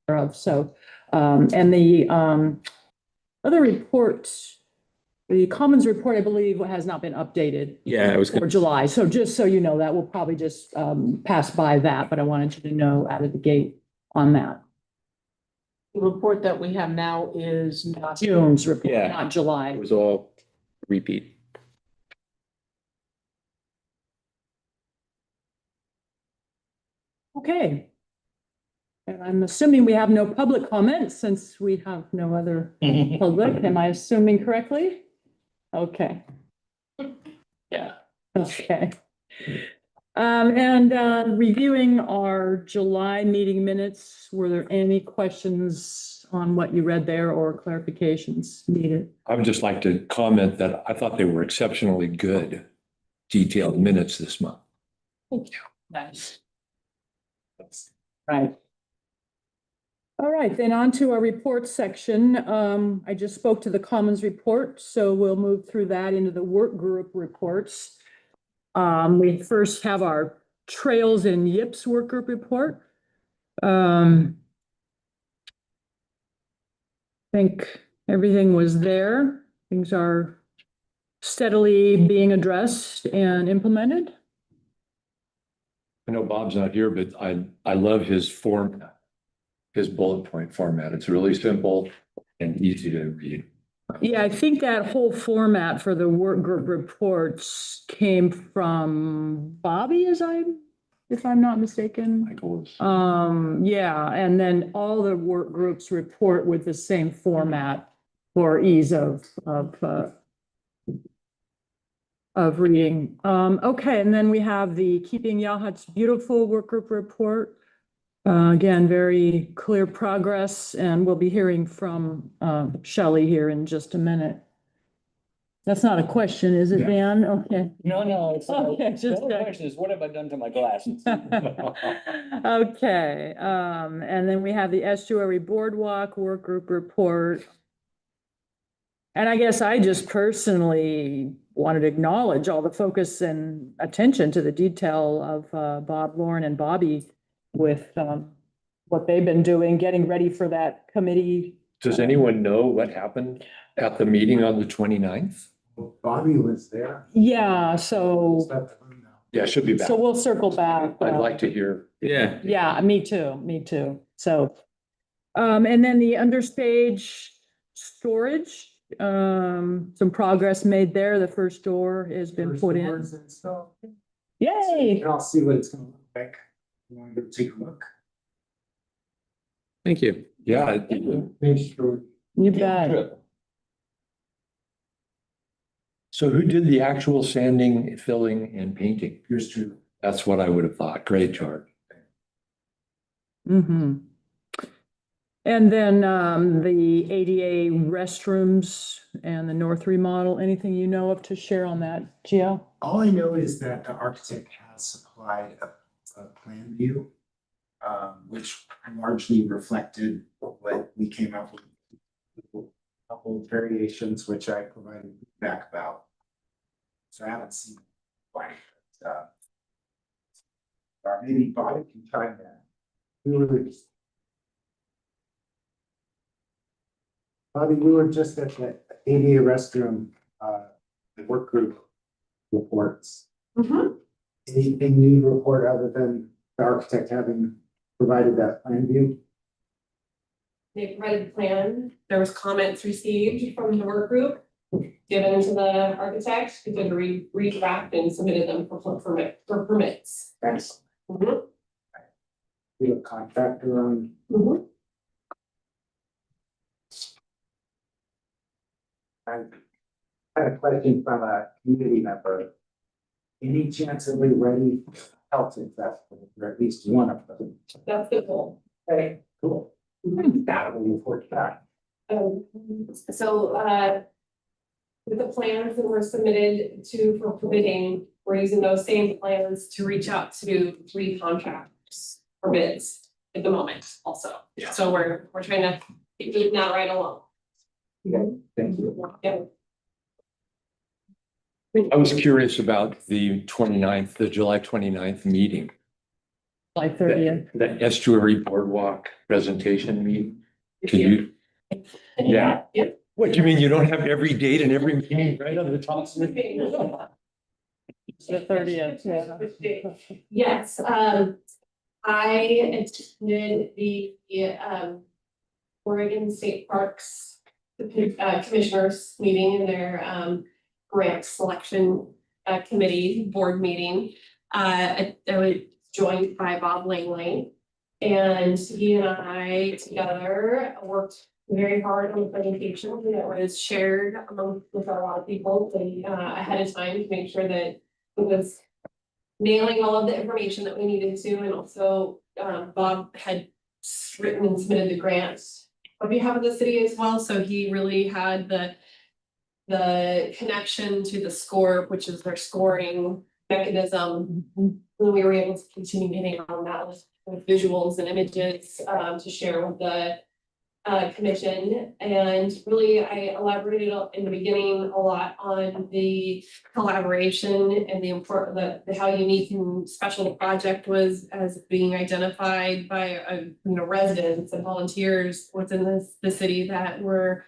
of. So, and the other report, the Commons report, I believe, has not been updated Yeah, I was for gonna, July. So just so you know, that we'll probably just pass by that, but I wanted you to know out of the gate on that. The report that we have now is not. June's report, Yeah. not it July. was all repeat. Okay. And I'm assuming we have no public comments since we have no other public. Am I assuming correctly? Okay. Yeah. Okay. And reviewing our July meeting minutes, were there any questions on what you read there or clarifications needed? I would just like to comment that I thought they were exceptionally good, detailed minutes this month. Nice. Right. All right, then on to our report section. I just spoke to the Commons report, so we'll move through that into the work group reports. We first have our Trails and Yips work group report. I think everything was there. Things are steadily being addressed and implemented. I know Bob's not here, but I love his format, his bullet point format. It's really simple and easy to read. Yeah, I think that whole format for the work group reports came from Bobby, if I'm not mistaken. Michael is. Yeah, and then all the work groups report with the same format for ease of reading. Okay, and then we have the Keeping Yachats Beautiful work group report. Again, very clear progress, and we'll be hearing from Shelley here in just a minute. That's not a question, is it, Dan? Okay. No, it's, Okay, the just only check. question is, what have I done to my glasses? Okay, and then we have the Estuary Boardwalk Work Group report. And I guess I just personally wanted to acknowledge all the focus and attention to the detail of Bob, Lauren, and Bobby with what they've been doing, getting ready for that committee. Does anyone know what happened at the meeting on the 29th? Bobby was there. Yeah, so Yeah, should be back. we'll circle back. I'd like to hear. Yeah. Yeah, me too. So, and then the understage storage, some progress made there. The first door has been put in. Yay! And I'll see what it's gonna look like. You want to take a look? Thank you. Yeah, Make sure. You bet. so who did the actual sanding, filling, and painting? Here's true. That's what I would have thought. Great job. Mm-hmm. And then the ADA restrooms and the north remodel, anything you know of to share on that, Gio? All I know is that the architect has supplied a plan view, which largely reflected what we came up with. A couple of variations, which I provided feedback about. So I haven't seen quite, maybe Bobby can try that. Bobby, we were just at the ADA restroom, the work group reports. Anything new to report other than the architect having provided that plan view? They provided the plan, there was comments received from the work group, given to the architect, who did a redraft and submitted them for permits. Thanks. Mhm. We have a contractor on. Mhm. I had a question from a community member. Any chance that we're ready for health festival, or at least one of them? That's the goal. Okay, cool. That will report back. So, with the plans that were submitted for permitting, we're using those same plans to reach out to 3 contractors for bids at the moment also. Yeah. So we're trying to keep moving that right along. Okay, thank you. Yeah. I was curious about the 29th, the July 29th meeting. July 30th. That estuary boardwalk presentation meet. Can you, yeah. Yep. What do you mean? You don't have every date and every meeting right on the top? The 30th, yeah. Yes, I attended the Oregon State Parks Commissioners meeting in their grant selection committee board meeting. I was joined by Bob Langley, and he and I together worked very hard on the presentation that was shared with a lot of people ahead of time to make sure that it was nailing all of the information that we needed to, and also Bob had written and submitted the grants on behalf of the city as well, so he really had the connection to the SCORE, which is their scoring mechanism. And we were able to continue hitting on that with visuals and images to share with the commission. And really, I elaborated in the beginning a lot on the collaboration and the important, how unique and special the project was as being identified by residents and volunteers within the city that were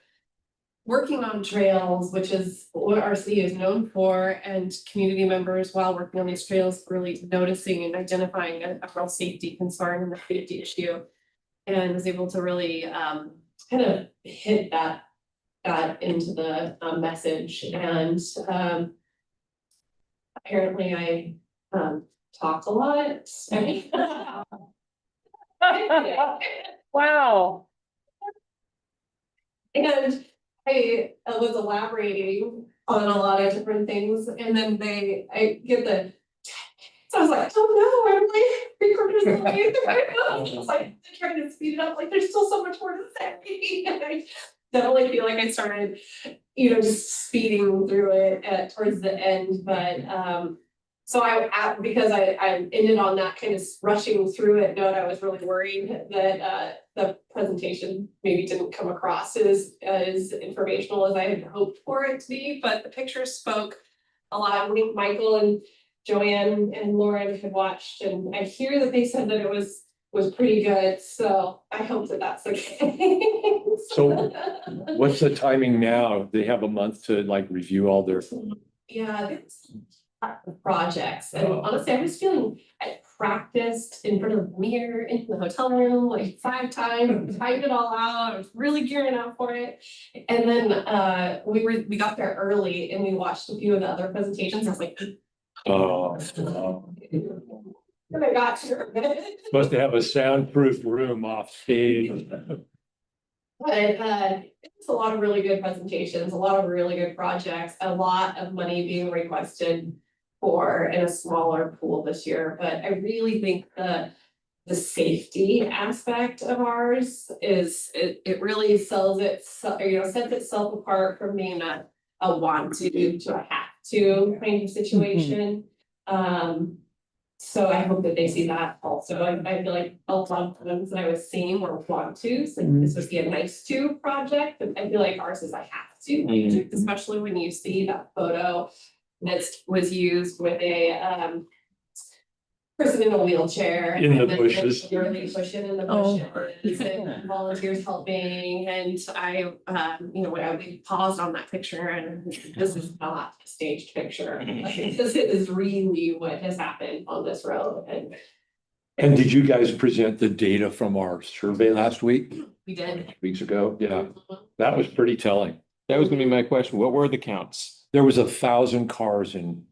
working on trails, which is what our city is known for, and community members while working on these trails really noticing and identifying a real safety concern and the safety issue. And was able to really kind of hit that into the message. And apparently I talked a lot. Wow. And I was elaborating on a lot of different things, and then I get the. So I was like, oh no, I'm like 3/4 of the way through. I was like trying to speed it up, like there's still so much more to say. And I definitely feel like I started, just speeding through it towards the end. But so because I ended on that kind of rushing through it note, I was really worried that the presentation maybe didn't come across as informational as I had hoped for it to be. But the pictures spoke a lot. I think Michael and Joanne and Lauren had watched, and I hear that they said that it was pretty good, so I hope that that's okay. So what's the timing now? They have a month to review all their. Yeah, it's projects, and honestly, I was feeling I practiced in front of the mirror in the hotel room 5 times, typed it all out. I was really gearing up for it, and then we got there early and we watched a few of the other presentations. I was like, Oh. and I got to Supposed to have a soundproof room off stage. But it's a lot of really good presentations, a lot of really good projects, a lot of money being requested for in a smaller pool this year. But I really think the safety aspect of ours is it really sets itself apart from being a want to a have to kind of situation. So I hope that they see that also. I feel like a lot of ones that I was seeing were want tos, like this would be a nice to project, but I feel like ours is a have to, especially when you see that photo that was used with a person in a wheelchair. In the and then bushes. Really pushing in the Oh. bushes and volunteers helping, and we paused on that picture, and this is not a staged picture. This is really what has happened on this road, and And did you guys present the data from our survey last week, we did. weeks ago? Yeah, that was pretty telling. That was gonna be my question. What were the counts? There was 1,000 cars in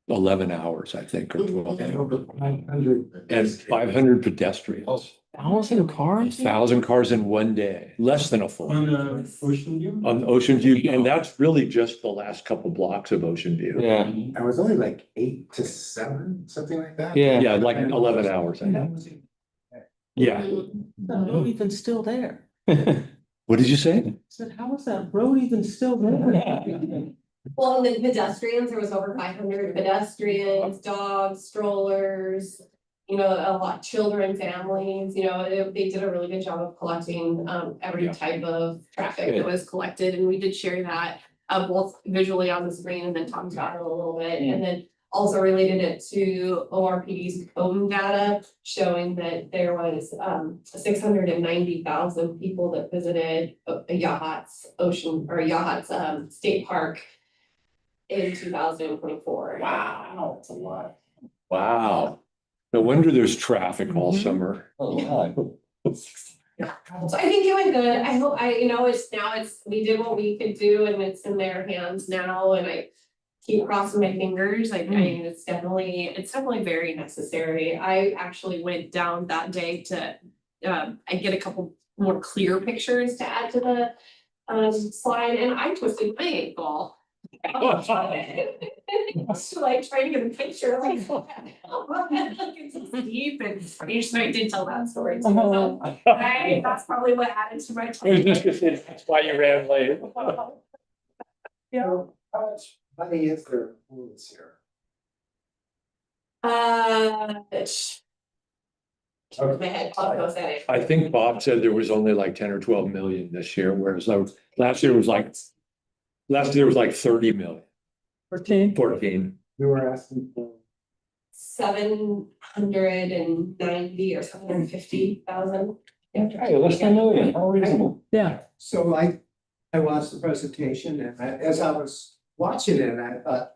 11 hours, I think, or 12. And 500 pedestrians. 1,000 cars? 1,000 cars in one day, less than a full. Ocean View? On Ocean View, and that's really just the last couple blocks of Ocean View. Yeah, I was only 8 to 7, something like that. yeah. Yeah, 11 hours, I think. Yeah. The road even still there? What did you say? I said, how is that road even still there? Well, and the pedestrians, there was over 500 pedestrians, dogs, strollers, a lot, children, families, they did a really good job of collecting every Yeah. type of traffic Good. that was collected, and we did share that both visually on the screen and then talked about it a little bit, and then also related it to ORPD's own data, showing that there was 690,000 people that visited Yachats Ocean or Yachats State Park in 2024. Wow. That's a lot. Wow. No wonder there's traffic all Mhm. summer. So I think it went good. I hope we did what we could do and it's in their hands now and I keep crossing my fingers. It's definitely very necessary. I actually went down that day to I get a couple more clear pictures to add to the slide and I twisted my ankle. Like trying to get a picture, like, it's deep and you just did tell that story too. So that's probably what added to my. That's why you ran late. So how much money is there in pools here? My head, I'll go say it. I think Bob said there was only like 10 or 12 million this year, whereas last year was like 30 million, 14. We were asking for. 790 or 750,000. Hey, less than a million, how reasonable. Yeah, So I watched the presentation and as I was watching it, I thought,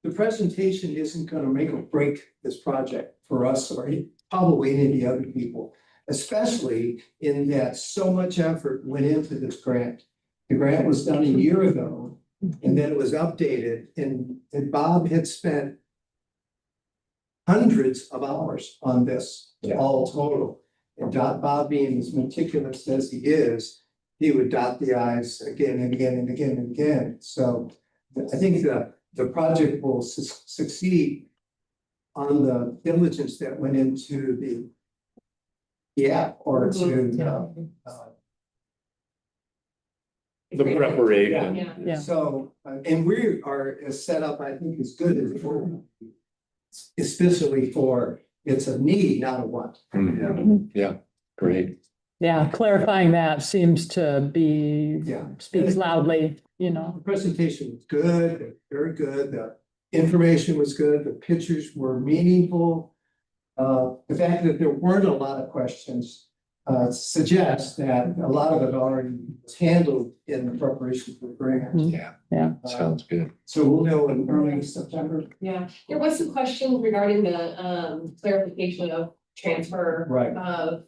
the presentation isn't gonna make or break this project for us or probably any of the other people. Especially in that so much effort went into this grant. The grant was done a year ago and then it was updated and Bob had spent hundreds of hours on this, all total. And Bob being as meticulous as he is, he would dot the i's again and again and again and again. So I think the project will succeed on the diligence that went into the app or to The preparation. Yeah. Yeah. So, and we are set up, I think, as good as we're, especially for, it's a need, not a want. Mhm. Yeah, great. yeah, clarifying that seems to be, Yeah. speaks loudly, you know. The presentation was good, very good. The information was good. The pictures were meaningful. The fact that there weren't a lot of questions suggests that a lot of it already was handled in the preparation for the grant. Yeah. Yeah. Sounds good. So we'll know in early September. Yeah, there was some question regarding the clarification of transfer Right. of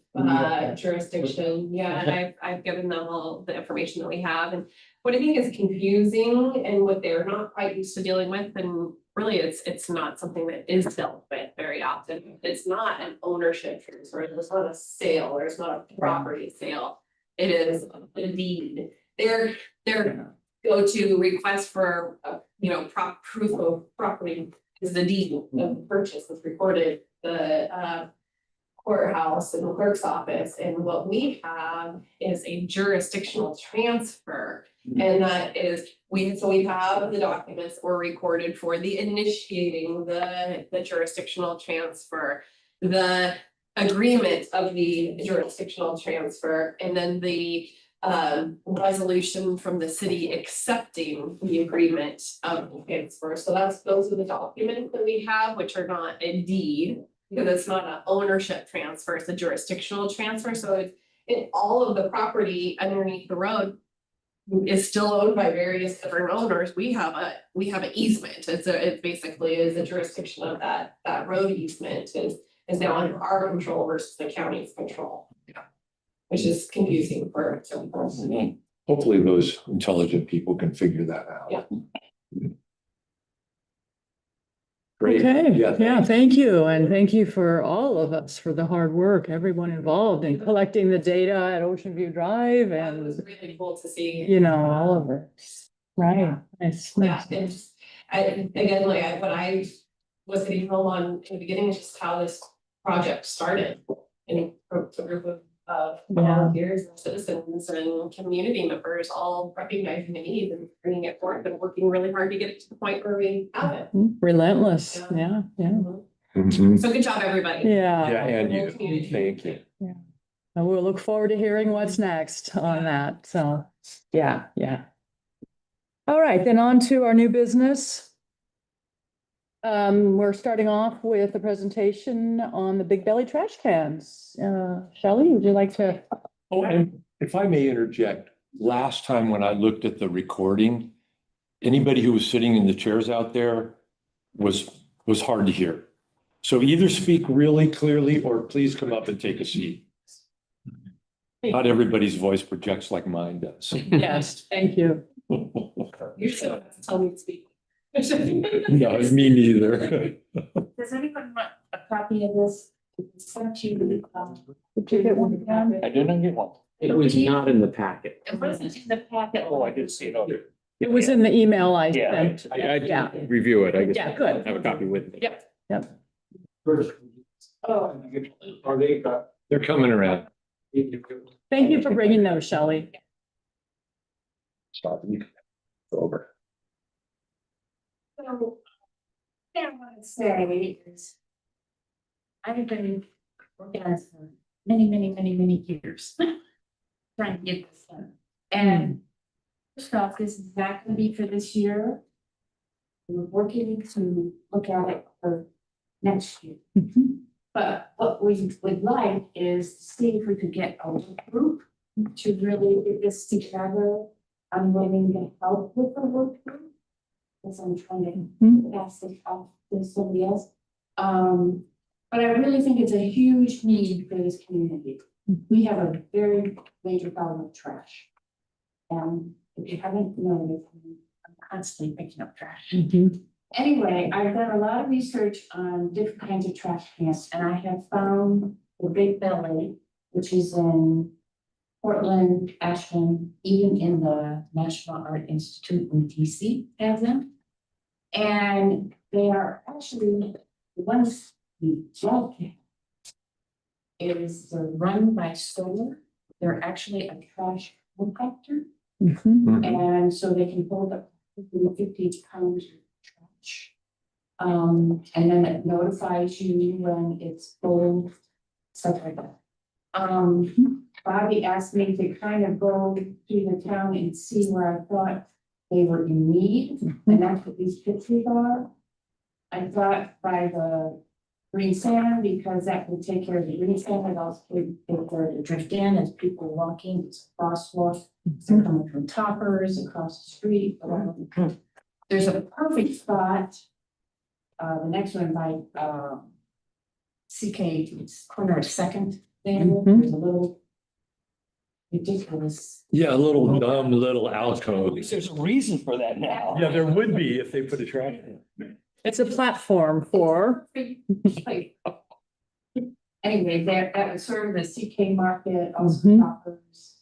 jurisdiction. Yeah, and I've given them all the information that we have and what I think is confusing and what they're not quite used to dealing with and really it's not something that is dealt with very often. It's not an ownership transfer, it's not a sale, or it's not a property sale. It is a deed. Their go-to request for proof of property is the deed of purchase that's recorded the courthouse and the clerk's office, and what we have is a jurisdictional transfer. And that is, we have the documents that were recorded for the initiating the jurisdictional transfer, the agreement of the jurisdictional transfer, and then the resolution from the city accepting the agreement of the transfer. So those are the documents that we have, which are not a deed, because it's not an ownership transfer, it's a jurisdictional transfer. So it's all of the property underneath the road is still owned by various different owners. We have an easement. It basically is a jurisdiction of that road easement is now under our control versus the county's control. Yeah. Which is confusing for some people. Hopefully those intelligent people can figure that out. Yeah. Great. Okay, Yeah. yeah, thank you. And thank you for all of us for the hard work, everyone involved in collecting the data at Ocean View Drive It was and, really cool to see. you know, all of it. Right, nice. Yeah, and just, when I was getting home in the beginning, it's just how this project started. And a group of volunteers and citizens and community members all recognizing the need and bringing it forward and working really hard to get it to the point where we have it. Relentless, yeah, yeah. Mhm. So good job, everybody. Yeah, Yeah, and Whole you, community. thank you. and we'll look forward to hearing what's next on that, so, yeah, yeah. All right, then on to our new business. We're starting off with a presentation on the Big Belly trash cans. Shelley, would you like to? Oh, and if I may interject, last time when I looked at the recording, anybody who was sitting in the chairs out there was hard to hear. So either speak really clearly or please come up and take a seat. Not everybody's voice projects like mine does. Yes, thank you. You still have to tell me to speak. No, me neither. Does anyone want a copy of this? It's sent to you. Did you get one? I didn't get one. It was not in the packet. It wasn't in the packet. Oh, I did see it over. It was in the email I Yeah, sent. I Yeah. did review it, I guess. Yeah, good. I have a copy with me. Yep, yep. Oh, Are they, They're coming around. Thank you for bringing those, Shelley. Stop. You can go over. so, what I want to say is, I've been working on this for many years. Trying to get this done. And first off, this is not gonna be for this year. We're working to look at it for next year. But what we would like is to see if we could get a work group to really get this together. I'm willing to help with the work group. Because I'm trying to pass this off to somebody else. But I really think it's a huge need for this community. We have a very major problem with trash. And if you haven't noticed, I'm constantly picking up trash. Anyway, I've done a lot of research on different kinds of trash cans, and I have found the Big Belly, which is in Portland, Ashland, even in the National Art Institute in DC have them. And they are actually the ones we love is they're run by solar. They're actually a trash compactor. And so they can hold up 50 pounds of trash. And then it notifies you when it's full, stuff like that. Bobby asked me to kind of go through the town and see where I thought they were in need, and that's what these pictures are. I thought by the green sand, because that would take care of the green sand, and also would take care of the drift in as people walking, it's a crosswalk. They're coming from Toppers across the street. There's a perfect spot. The next one by CK, it's corner of Second there, there's a little ridiculous. Yeah, a little dumb little alcove. There's a reason for that now. Yeah, there would be if they put a trash in. It's a platform for. Anyway, that would serve the CK market, also Mhm. Toppers.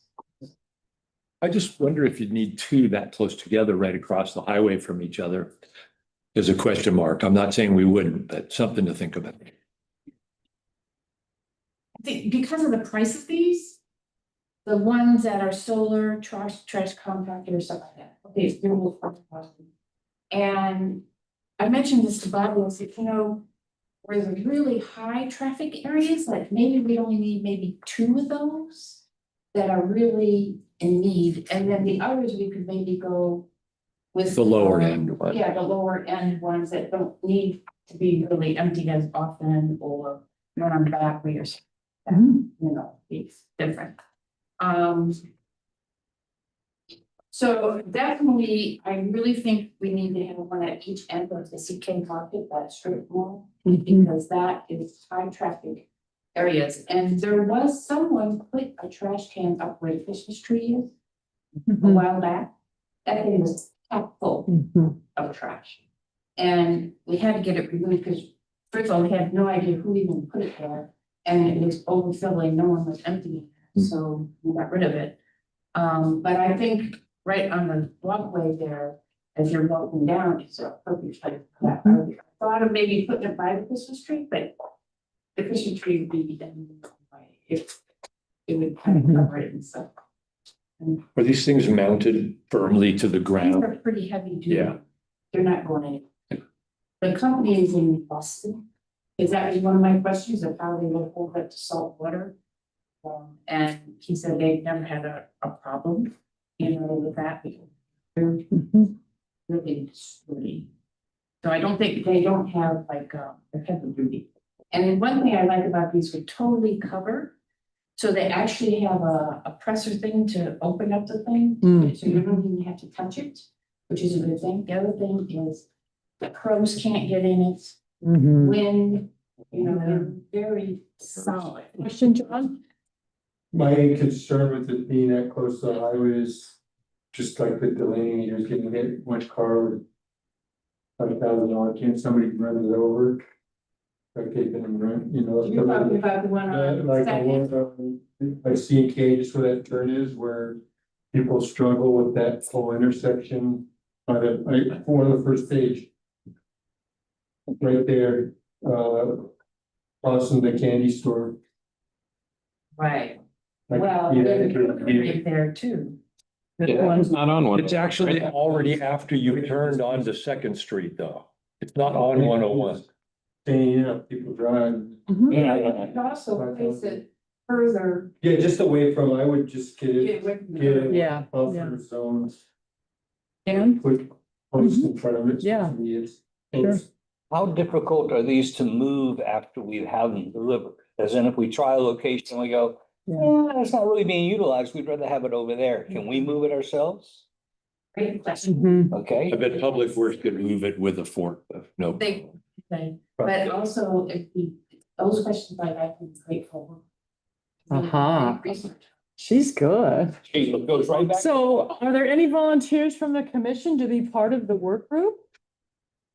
I just wonder if you'd need two that close together right across the highway from each other. Is a question mark. I'm not saying we wouldn't, but something to think about. Because of the price of these, the ones that are solar, trash compactor, stuff like that. Okay, it's really costly. And I mentioned this to Bobby, I said, where the really high traffic areas, like maybe we only need maybe 2 of those that are really in need, and then the others we could maybe go with. The lower end one. Yeah, the lower end ones that don't need to be really emptied as often or run on battery or something, it's different. So definitely, I really think we need to have one at each end of the CK market, that strip mall, because that is high traffic areas. And there was someone put a trash can up where Christmas tree is a while back. That thing was packed full of trash. And we had to get it removed because first of all, we had no idea who even put it there. And it was overfilling, no one was emptying it, so we got rid of it. But I think right on the walkway there, as you're walking down, it's a perfect place for that. I thought of maybe putting it by the Christmas tree, but the Christmas tree would be done if it would kind of cover it and stuff. Are these things mounted firmly to the These ground? are pretty heavy duty. Yeah. They're not going anywhere. The company is in Boston. Is that one of my questions of how they will hold up to salt water? And he said they've never had a problem, with that. They're really So I don't think they don't have like, a heavy duty. And then one thing I like about these, we totally cover. So they actually have a presser thing to open up the thing, Mm. so you don't even have to touch it, which is a good thing. The other thing is the crows can't get in it, Mhm. wind, they're very solid. Question, John? My concern with it being that close to the highway is just like the delineators getting hit, much car with $5,000, can't somebody run it over? Like they've been run, You're talking about the one on like the second. one by C&K, just where that turn is, where people struggle with that whole intersection. By the, like, one of the first stage. Right there, crossing the candy store. Right, I can well, see that there's a kid road getting- right there too. Yeah, it's not on one. It's actually already after you've turned onto Second Street, though. It's not on 101. Yeah, people drive. Mhm. Yeah, you could also place it further. Yeah, just away from, I would just get Get it, away from the get road. it Yeah, yeah. buffer zones, And, put posts in front of it. so Yeah. somebody is- Sure. How difficult are these to move after we have them delivered? As in, if we try a location, we go, yeah, it's not really being utilized. We'd rather have it over there. Can we move it ourselves? Great question. Mhm. Okay. I bet Public Works could move it with a forklift, no. They, but also if we, those questions like I've been grateful. Aha. Research. She's good. It goes right back. So are there any volunteers from the commission to be part of the work group?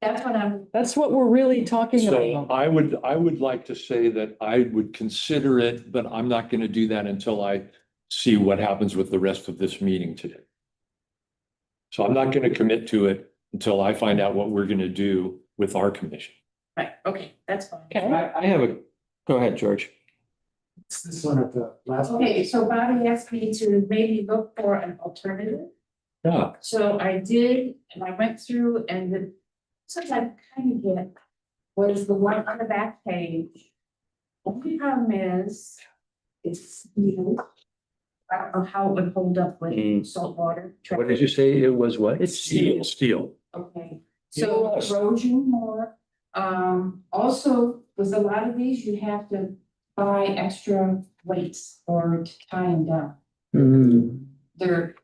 That's what I'm, That's what we're really talking So about. I would like to say that I would consider it, but I'm not gonna do that until I see what happens with the rest of this meeting today. So I'm not gonna commit to it until I find out what we're gonna do with our commission. right, okay, that's fine. I have a, go ahead, George. It's this one at the last. Okay, so Bobby asked me to maybe look for an alternative. Yeah, So I did, and I went through and the, sometimes I kind of get was the one on the back page. Only problem is, it's, I don't know how it would hold up with salt water. what did you say? It was what? It's steel. Steel. Okay, so Yes. erosion more, also, with a lot of these, you have to buy extra weights or to tie them down. Mhm. They're,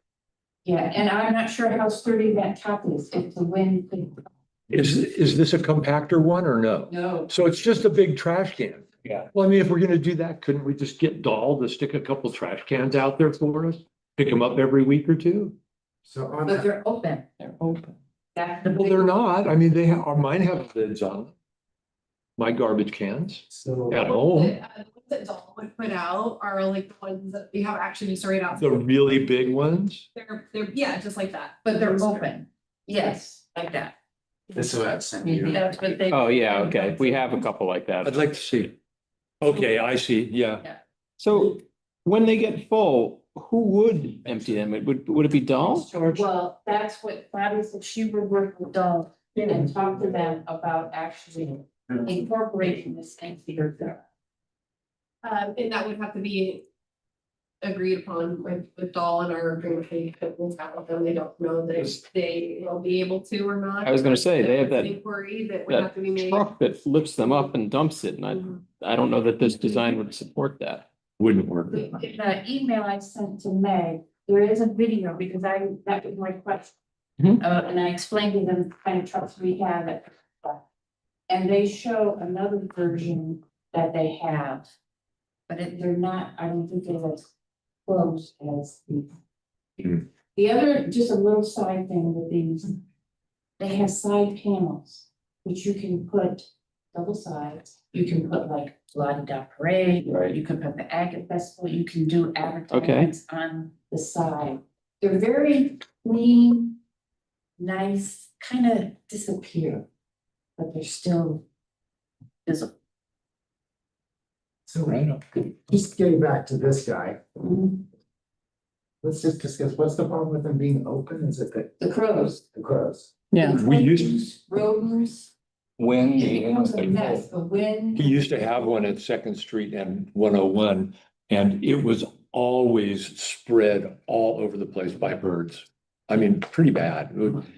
yeah, and I'm not sure how sturdy that top is, if the wind could. Is this a compactor one or no? No. So it's just a big trash can? Yeah. Well, I mean, if we're gonna do that, couldn't we just get Dahl to stick a couple trash cans out there for us? Pick them up every week or two? So on But that, they're open. They're open. That's the Well, big. they're not. I mean, mine have lids on them. My garbage cans so. at home, The ones that Dawn would put out are like the ones that we have actually sorted out. the really big ones. They're, yeah, just like that. But they're open. Yes, like that. This is what I sent you. That's what they. Oh, yeah, okay. We have a couple like that. I'd like to see. Okay, I see. Yeah. So when they get full, who would empty them? Would it be Dahl? George. Well, that's what Bobby said, she would work with Dawn and talk to them about actually incorporating this into your. And that would have to be agreed upon with Dahl and our agreement, they will have with them, they don't know that they will be able to or not. I was gonna say, they have that- Inquiry that would have to be made. Truck that lifts them up and dumps it, and Mhm. I don't know that this design would support that. Wouldn't work. In the email I sent to Meg, there is a video because that was my question. Mhm. And I explained to them the kind of trucks we have at. And they show another version that they have. But they're not, I don't think they're as close as these. Mhm. The other, just a little side thing with these. They have side panels, which you can put double sides, you can put like La Di Da Parade. Right. You can put the Agate Festival, you can do advertisements on the side. They're very clean, nice, kind of disappear. But they're still visible. So just getting back to this guy, Mhm. let's just discuss, what's the problem with them being open? Is it The crows. the crows? Yeah. We used, Rodents. When. It becomes a mess, the wind. he used to have one at Second Street and 101, and it was always spread all over the place by birds. I mean, pretty bad,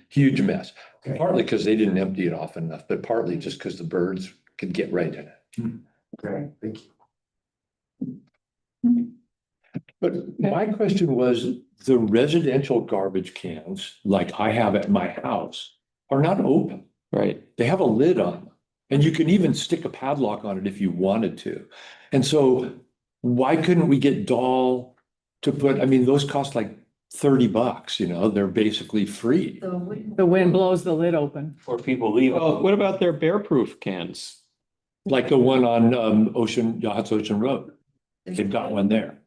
huge mess. Okay. Partly because they didn't empty it often enough, but partly just because the birds could get right in it. Okay, thank you. But my question was, the residential garbage cans, like I have at my house, are not open. Right. They have a lid on them. And you can even stick a padlock on it if you wanted to. And so why couldn't we get Dahl to put, I mean, those cost like $30, you know, they're basically free. The wind blows the lid open. Or people leave. Well, what about their bear-proof cans? Like the one on Yachts Ocean Road. They've got one there.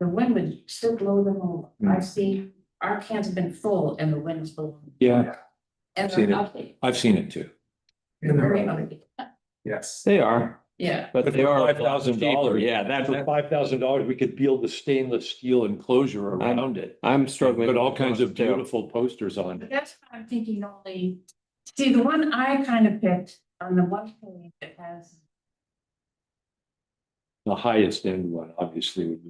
The wind would still blow them over. Mm. I've seen, our cans have been full and the wind's blowing. Yeah, And seen they're it. ugly, I've seen it too. In the very room. ugly. Yes. They are, Yeah. but they are $5,000. cheaper. Yeah, For that, $5,000, we could build the stainless steel enclosure around it. I'm struggling. Put all kinds of too. beautiful posters on But it. that's why I'm thinking only, see, the one I kind of picked on the one page that has. The highest end one, obviously, would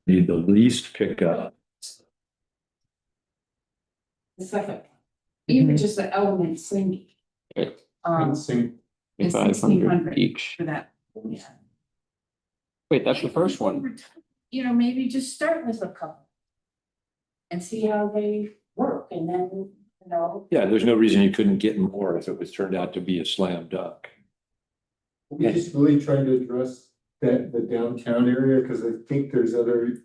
be the least pickup. The second, even just the element single. Okay. Sing. It's 500 $1,600 each. for that. Yeah. Wait, that's the first one. Over time, you know, maybe just start with a couple. And see how they work and then, you know. Yeah, there's no reason you couldn't get more if it was turned out to be a slam dunk. We just really trying to address that, the downtown area, because I think there's other,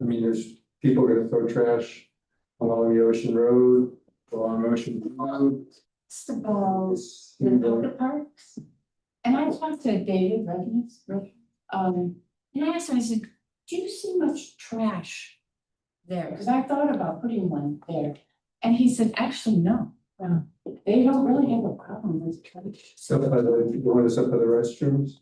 I mean, there's people gonna throw trash along the Ocean Road, along Ocean Road. It's about the Dakota parks. And I talked to David Regnus, and I asked him, I said, do you see much trash there? Because I thought about putting one there. And he said, actually, no. They don't really have a problem with trash. Stuff by the one that's up by the restrooms.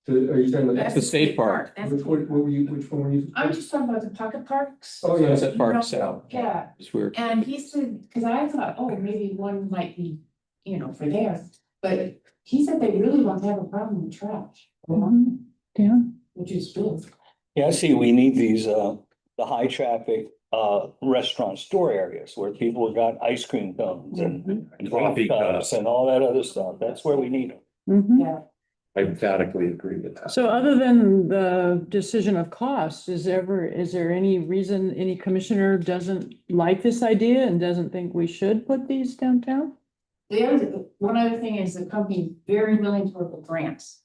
Are you talking about? That's the state park. That's Which one, which one were you? I'm just talking about the pocket parks. Oh, yeah. Sunset Park No, South. Yeah, It's weird. and he said, because I thought, oh, maybe one might be, you know, for there. But he said they really don't have a problem with trash, Yeah. which is good. Yeah, I see, we need these, the high traffic, restaurant store areas where people got ice cream cones and Coffee cups. and all that other stuff. That's where we need them. Mhm. Yeah. I emphatically agree with that. So other than the decision of cost, is there any reason any commissioner doesn't like this idea and doesn't think we should put these downtown? The other, one other thing is the company very willing to work with grants.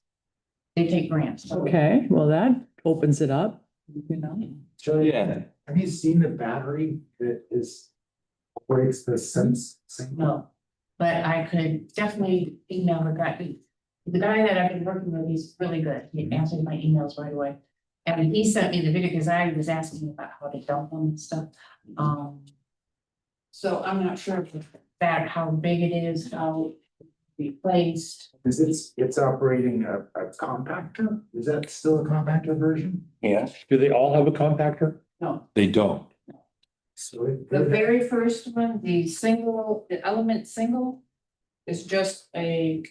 They take grants. Okay, well, that opens it up, you know? Julie, Yeah. have you seen the battery that operates the sense? No, but I could definitely email the guy. The guy that I've been working with, he's really good. He answered my emails right away. And he sent me the video because I was asking about how to dump them and stuff. So I'm not sure if that, how big it is, how replaced. Because it's operating a compactor? Is that still a compactor version? Yeah, Do they all have a compactor? No, They don't. So the very first one, the element single is just a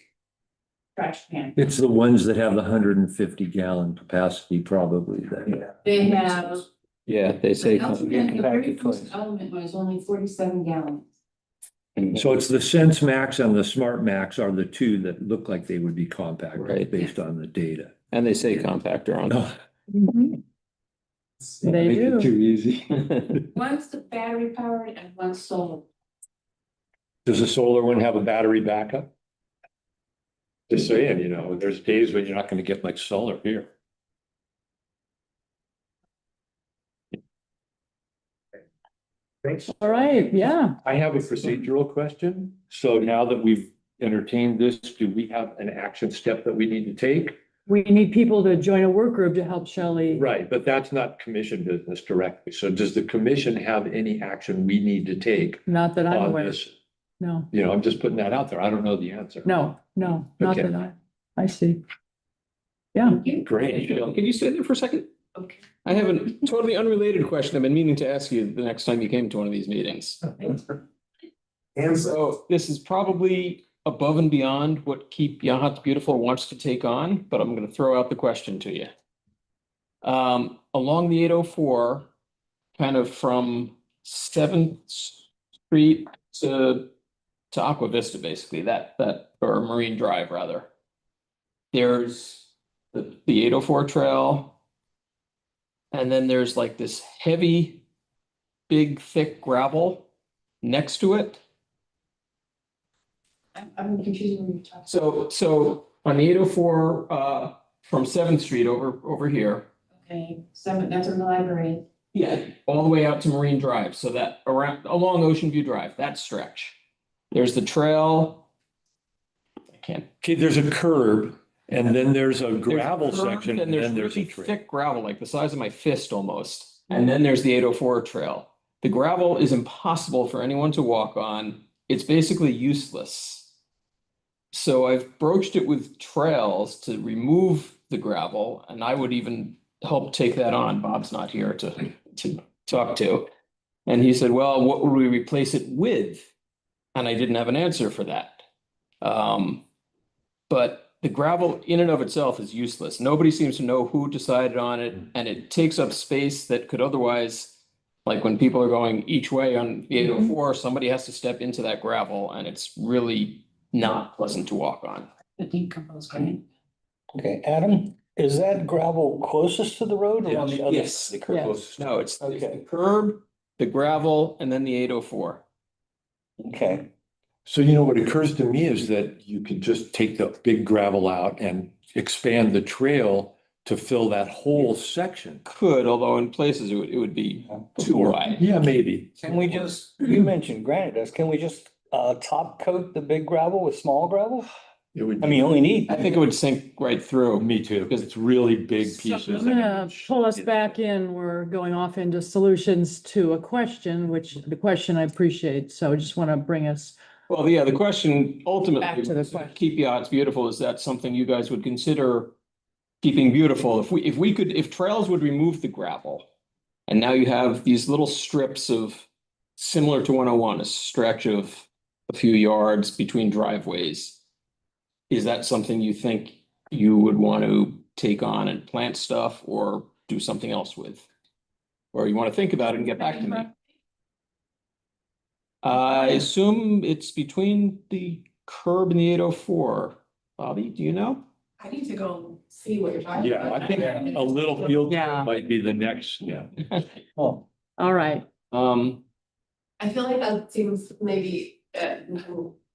trash can. It's the ones that have the 150-gallon capacity probably then. They have. Yeah, they say. The element- the very compacted first toys. element was only 47 gallons. So it's the Sense Max and the Smart Max are the two that look like they would be compact, Right. based on the data. And they say compactor on Mhm. They Make it do. too easy. it. One's the battery powered and one's solar. Does the solar one have a battery backup? Just saying, you know, there's days when you're not gonna get much solar here. thanks. All right, yeah. I have a procedural question. So now that we've entertained this, do we have an action step that we need to take? We need people to join a work group to help Shelley. Right, but that's not commission business directly. So does the commission have any action we need to take Not that I'm on aware. this? No, You know, I'm just putting that out there. I don't know the answer. no, not Okay. that I see. Yeah, Great. Can you stay there for a second? Okay. I have a totally unrelated question I've been meaning to ask you the next time you came to one of these meetings. And so, So this is probably above and beyond what Keep Yachts Beautiful wants to take on, but I'm gonna throw out the question to you. Along the 804, kind of from Seventh Street to Aqua Vista, basically, that, or Marine Drive, rather. There's the 804 trail. And then there's like this heavy, big, thick gravel next to it. I'm confused when you're talking. So on the 804, from Seventh Street over here. Okay, so that's in the library. Yeah, all the way out to Marine Drive, so that along Ocean View Drive, that stretch. There's the trail. I can't. Okay, there's a curb and then there's a gravel There's a curb, section and and then there's a really trail. thick gravel, like the size of my fist almost. And then there's the 804 trail. The gravel is impossible for anyone to walk on. It's basically useless. So I've broached it with trails to remove the gravel, and I would even help take that on. Bob's not here to talk to. And he said, well, what would we replace it with? And I didn't have an answer for that. But the gravel in and of itself is useless. Nobody seems to know who decided on it, and it takes up space that could otherwise, like when people are going each way on the 804, somebody has to step into that gravel, and it's really not pleasant to walk on. The decomposed grain. Okay, Adam, is that gravel closest to the road or on the other? Yes. The curb closest? No, it's the Okay. curb, the gravel, and then the 804. Okay, So you know, what occurs to me is that you could just take the big gravel out and expand the trail to fill that whole section. Could, although in places it would be too wide. Yeah, maybe. can we just, you mentioned granite dust, can we just top coat the big gravel with small gravel? It would. I mean, you only need. I think it would sink right through. Me too, because it's really big pieces. I'm gonna pull us back in. We're going off into solutions to a question, which the question I appreciate. So I just want to bring us, Well, yeah, the question ultimately, Back to the was, question. keep yachts beautiful, is that something you guys would consider keeping beautiful? If trails would remove the gravel, and now you have these little strips of, similar to 101, a stretch of a few yards between driveways. Is that something you think you would want to take on and plant stuff or do something else with? Or you want to think about it and get back to me? I assume it's between the curb and the 804. Bobby, do you know? I need to go see what you're talking Yeah, about. I think a little field Yeah. might be the next, yeah. Oh, all right. I feel like that seems maybe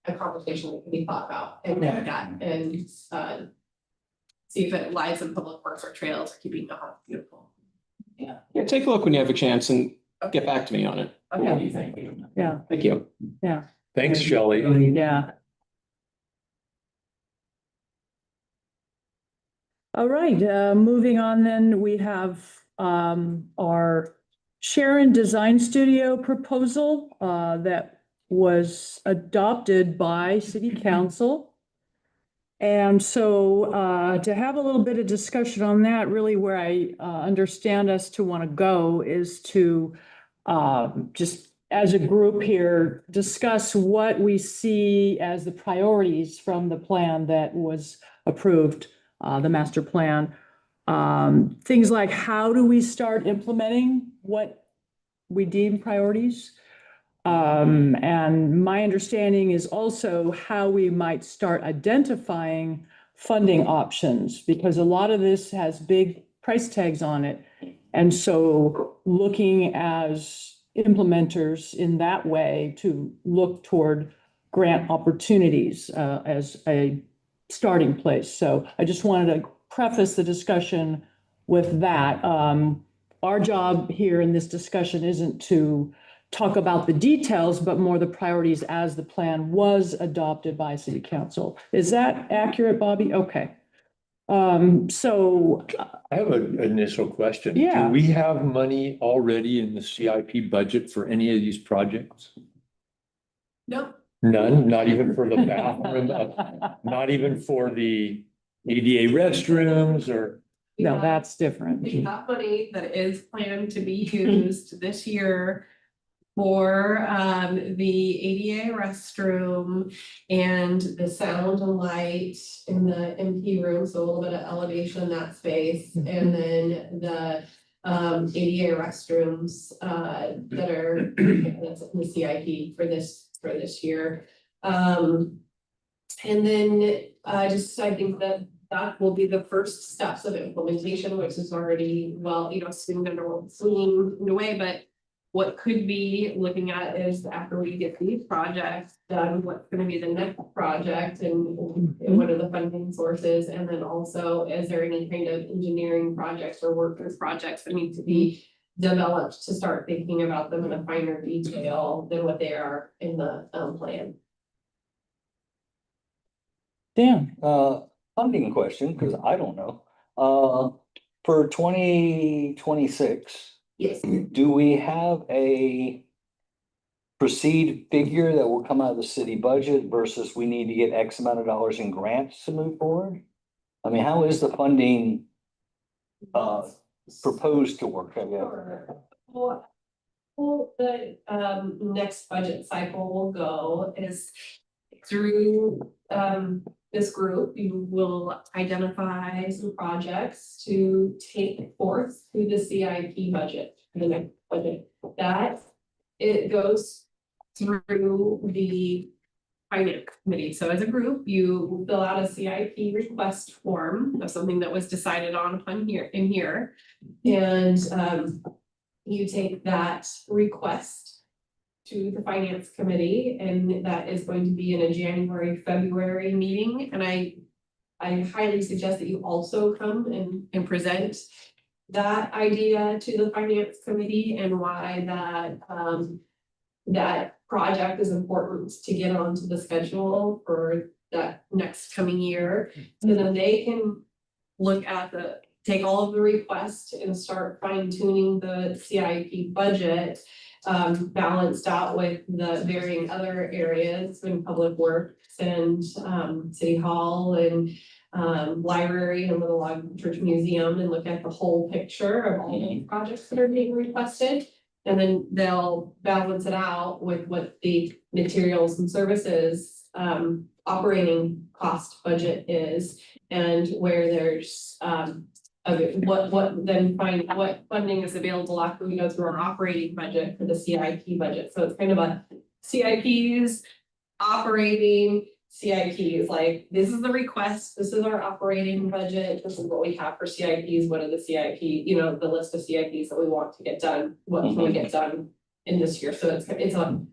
a conversation that can be thought about and looked at and see if it lies in public works or trails, keeping the house beautiful. Yeah, take a look when you have a chance and get back to me on it. Okay. What do you think? Yeah, Thank you. yeah, Thanks, Shelley. yeah. All right, moving on then, we have our Sharon Design Studio proposal that was adopted by City Council. And so to have a little bit of discussion on that, really where I understand us to want to go is to just as a group here, discuss what we see as the priorities from the plan that was approved, the master plan. Things like how do we start implementing what we deem priorities? And my understanding is also how we might start identifying funding options, because a lot of this has big price tags on it. And so looking as implementers in that way to look toward grant opportunities as a starting place. So I just wanted to preface the discussion with that. Our job here in this discussion isn't to talk about the details, but more the priorities as the plan was adopted by City Council. Is that accurate, Bobby? Okay. So I have an initial question. Yeah. Do we have money already in the CIP budget for any of these projects? No, None, not even for the bathroom, not even for the ADA restrooms or? we no, have- that's different. We have money that is planned to be used this year for the ADA restroom and the sound and light in the MP room, so a little bit of elevation in that space. And then the ADA restrooms, that are, that's in the CIP for this year. And then, just, I think that will be the first steps of implementation, which is already, well, swinging away, but what could be looking at is after we get these projects done, what's gonna be the next project and what are the funding sources? And then also, is there any kind of engineering projects or workers projects that need to be developed to start thinking about them in a finer detail than what they are in the plan? Dan, Funding question, because I don't know. For 2026, Yes. do we have a proceed figure that will come out of the city budget versus we need to get X amount of dollars in grants to move forward? I mean, how is the funding proposed to work, I guess? Well, the next budget cycle will go is through this group, you will identify some projects to take forth through the CIP budget, the next budget. That it goes through the finance committee. So as a group, you fill out a CIP request form of something that was decided on here. And you take that request to the finance committee, and that is going to be in a January, February meeting. And I highly suggest that you also come and present that idea to the finance committee and why that project is important to get onto the schedule for that next coming year. So then they can look at take all of the requests and start fine tuning the CIP budget, balanced out with the varying other areas in public works and city hall and library and Little Log Church Museum, and look at the whole picture of all the projects that are being requested. And then they'll balance it out with what the materials and services operating cost budget is, and where there's what funding is available after we go through our operating budget for the CIP budget. So it's kind of a CIPs, operating CIPs, like this is the request, this is our operating budget, this is what we have for CIPs, what are the CIP, the list of CIPs that we want to get done, what can we get done in this year. So it's a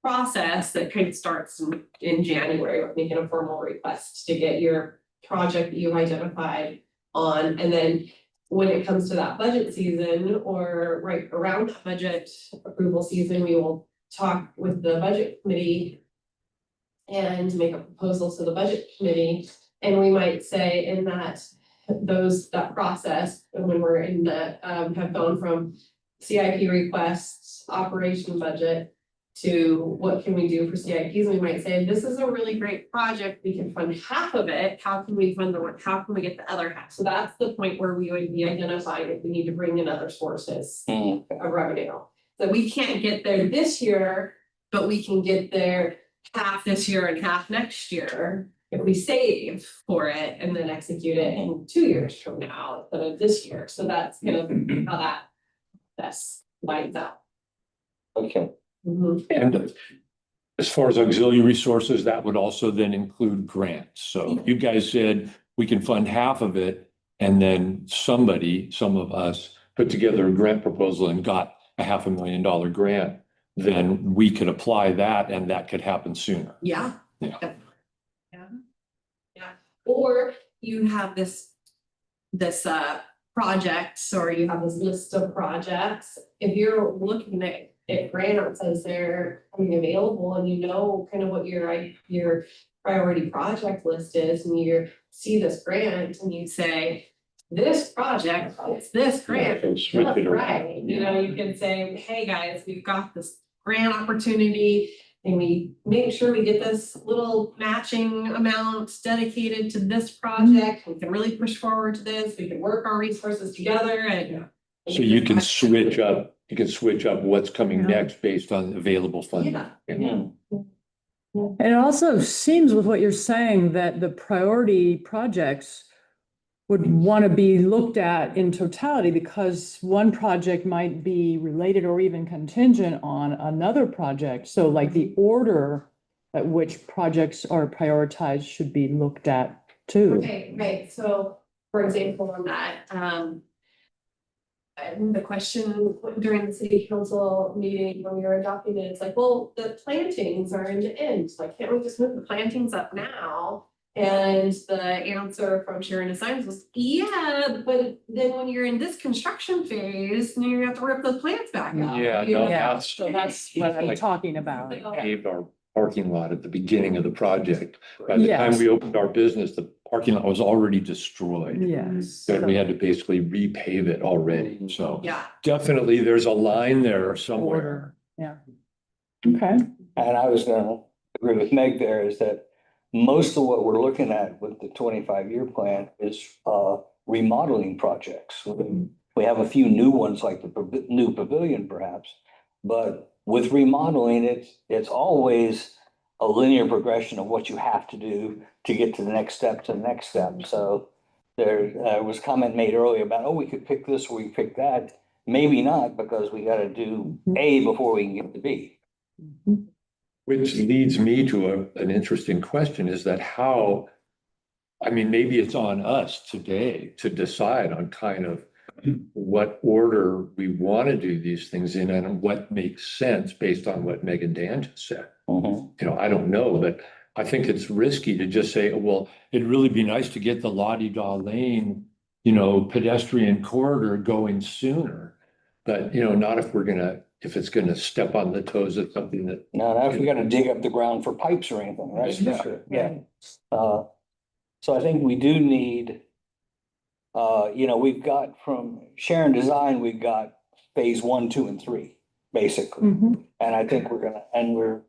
process that kind of starts in January with making a formal request to get your project that you've identified on. And then when it comes to that budget season, or right around that budget approval season, we will talk with the budget committee and make a proposal to the budget committee. And we might say in that process, and when we're in that, have gone from CIP requests, operation budget, to what can we do for CIPs. We might say, this is a really great project, we can fund half of it, how can we fund how can we get the other half? So that's the point where we would be identifying if we need to bring in other sources of revenue. So we can't get there this year, but we can get there half this year and half next year if we save for it and then execute it in 2 years from now instead of this year. So that's kind of how that lines out. Okay. And as far as auxiliary resources, that would also then include grants. So you guys said we can fund half of it, and then some of us put together a grant proposal and got a $500,000 grant, then we could apply that and that could happen sooner. Yeah. Yeah. Or you have this projects, or you have this list of projects. If you're looking at grants as they're coming available, and kind of what your priority project list is, and you see this grant and you say, this project, it's this grant, Switch it around. right? You can say, hey guys, we've got this grant opportunity, and we make sure we get this little matching amount dedicated to this project. We can really push forward to this. We can work our resources together, and So you can switch up what's coming next based on available funding. Yeah. and it also seems with what you're saying that the priority projects would want to be looked at in totality because one project might be related or even contingent on another project. So like the order at which projects are prioritized should be looked at too. Okay, right, so for example, on that, and the question during the city council meeting when we were adopting it, it's like, well, the plantings are in the end, like, can't we just move the plantings up now? And the answer from Sharon Designs was, yeah, but then when you're in this construction phase, then you have to rip those plants back up. Yeah, you no, know? Yeah, so that's what I'm Like- talking about. Paved our parking lot at the beginning of the project. By the time Yes. we opened our business, the parking lot was already destroyed. Yes. And we had to basically repave it already, so Yeah, definitely there's a line there somewhere. Order, yeah. Okay, And I was gonna agree with Meg there is that most of what we're looking at with the 25-year plan is remodeling projects. We have a few new ones like the new pavilion perhaps, but with remodeling, it's always a linear progression of what you have to do to get to the next step, to the next step. So there was comment made earlier about, oh, we could pick this or we could pick that. Maybe not, because we gotta do A before we can get to B. Which leads me to an interesting question is that how, I mean, maybe it's on us today to decide on kind of what order we want to do these things in and what makes sense based on what Meg and Dan just said. You know, I don't know, but I think it's risky to just say, oh, well, it'd really be nice to get the Lottie-Daw Lane, you know, pedestrian corridor going sooner. But, you know, not if it's gonna step on the toes of something that. No, not if we gotta dig up the ground for pipes or anything, that's for Yeah. sure, yeah. So I think we do need, you know, we've got from Sharon Design, we've got phase 1, 2, and 3, basically. Mhm. And I think we're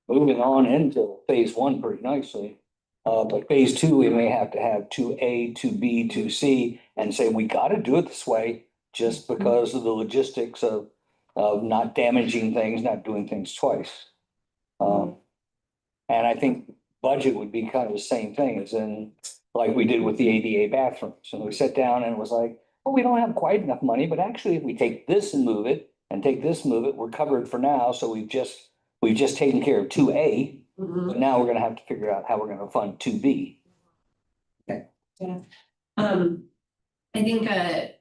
moving on into phase 1 pretty nicely. But phase 2, we may have to have 2A, 2B, 2C, and say, we gotta do it this way just because of the logistics of not damaging things, not doing things twice. And I think budget would be kind of the same thing as in, like we did with the ADA bathrooms. And we sat down and it was like, well, we don't have quite enough money, but actually if we take this and move it and take this, move it, we're covered for now. So we've just taken care of 2A, mhm. but now we're gonna have to figure out how we're gonna fund 2B. I think a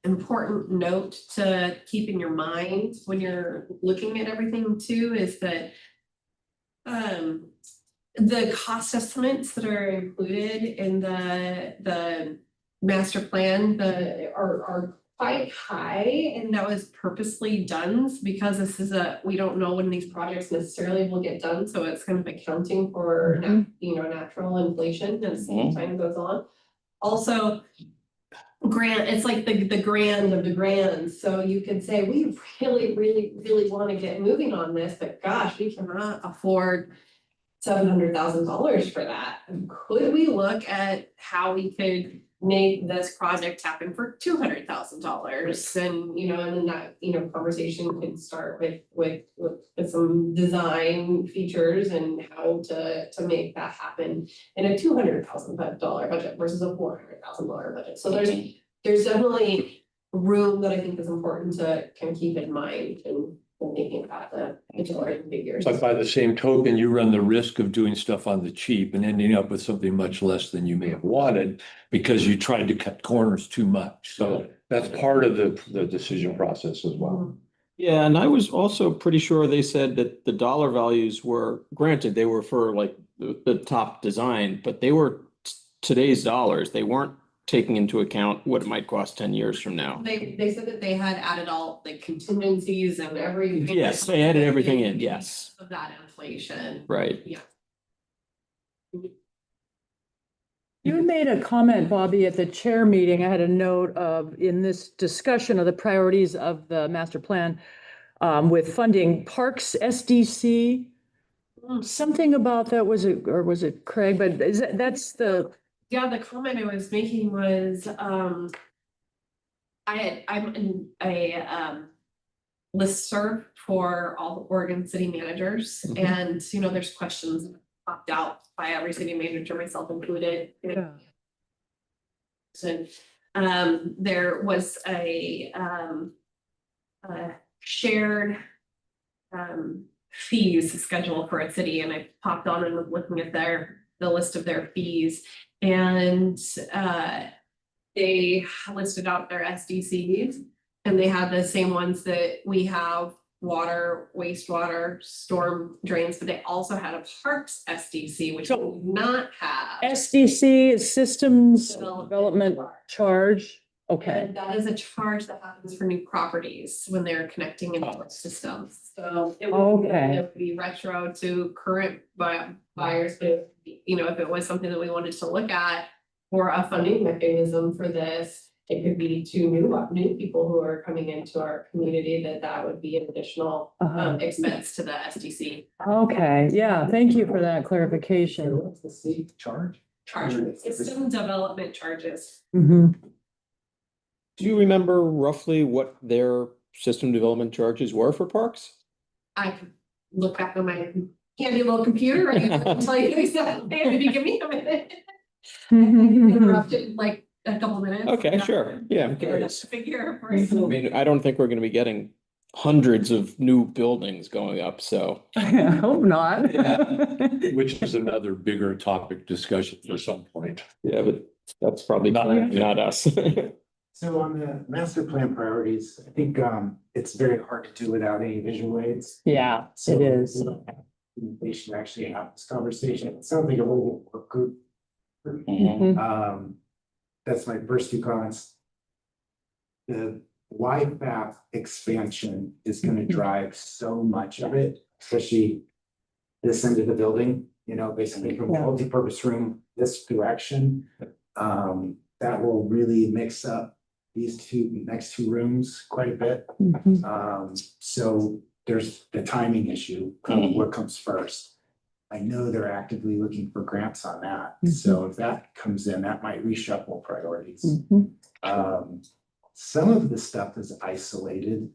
important note to keep in your mind when you're looking at everything too is that the cost estimates that are included in the master plan, are quite high, and that was purposely done because this is we don't know when these projects necessarily will get done, so it's kind of accounting for natural inflation as time goes on. Also, it's like the grand of the grand, so you could say, we really want to get moving on this, but gosh, we cannot afford $700,000 for that. Could we look at how we could make this project happen for $200,000? And and then that conversation could start with some design features and how to make that happen in a $200,000 budget versus a $400,000 budget. So there's definitely room that I think is important to kind of keep in mind and thinking about the large figures. But by the same token, you run the risk of doing stuff on the cheap and ending up with something much less than you may have wanted because you tried to cut corners too much. So that's part of the decision process as well. Yeah, and I was also pretty sure they said that the dollar values were, granted, they were for like the top design, but they were today's dollars. They weren't taking into account what it might cost 10 years from now. They said that they had added all the contingencies and everything. Yes, they added everything in, yes. Of that inflation. Right. Yeah. You had made a comment, Bobby, at the chair meeting. I had a note of, in this discussion of the priorities of the master plan, with funding parks, SDC. Something about that, was it Craig? But that's the. Yeah, the comment I was making was, I'm in a listserv for all the Oregon city managers, and there's questions popped out by every city manager, myself included. Yeah. So, there was a shared fees schedule for a city, and I popped on and was looking at the list of their fees. And they listed out their SDCs, and they had the same ones that we have: water, wastewater, storm drains, but they also had a parks SDC, which we do not have. SDC is Systems Development Charge. Okay. And that is a charge that happens for new properties when they're connecting into our systems. So it Okay. would be retro to current buyers, but you know, if it was something that we wanted to look at for a funding mechanism for this, it could be to new people who are coming into our community, that would be an additional expense to the SDC Okay, yeah, thank you for that clarification. What's the state charge? charge, system development charges. Mhm. Do you remember roughly what their system development charges were for parks? I could look back on my handy little computer and tell you exactly, if you give me a minute. Interrupted like a couple minutes. Okay, sure. Yeah, I'm curious. Figure. I mean, I don't think we're gonna be getting hundreds of new buildings going up, so. I hope not. Which is another bigger topic discussion for some point. Yeah, but that's probably not us. So on the master plan priorities, I think it's very hard to do without any visual aids. Yeah, So, it is. you know, they should actually have this conversation. It sounds like a whole work group. Mhm. That's my first two comments. The YFAP expansion is gonna drive so much of it, especially this end of the building, you know, basically from the Yeah. multipurpose room, this direction. That will really mix up these next two rooms quite a bit. Mhm. So there's the timing issue, what comes first. I know they're actively looking for grants on that, so if that comes in, that might reshuffle priorities. Mhm. Some of the stuff is isolated,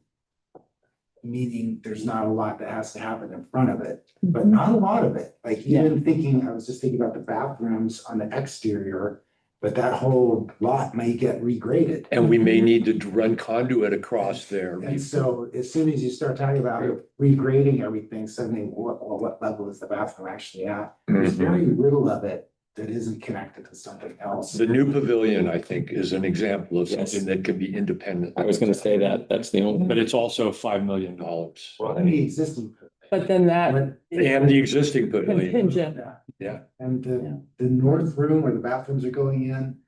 meaning there's not a lot that has to happen in front of it, but not a lot of it. Like even thinking, I was just thinking about the bathrooms on the exterior, but that whole lot may get regraded. And we may need to run conduit across there. And so as soon as you start talking about regrading everything, suddenly what level is the bathroom actually at? There's very little of it that isn't connected to something else. The new pavilion, I think, is an example of Yes. something that can be independent. I was gonna say that, that's the only. But it's also $5 million. And the existing. But then that And the existing pavilion. contingent. Yeah. And Yeah. the north room where the bathrooms are going in,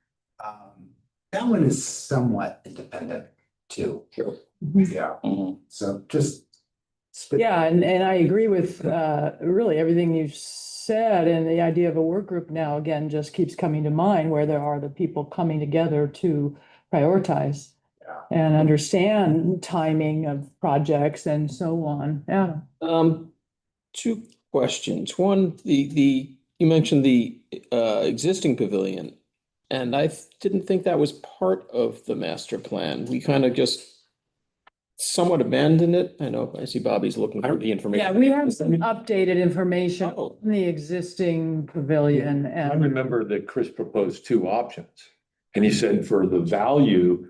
that one is somewhat independent too. Sure. Yeah, so just. Yeah, and I agree with really everything you said, and the idea of a work group now, again, just keeps coming to mind, where there are the people coming together to prioritize and understand timing of projects and so on. Yeah. Two questions. One, you mentioned the existing pavilion. And I didn't think that was part of the master plan. We kind of just somewhat abandoned it. I know, I see Bobby's looking for the information. Yeah, we have some updated information Oh. on the existing pavilion I and remember that Chris proposed two options. And he said for the value,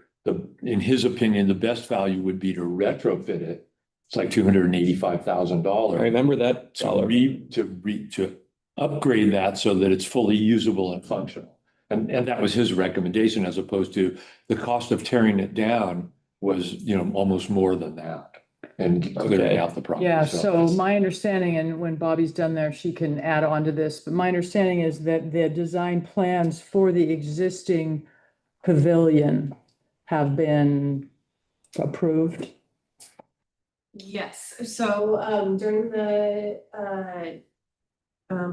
in his opinion, the best value would be to retrofit it. It's like $285,000. I remember that dollar. To upgrade that so that it's fully usable and functional. And that was his recommendation, as opposed to the cost of tearing it down was, almost more than that. And clearing out the problem. yeah, so my understanding, and when Bobby's done there, she can add on to this, but my understanding is that the design plans for the existing pavilion have been approved. Yes, so during the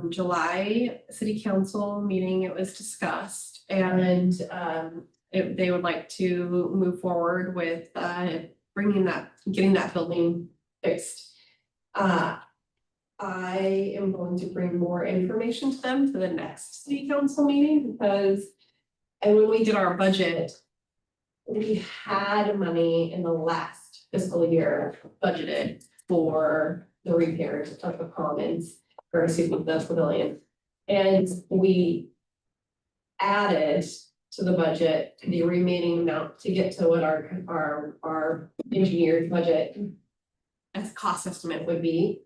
July city council meeting, it was discussed, and they would like to move forward with getting that building fixed. I am going to bring more information to them to the next city council meeting, because when we did our budget, we had money in the last fiscal year budgeted for the repairs of the commons, or excuse me, the pavilion. And we added to the budget, the remaining amount to get to what our engineered budget as cost estimate would be.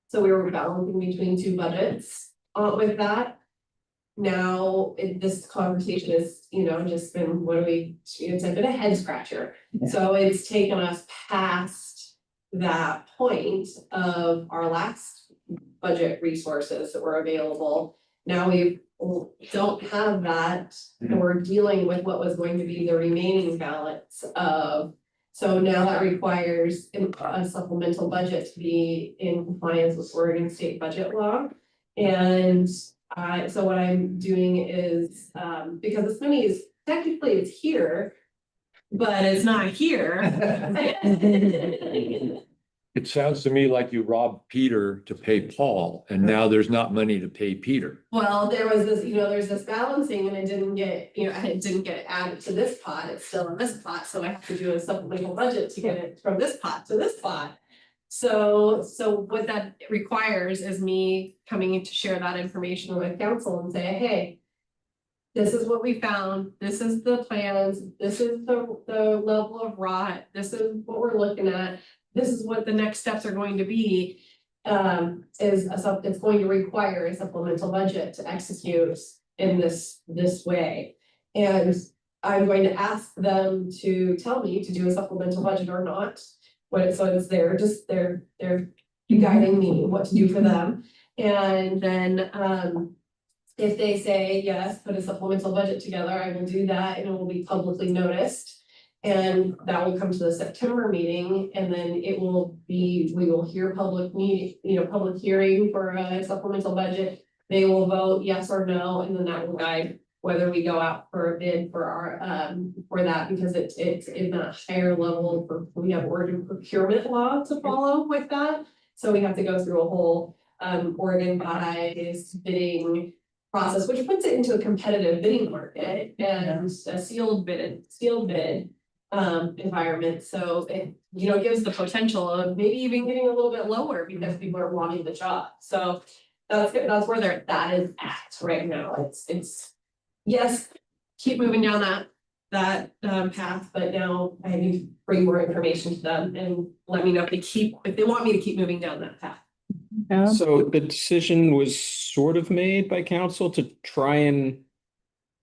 So we were balancing between two budgets, with that. Now, this conversation is, just been, it's been a head scratcher. So it's taken us past that point of our last budget resources that were available. Now we don't have that, and we're dealing with what was going to be the remaining balance of. So now that requires a supplemental budget to be in compliance with Oregon state budget law. And so what I'm doing is, because this money is technically it's here, but it's not here. It sounds to me like you robbed Peter to pay Paul, and now there's not money to pay Peter. Well, there was this, there's this balancing and it didn't get, it didn't get added to this pot, it's still in this pot, so I have to do a supplemental budget to get it from this pot to this pot. So what that requires is me coming in to share that information with council and say, hey, this is what we found, this is the plans, this is the level of rot, this is what we're looking at, this is what the next steps are going to be. It's going to require a supplemental budget to execute in this way. And I'm going to ask them to tell me to do a supplemental budget or not. So it's they're guiding me what to do for them. And then if they say, yes, put a supplemental budget together, I will do that and it will be publicly noticed. And that will come to the September meeting, and then we will hear public hearing for a supplemental budget. They will vote yes or no, and then that will guide whether we go out for a bid for our, for that, because it's in a higher level we have Oregon procurement law to follow with that. So we have to go through a whole, Oregon biased bidding process, which puts it into a competitive bidding market and a sealed bid environment. So it, gives the potential of maybe even getting a little bit lower because people are wanting the job. So that's where that is at right now. It's yes, keep moving down that path, but now I need to bring more information to them and let me know if they want me to keep moving down that path. So the decision was sort of made by council to try and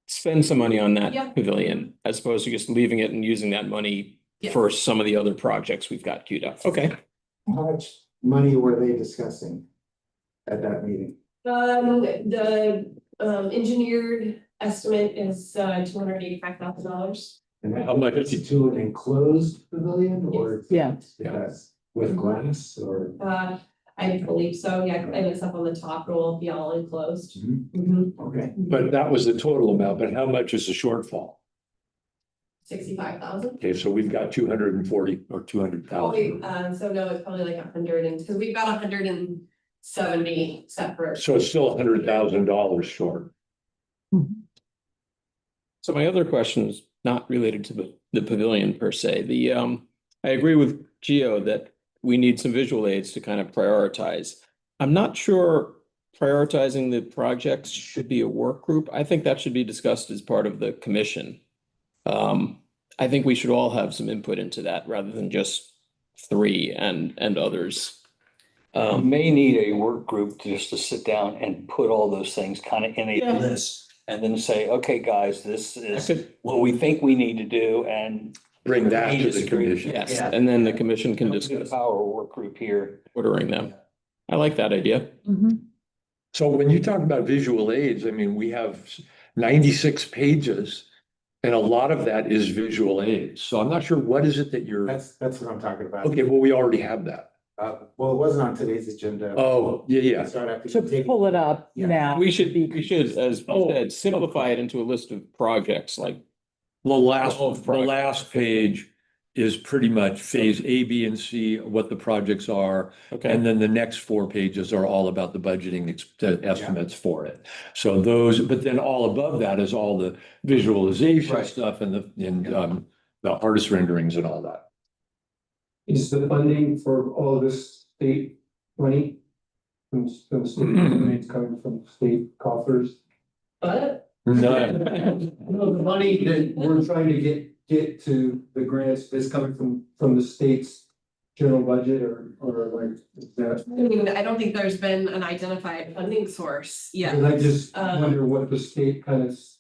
spend some money on that Yeah. pavilion, as opposed to just leaving it and using that money Yeah. for some of the other projects we've got queued up. Okay. How much money were they discussing at that meeting? The engineered estimate is $285,000. And How much is is it to an enclosed pavilion or? Yeah. Yes, with glass or? I believe so, yeah, and it's up on the top, it will be all enclosed. Okay. But that was the total amount, but how much is the shortfall? 65,000. Okay, so we've got 240 or 200,000. So no, it's probably like 100 because we've got 170 separate. So it's still $100,000 short. So my other question is not related to the pavilion per se. I agree with Gio that we need some visual aids to kind of prioritize. I'm not sure prioritizing the projects should be a work group. I think that should be discussed as part of the commission. I think we should all have some input into that rather than just three and others. You may need a work group just to sit down and put all those things kind of in a list. And then say, okay, guys, this is what we think we need to do and. Bring that to the commission. Yes, Yeah. and then the commission can Let's get a discuss power work group here. ordering them. I like that idea. So when you talk about visual aids, I mean, we have 96 pages and a lot of that is visual aids. So I'm not sure what is it that you're, That's what I'm talking about. okay, well, we already have that. Well, it wasn't on today's agenda. Oh, yeah. So I'd have to So take- pull it up Yeah. now. We should, as we Oh. said, simplify it into a list of projects like. The last page is pretty much phase A, B, and C, what the projects are. Okay, And then the next 4 pages are all about the budgeting estimates for it. So those, but then all above that is all the visualization Right. stuff and the artist renderings and all that. Is the funding for all this state money? From state, it's coming from state coffers? But None. No, the money that we're trying to get to the grants is coming from the state's general budget or like, is that? I mean, I don't think there's been an identified funding source yet. Because I just Um, wonder what the state is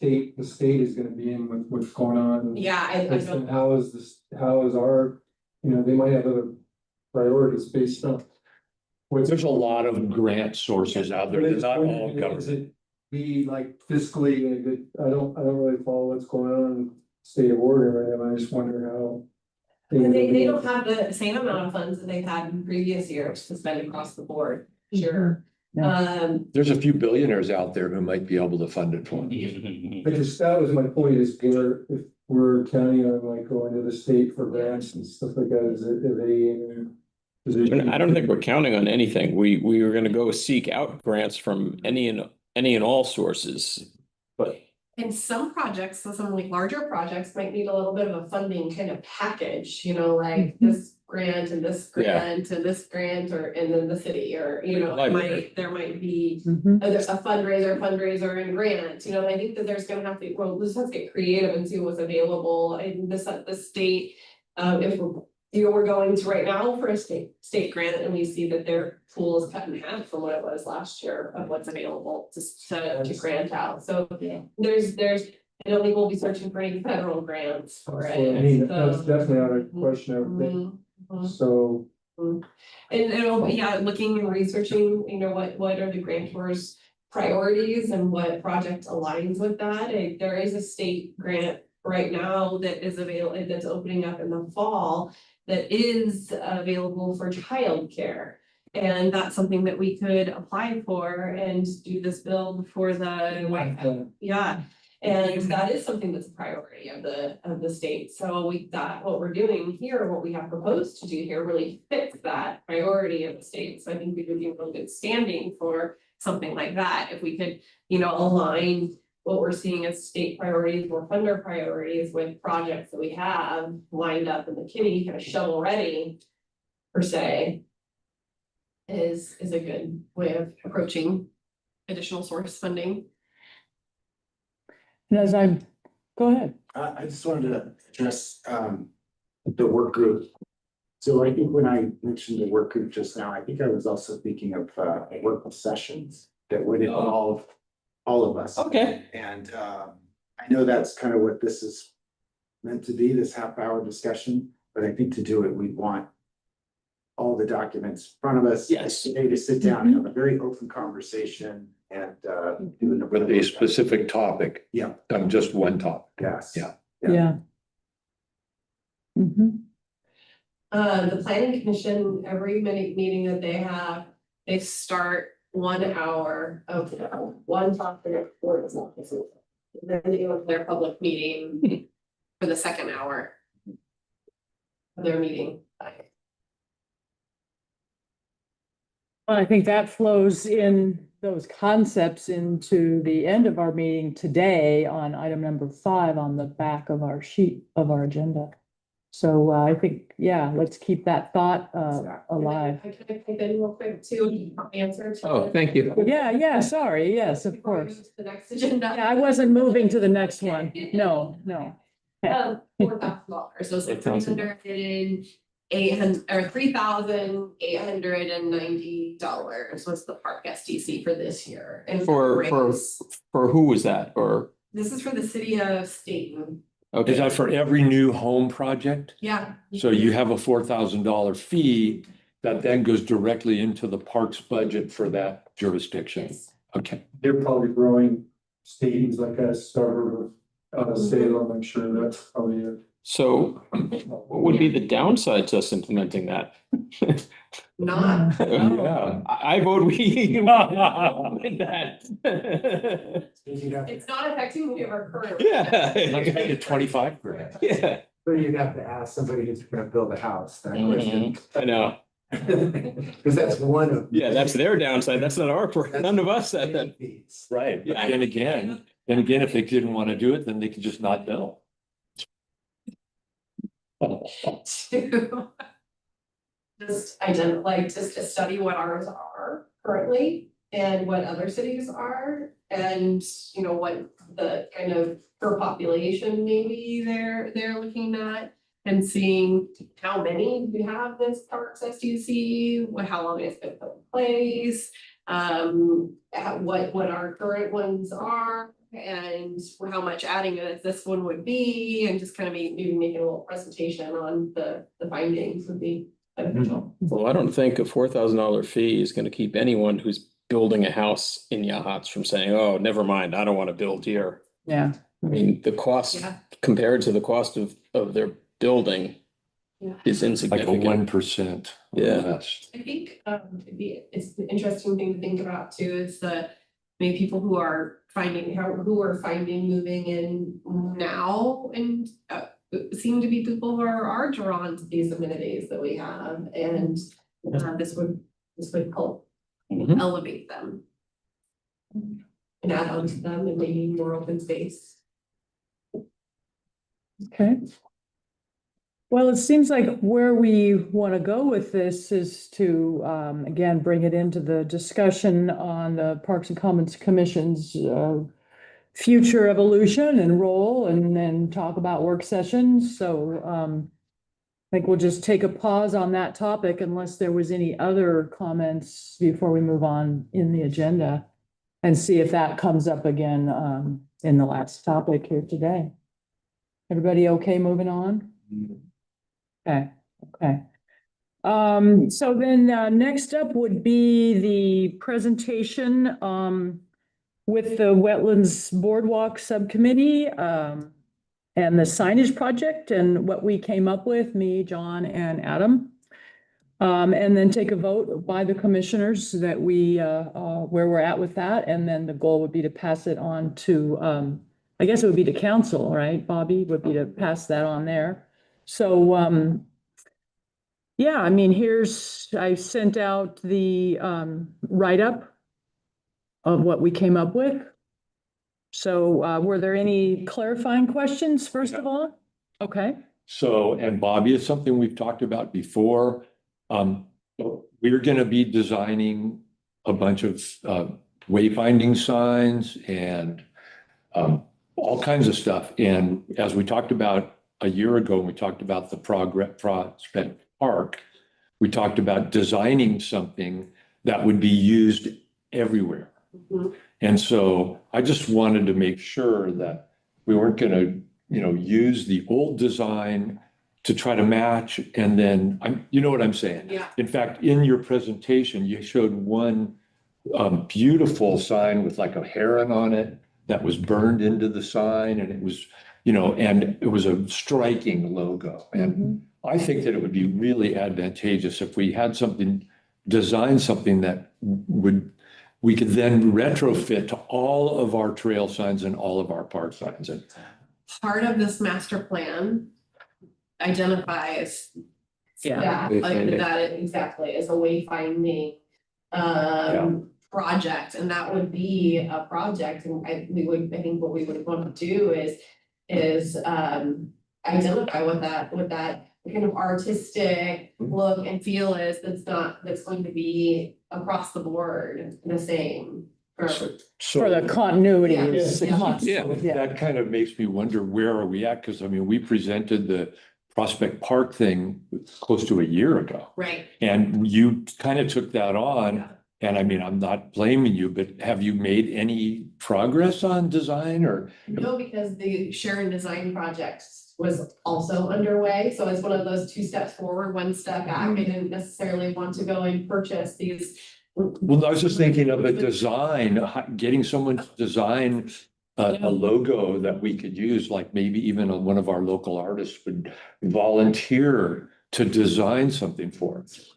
gonna be in with what's going on. Yeah, I And don't, how is our, they might have other priorities based on. There's a lot of grant sources out there. They're not all Is government. it be like fiscally a good, I don't really follow what's going on in the state of Oregon right now, I just wonder how. and they don't have the same amount of funds that they've had in previous years to spend across the board, sure. There's a few billionaires out there who might be able to fund it for them. That was my point is if we're counting on like going to the state for grants and stuff like that, is it, are they in a position? I don't think we're counting on anything. We were gonna go seek out grants from any and all sources. But And some projects, so some like larger projects might need a little bit of a funding kind of package, like this grant and this Yeah. grant and this grant and then the city or, Library. there might be Mhm. a fundraiser and grant, and I think that there's gonna have to, well, let's just get creative and see what's available in the state. If we're going to right now for a state grant and we see that their pool is cut in half from what it was last year of what's available to grant out, so there's, I don't think we'll be searching for any federal grants for So, it. I mean, that's so- definitely not a question I would think, Mhm, mhm. so. Looking and researching, what are the grantors' priorities and what project aligns with that. There is a state grant right now that is available, that's opening up in the fall that is available for childcare. And that's something that we could apply for and do this build for the White House. Yeah. And that is something that's a priority of the state. So what we're doing here, what we have proposed to do here really fits that priority of the state. So I think we would be in real good standing for something like that. If we could, align what we're seeing as state priorities or funder priorities with projects that we have lined up in the kitty, kind of shovel ready per se, is a good way of approaching additional source funding. And go ahead. I just wanted to address the work group. So I think when I mentioned the work group just now, I think I was also thinking of work sessions that would involve all of us. Okay. And I know that's kind of what this is meant to be, this half-hour discussion, but I think to do it, we'd want all the documents in front of us. Yes. To sit down and have a very open conversation and do an. With a specific topic. Yeah. On just one topic. Yes. Yeah. Yeah. Mhm. The planning commission, every meeting that they have, they start 1 hour of one topic or it's not. Then they go to their public meeting for the second hour of their meeting. Well, I think that flows in those concepts into the end of our meeting today on item number 5 on the back of our sheet of our agenda. So I think, let's keep that thought alive. Can I type in real quick too, answer to? Oh, thank you. Yeah, sorry. Yes, of Before we course. move to the next agenda. Yeah, I wasn't moving to the next one. No. $4,000, so it's $3,890 was the park STC for this year. And For rates- who was that? Or, This is for the city of Staten, Is okay, that for every new home project? yeah. So you have a $4,000 fee that then goes directly into the parks budget for that jurisdiction. Yes. Okay. They're probably growing stations like a suburb of Salem, I'm sure that's probably it. so what would be the downside to us implementing that? Not, Yeah. I vote we with that. it's not affecting any of our current. Let's make Yeah. it 25 grand. Yeah, So you'd have to ask somebody who's gonna build a house, that question. I know. Because that's one of. Yeah, that's their downside. That's not our, none of us said that. Fees. Right. But Yeah. then again, if they didn't want to do it, then they could just not bill. Just to study what ours are currently and what other cities are, and, you know, what the kind of per population maybe they're looking at. And seeing how many we have this parks SDC, how long it's been put in place, what our current ones are, and how much adding this one would be, and just kind of maybe making a little presentation on the findings would be beneficial. Well, I don't think a $4,000 fee is gonna keep anyone who's building a house in Yahats from saying, oh, never mind, I don't wanna build here. Yeah. I mean, the cost Yeah. compared to the cost of their building Yeah. is Like a insignificant. 1%. or Yeah. less. I think it's an interesting thing to think about too, is the maybe people who are finding moving in now, and seem to be people who are drawn to these amenities that we have, and this would help Mhm. elevate them. And add on to them and maybe more open space. Okay. Well, it seems like where we want to go with this is to, again, bring it into the discussion on the Parks and Commons Commission's future evolution and role, and then talk about work sessions. So I think we'll just take a pause on that topic unless there was any other comments before we move on in the agenda, and see if that comes up again in the last topic here today. Everybody okay moving on? Okay, okay. So then, next up would be the presentation, with the Wetlands Boardwalk Subcommittee, and the signage project and what we came up with, me, John, and Adam. And then take a vote by the commissioners that where we're at with that, and then the goal would be to pass it on to, I guess it would be to council, right, Bobby, would be to pass that on there. So, yeah, I mean, I sent out the, write-up of what we came up with. So, were there any clarifying questions, first of all? Okay, So, and Bobby, it's something we've talked about before. We're gonna be designing a bunch of wayfinding signs and all kinds of stuff. And as we talked about a year ago, when we talked about the Prospect Park, we talked about designing something that would be used everywhere. Mhm. And so I just wanted to make sure that we weren't gonna, use the old design to try to match, and then you know what I'm saying? Yeah. In fact, in your presentation, you showed one beautiful sign with like a heron on it that was burned into the sign, and it was, and it was a striking logo. And I think that it would be really advantageous if we had design something that we could then retrofit to all of our trail signs and all of our park signs. And Part of this master plan identifies yeah, that exactly as a wayfinding project, and that would be a project, and I think what we would want to do is identify what that kind of artistic look and feel is, that's going to be across the board the same for for the continuity. Yeah. is the Yeah. constant, yeah. that kind of makes me wonder, where are we at? Because I mean, we presented the Prospect Park thing close to a year ago. right. And you kind of took that on. And I mean, I'm not blaming you, but have you made any progress on design or? No, because the Sharon Design Project was also underway, so it's one of those 2 steps forward, 1 step back. I didn't necessarily want to go and purchase these. Well, I was just thinking of a design, getting someone to design a logo that we could use, like maybe even one of our local artists would volunteer to design something for us.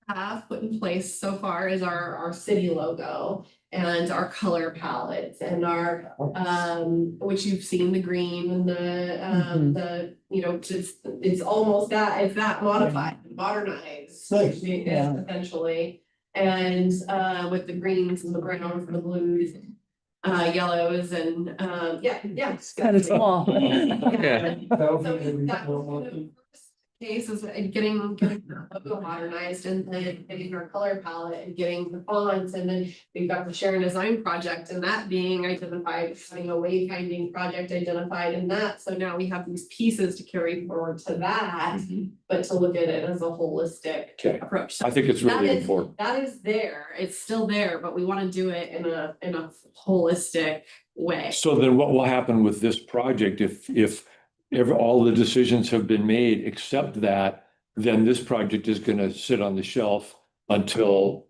Have put in place so far is our city logo and our color palettes and our which you've seen, the green and the it's almost that modified, modernized. Nice. Yeah. Essentially, and with the greens and the browns and the blues, yellows, and yeah. Kind of small. Yeah. So that's kind of case is getting the logo modernized and then getting our color palette and getting the fonts, and then we've got the Sharon Design project and that being identified, having a wayfinding project identified in that, so now we have these pieces to carry forward to that, but to look at it as a holistic Okay, approach. So I think it's that really is- important. That is there, it's still there, but we want to do it in a holistic way. So then what will happen with this project if all the decisions have been made except that, then this project is gonna sit on the shelf until,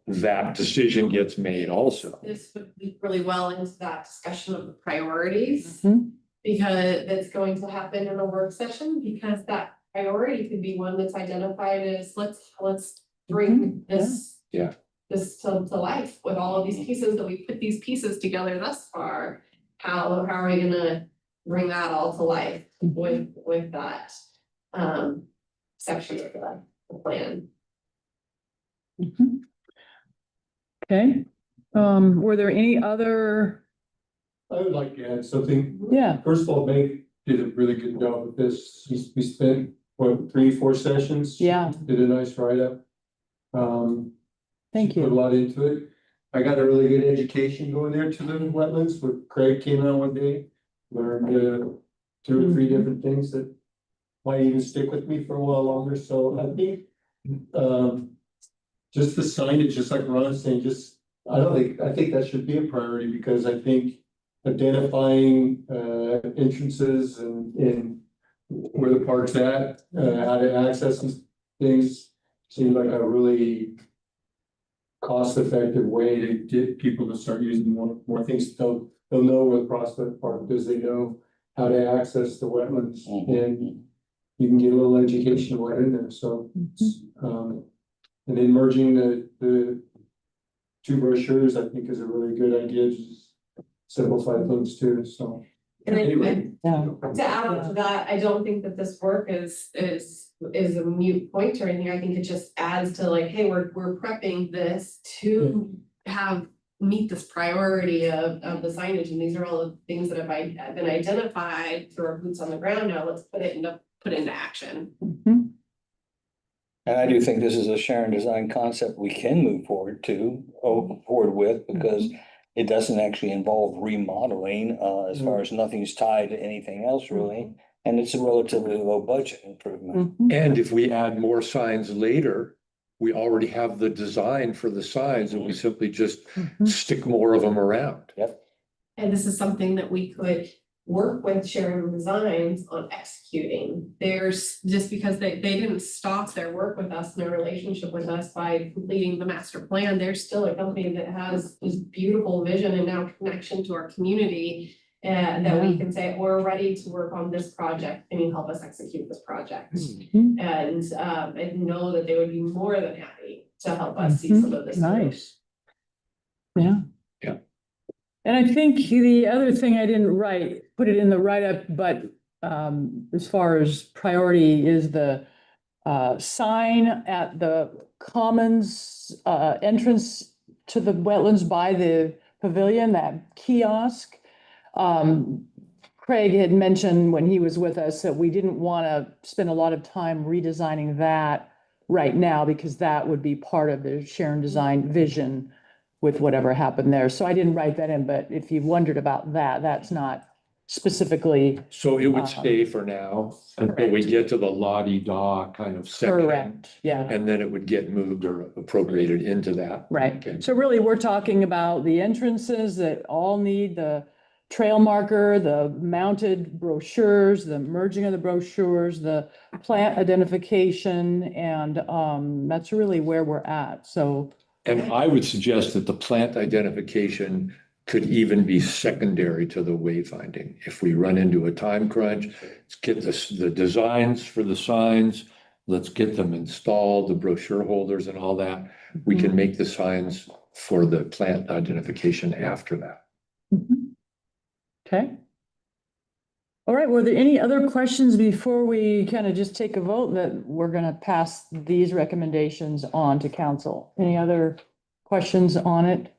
that decision gets made also. This would lead really well into that discussion of the priorities. Mhm. Because it's going to happen in a work session, because that priority could be one that's identified as, let's bring this. Yeah. This to life with all of these pieces that we put these pieces together thus far. How are we gonna bring that all to life with that section of the plan? Mhm. Okay, were there any other, I would like to add something. yeah, First of all, Meg did a really good job with this. We spent, what, 3-4 sessions? yeah, Did a nice write-up. thank She put a you. lot into it. I got a really good education going there to the wetlands, where Craig came out one day, learned 2 or 3 different things that might even stick with me for a while longer, so I think just the signage, just like Ron was saying, I think that should be a priority, because I think identifying entrances and where the park's at, how to access these things seems like a really cost-effective way to get people to start using more things. They'll know where the Prospect Park is, they know how to access the wetlands, and you can get a little education right in there, so. And then merging the 2 brochures, I think, is a really good idea, just simplify things too, so. And Anyway. Yeah. To add on to that, I don't think that this work is a mute point or anything. I think it just adds to like, hey, we're prepping this to meet this priority of the signage, and these are all the things that have been identified through our boots on the ground. Now let's put into action. Mhm. And I do think this is a Sharon Design concept we can move forward with, because it doesn't actually involve remodeling, as far as nothing's tied to anything else really. And it's a relatively low budget improvement. Mhm. And if we add more signs later, we already have the design for the signs and we simply just Mhm. stick more of them around. And this is something that we could work with Sharon Designs on executing. There's, just because they didn't stop their work with us and their relationship with us by completing the master plan, there's still a company that has this beautiful vision and now connection to our community. That we can say, we're ready to work on this project, can you help us execute this project? Mhm. And know that they would be more than happy to help us see some of this. through. Nice. Yeah. Yeah. And I think the other thing I didn't put it in the write-up, but as far as priority is the sign at the commons entrance to the wetlands by the pavilion, that kiosk. Craig had mentioned when he was with us that we didn't want to spend a lot of time redesigning that right now, because that would be part of the Sharon Design vision with whatever happened there. So I didn't write that in, but if you wondered about that, that's not specifically So it would stay for now until we get to the la-di-da kind of section. correct. Yeah, And then it would get moved or appropriated into that. right. Okay. So really, we're talking about the entrances that all need the trail marker, the mounted brochures, the merging of the brochures, the plant identification, and that's really where we're at. So And I would suggest that the plant identification could even be secondary to the wayfinding. If we run into a time crunch, let's get the designs for the signs, let's get them installed, the brochure holders and all that. We can make the signs for the plant identification after that. Mhm. Okay. All right, were there any other questions before we kind of just take a vote that we're going to pass these recommendations on to council? Any other questions on it?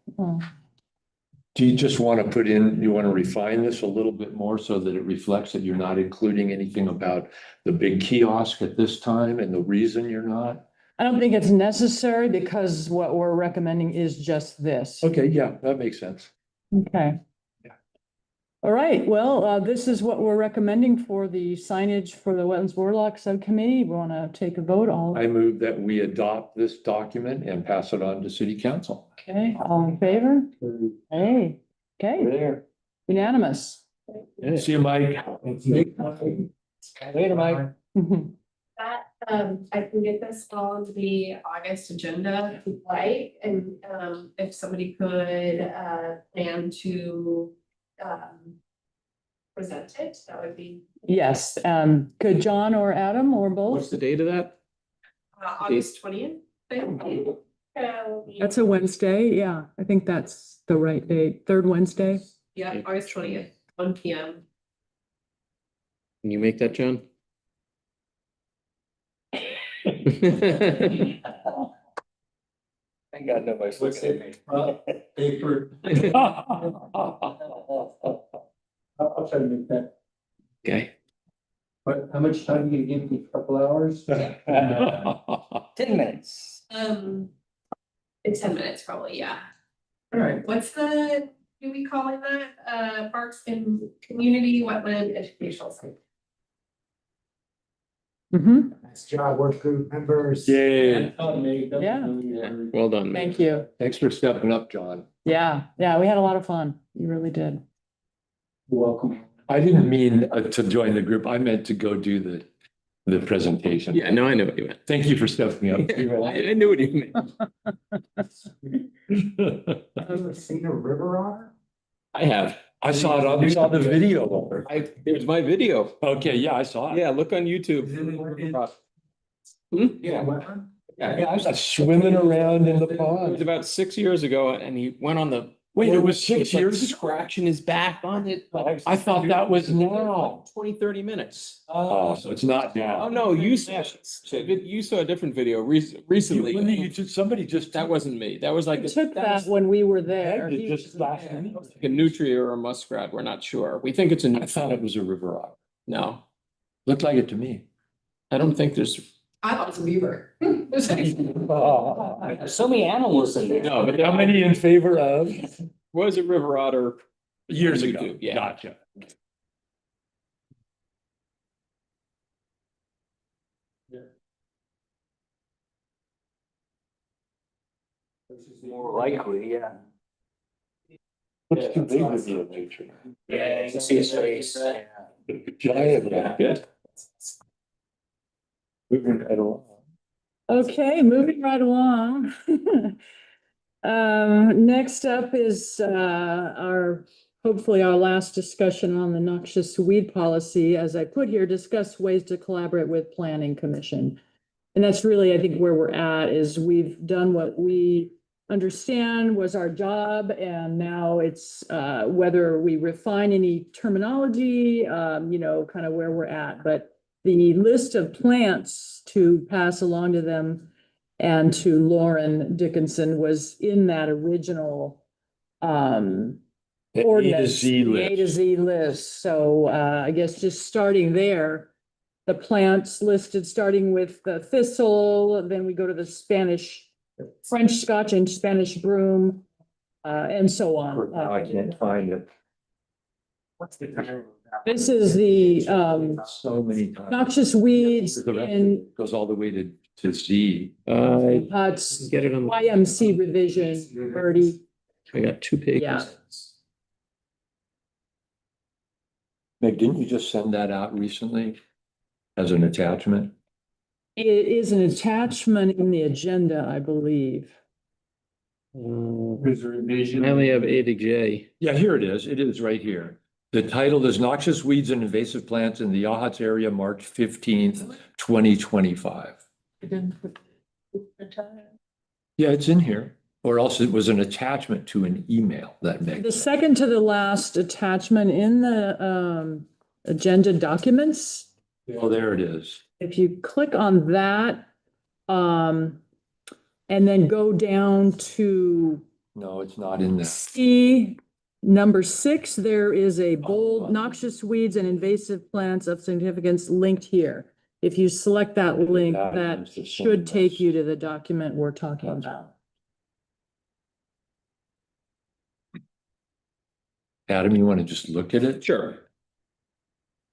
Do you just want to put in, you want to refine this a little bit more so that it reflects that you're not including anything about the big kiosk at this time and the reason you're not? I don't think it's necessary because what we're recommending is just this. Okay, yeah, that makes sense. Okay. Yeah. All right, well, this is what we're recommending for the signage for the Wetlands Boardwalk Subcommittee. We want to take a vote, all, I move that we adopt this document and pass it on to city council. okay, all in favor? Hey, okay, There. unanimous. See you, Mike. Later, Mike. That, I can get this on the August agenda if you'd like, and, if somebody could, plan to, present it, that would be, Yes, could John or Adam or What's both? the date of that? August 20th. That's a Wednesday, yeah, I think that's the right date, third Wednesday. Yeah, August 20th, 1 PM. Can you make that, John? Thank God nobody's looking at me. Paper, I'll try to make that. Okay. But how much time do you give me? A couple hours? 10 minutes. In 10 minutes, probably, yeah. All right. What's the, do we calling that, Parks and Community Wetland Educational Center? Mm-hmm, Nice job, work group members. Yeah, Yeah. Well done, man. thank you. thanks for stepping up, John. Yeah, we had a lot of fun. You really did. Welcome. I didn't mean to join the group. I meant to go do the presentation. Yeah, no, I know what you meant. Thank you for stepping up. I knew what you meant. Ever seen a river otter? I have. I saw it, I saw the video. It was my video. Okay, yeah, I saw it. Yeah, look on YouTube. Yeah. Yeah, I was swimming around in the it was pond. about 6 years ago and he went on the. Wait, it was 6 like years ago? Scratching his back on it. like, I thought that was now. 20, 30 minutes. Oh, so it's not now. Oh, no, you saw a different video recently. Somebody just. That wasn't me. That was like. We took that was when we were there. It He just was last there. week. like a nutria or a muskrat. We're not sure. We think it's a. I thought it was a river otter. No, Looked like it to me. I don't think there's. I thought it was a beaver. So many animals in there. No, but How many in favor of? was a river otter. Years You ago. do, yeah. Gotcha. More likely, yeah. Looks too big to be a nature. Yeah, you can see his face. Giant. Yeah. Moving right along. Okay, moving right along. Next up is, hopefully our last discussion on the noxious weed policy. As I put here, discuss ways to collaborate with planning commission. And that's really, I think, where we're at is we've done what we understand was our job. And now it's, whether we refine any terminology, kind of where we're at, but the list of plants to pass along to them and to Lauren Dickinson was in that original The A to ordinance. Z the A to list. Z list. So I guess just starting there, the plants listed, starting with the thistle, then we go to the French Scotch and Spanish broom, and so on. I can't find it. What's the title of that? This is the So many times. noxious weeds The rest in goes all the way to Z. Huts, Get it on. YMC revision, Birdie. I got 2 pages. Yeah. Meg, didn't you just send that out recently as an attachment? It is an attachment in the agenda, I believe. There's a revision. I only have A to J. Yeah, here it is. It is right here. The title is Noxious Weeds and Invasive Plants in the Yachats Area, March 15th, 2025. Yeah, it's in here. Or else it was an attachment to an email that Meg. The second to the last attachment in the agenda documents, Oh, there it is. if you click on that, and then go down to No, it's not in there. C, Number 6, there is a bold noxious weeds and invasive plants of significance linked here. If you select that link, that should take you to the document we're talking about. Adam, you want to just look at it? Sure.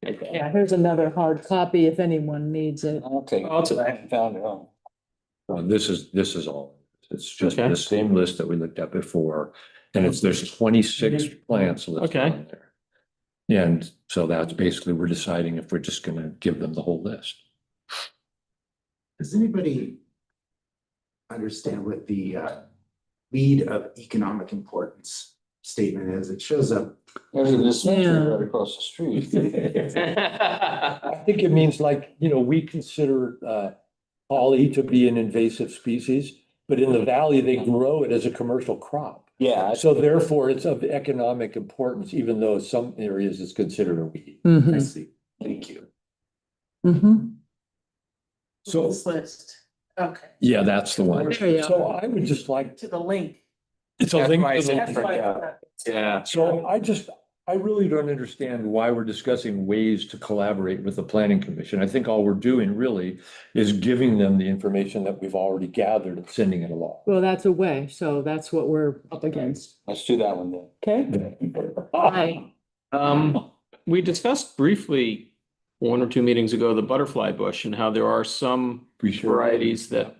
Yeah, here's another hard copy if anyone needs it. I'll take it. I'll take- I haven't found it on. This is all. It's just Okay. the same list that we looked at before. And there's 26 plants listed Okay. on there. And so that's basically, we're deciding if we're just gonna give them the whole list. Does anybody understand what the weed of economic importance statement is? It shows up. There's a dispensary Yeah. right across the street. I think it means like, we consider holly to be an invasive species, but in the valley, they grow it as a commercial crop. Yeah, So therefore, it's of economic importance, even though some areas it's considered a weed. I Mhm, see. Thank you. mhm. So, This list, okay, yeah, that's the one. There you So are. I would just like, to the link. it's a That's link why I to said the. different, yeah. So I really don't understand why we're discussing ways to collaborate with the planning commission. I think all we're doing really is giving them the information that we've already gathered and sending it along. Well, that's a way, so that's what we're up against. let's do that one then. Okay? We discussed briefly 1 or 2 meetings ago, the butterfly bush and how there are some We sure. varieties that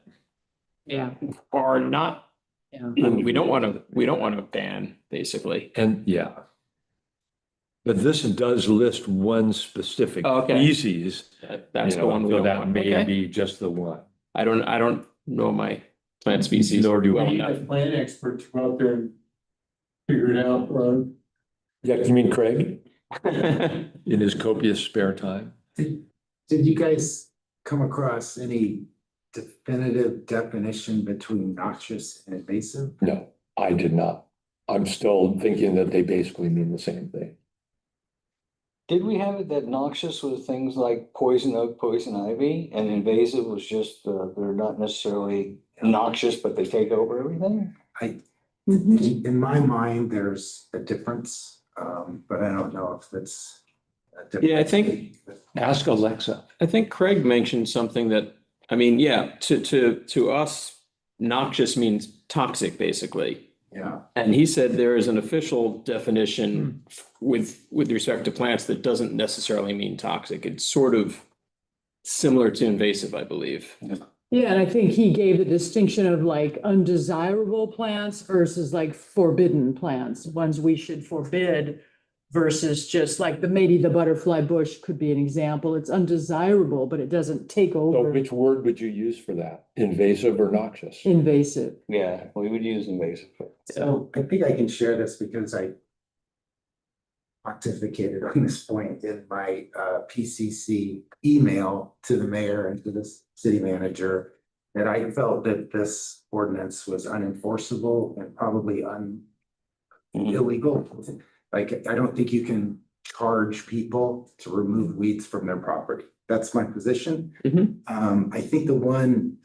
Yeah. are not, Yeah. we don't want to ban, basically. And yeah. But this does list one specific Okay. species. That's you the know, one we so don't that want. may Okay. be just the one. I don't know my plant species. Nor do well I. We need a enough. plant expert to go out there and figure it out, Ron. Yeah, you mean Craig? In his copious spare time? Did you guys come across any definitive definition between noxious and invasive? No, I did not. I'm still thinking that they basically mean the same thing. Did we have it that noxious was things like poison oak, poison ivy, and invasive was just, they're not necessarily noxious, but they take over everything? Mhm. In my mind, there's a difference, but I don't know if it's. a difference. Yeah, I think- Ask Alexa. I think Craig mentioned something that, I mean, yeah, to us, noxious means toxic, basically. Yeah, And he said there is an official definition with respect to plants that doesn't necessarily mean toxic. It's sort of similar to invasive, I believe. Yeah, and I think he gave the distinction of like undesirable plants versus like forbidden plants, ones we should forbid versus just like maybe the butterfly bush could be an example. It's undesirable, but it doesn't take So over which word would you use for that? Invasive or noxious? invasive. Yeah, we would use invasive. so I think I can share this because I pontificated on this point in my PCC email to the mayor and to the city manager, that I felt that this ordinance was unenforceable and probably illegal. Like, I don't think you can charge people to remove weeds from their property. That's my position. Mhm. I think the one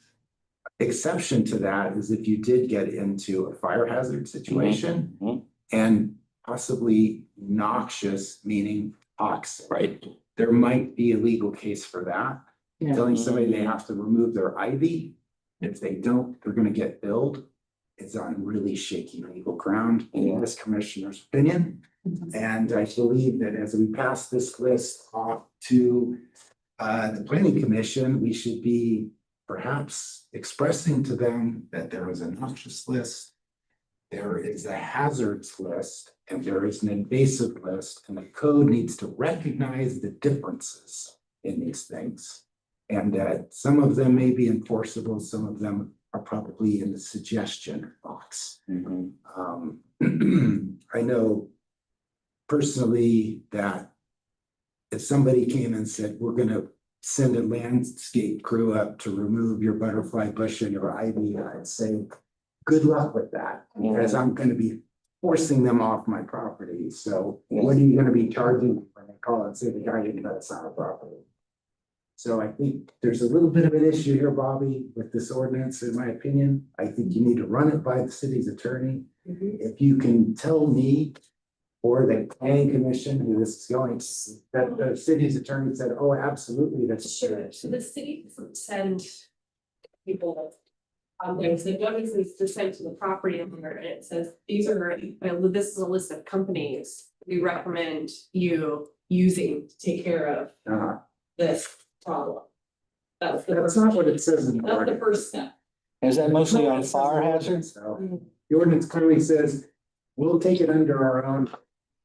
exception to that is if you did get into a fire hazard situation Mhm. and possibly noxious, meaning toxic. Right. There might be a legal case for that. Yeah. Telling somebody they have to remove their ivy. If they don't, they're gonna get billed. It's on really shaky legal ground, in this commissioner's opinion. And I believe that as we pass this list off to the planning commission, we should be perhaps expressing to them that there is a noxious list. There is a hazards list and there is an invasive list, and the code needs to recognize the differences in these things. And that some of them may be enforceable, some of them are probably in the suggestion box. Mhm. I know personally that if somebody came and said, we're gonna send a landscape crew up to remove your butterfly bush and your ivy, I'd say, good luck with that, because I'm gonna be forcing them off my property. So what are you gonna be charging when they call and say the guy didn't let us on our property? So I think there's a little bit of an issue here, Bobby, with this ordinance, in my opinion. I think you need to run it by the city's attorney. If you can tell me or the planning commission who this is going, that the city's attorney said, oh, absolutely, that's. Sure, so the city doesn't send people. There's the notice is to send to the property owner, and it says, these are, this is a list of companies we recommend you using to take care of this problem. That's the That's first, not what it says in the that's the ordinance. first step. Is that mostly on It says fire in the hazards? ordinance, though. The ordinance clearly says, we'll take it under our own,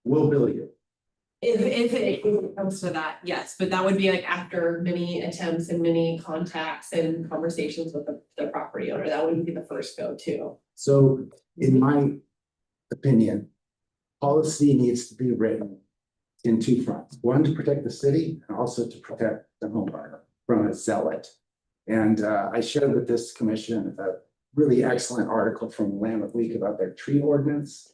we'll bill you. If it comes to that, yes, but that would be like after many attempts and many contacts and conversations with the property owner, that would be the first go-to. So in my opinion, policy needs to be written in two fronts. One, to protect the city and also to protect the homeowner from a zealot. And I shared with this commission a really excellent article from Willamette Week about their tree ordinance.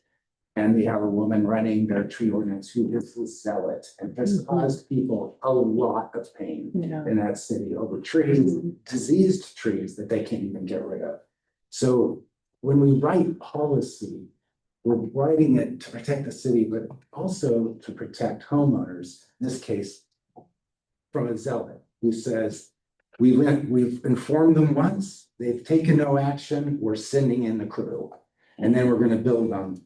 And they have a woman running their tree ordinance who is a zealot and has caused people a lot of pain Yeah. in that city over trees, diseased trees that they can't even get rid of. So when we write policy, we're writing it to protect the city, but also to protect homeowners, in this case, from a zealot who says, we've informed them once, they've taken no action, we're sending in the crew, and then we're gonna build them.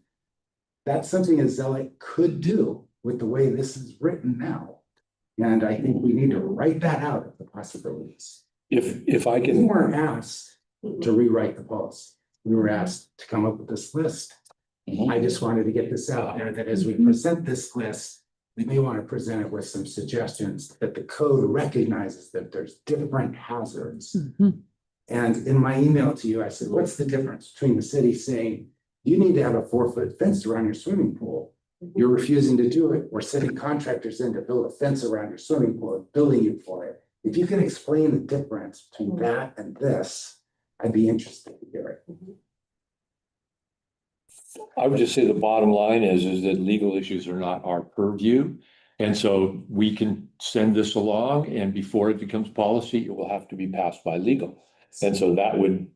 That's something a zealot could do with the way this is written now. And I think we need to write that out of the possibilities. If I We can, weren't asked to rewrite the policy. We were asked to come up with this list. I just wanted to get this out there that as we present this list, we may want to present it with some suggestions that the code recognizes that there's different hazards. Mhm. And in my email to you, I said, what's the difference between the city saying, you need to have a 4-foot fence around your swimming pool? You're refusing to do it. We're sending contractors in to build a fence around your swimming pool and billing you for it. If you can explain the difference between that and this, I'd be interested to hear it. I would just say the bottom line is that legal issues are not our purview. And so we can send this along, and before it becomes policy, it will have to be passed by legal. And so that would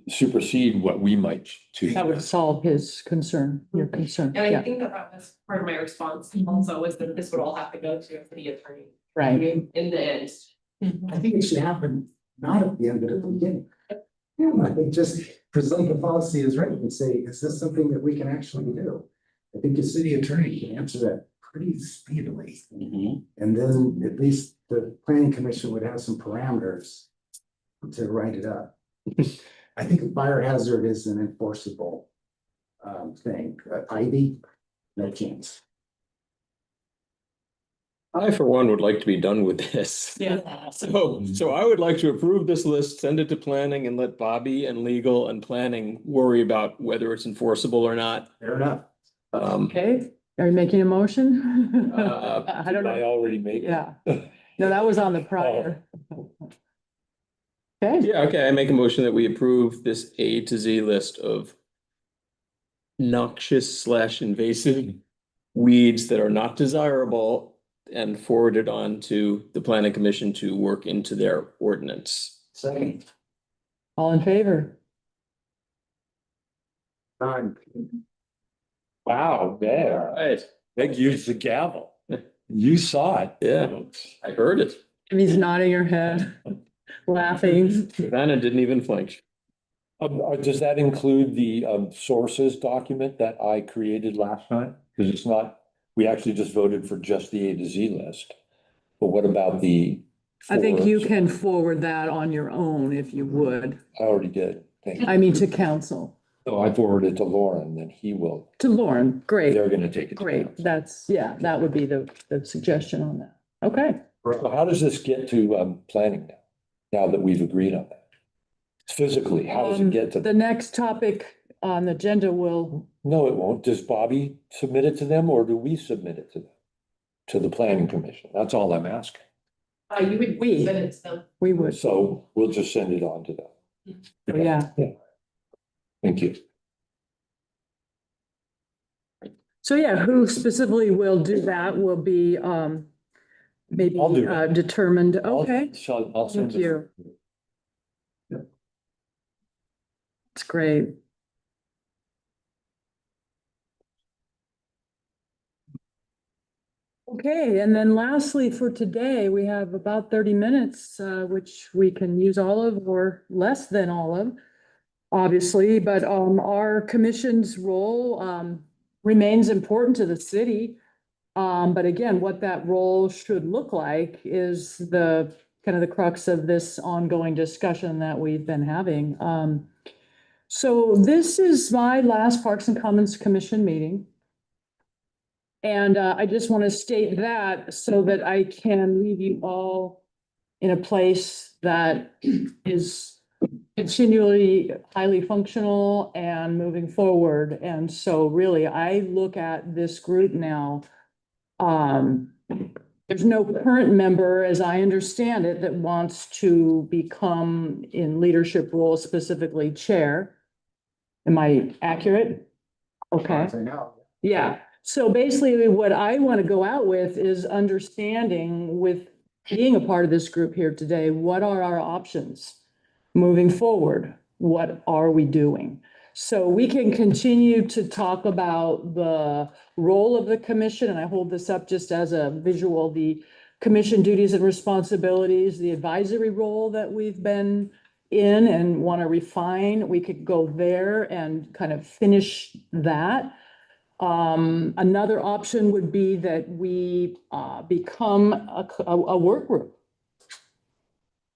supersede what we might choose. That would solve his concern, your concern, And I yeah, think that was part of my response also was that this would all have to go to the attorney. I right. mean, in the end. I think it should happen not at the end, but at the beginning. Yeah, I think just present the policy as written and say, is this something that we can actually do? I think the city attorney can answer that pretty speedily. And then at least the planning commission would have some parameters to write it up. I think a fire hazard is an enforceable thing. Ivy, no chance. I, for one, would like to be done with this. Yeah. So I would like to approve this list, send it to planning, and let Bobby and legal and planning worry about whether it's enforceable or not. Fair enough. Okay, are you making a motion? I don't I know, already made. yeah, no, that was on the prior. Okay, Yeah, okay, I make a motion that we approve this A to Z list of noxious / invasive weeds that are not desirable and forward it on to the planning commission to work into their ordinance. Second. all in favor? Done. Wow, there. Right, Meg used the gavel. You saw it. yeah, I heard it. He's nodding her head, laughing. Savannah didn't even flinch. Does that include the sources document that I created last time? Because it's not, we actually just voted for just the A to Z list. But what about the? I think you forwards? can forward that on your own if you would, I already did. Thank you. I mean, to council, So I forwarded it to Lauren, then he will, to Lauren, great, they're gonna take it. to great, council. that's, yeah, that would be the suggestion on that, okay. So how does this get to planning now that we've agreed on that? Physically, how does it get to? The next topic on the agenda will, No, it won't. Does Bobby submit it to them, or do we submit it to them? To the planning commission? That's all I'm asking. You would We- send it to them. we would, So we'll just send it on to them. yeah. Thank you. So yeah, who specifically will do that will be maybe I'll do it. determined, I'll- okay, I'll send thank it. you. It's great. Okay, and then lastly for today, we have about 30 minutes, which we can use all of or less than all of, obviously, but our commission's role remains important to the city. But again, what that role should look like is the kind of the crux of this ongoing discussion that we've been having. So this is my last Parks and Commons Commission meeting. And I just want to state that so that I can leave you all in a place that is continually highly functional and moving forward. And so really, I look at this group now. There's no current member, as I understand it, that wants to become in leadership role, specifically chair. Am I accurate? Okay. I know. Yeah, so basically what I want to go out with is understanding with being a part of this group here today, what are our options moving forward? What are we doing? So we can continue to talk about the role of the commission, and I hold this up just as a visual, the commission duties and responsibilities, the advisory role that we've been in and want to refine. We could go there and kind of finish that. Another option would be that we become a work group.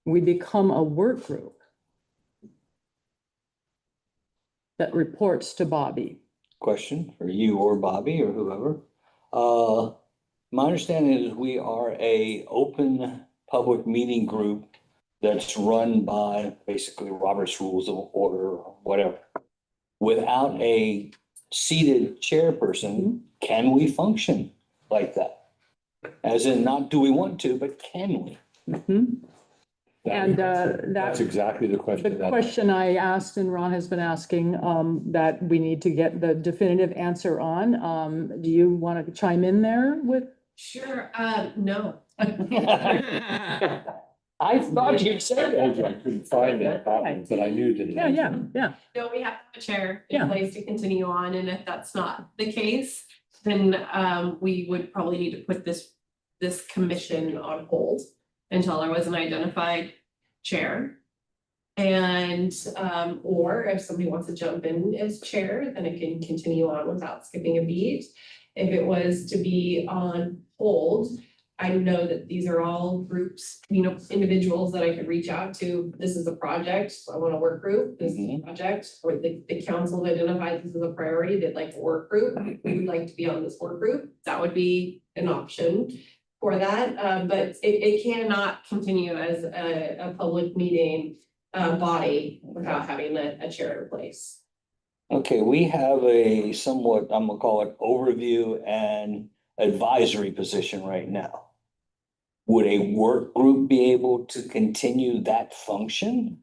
We become a work group that reports to Bobby. Question for you or Bobby or whoever. My understanding is we are a open public meeting group that's run by basically Robert's Rules of Order or whatever. Without a seated chairperson, can we function like that? As in, not do we want to, but can we? Mhm. And That's that's exactly the the question that. question I asked and Ron has been asking, that we need to get the definitive answer on. Do you want to chime in there with? Sure, no. I thought you'd say Told you I that. couldn't find that, but I knew that. Yeah. No, we have to have a chair Yeah. in place to continue on, and if that's not the case, then we would probably need to put this commission on hold until there was an identified chair. And or if somebody wants to jump in as chair, then it can continue on without skipping a beat. If it was to be on hold, I know that these are all groups, individuals that I could reach out to. This is a project, I want a work group, this is a project, or the council identified this as a priority, they'd like a work group. We would like to be on this work group, that would be an option for that, but it cannot continue as a public meeting body without having a chair in place. Okay, we have a somewhat, I'm gonna call it overview and advisory position right now. Would a work group be able to continue that function?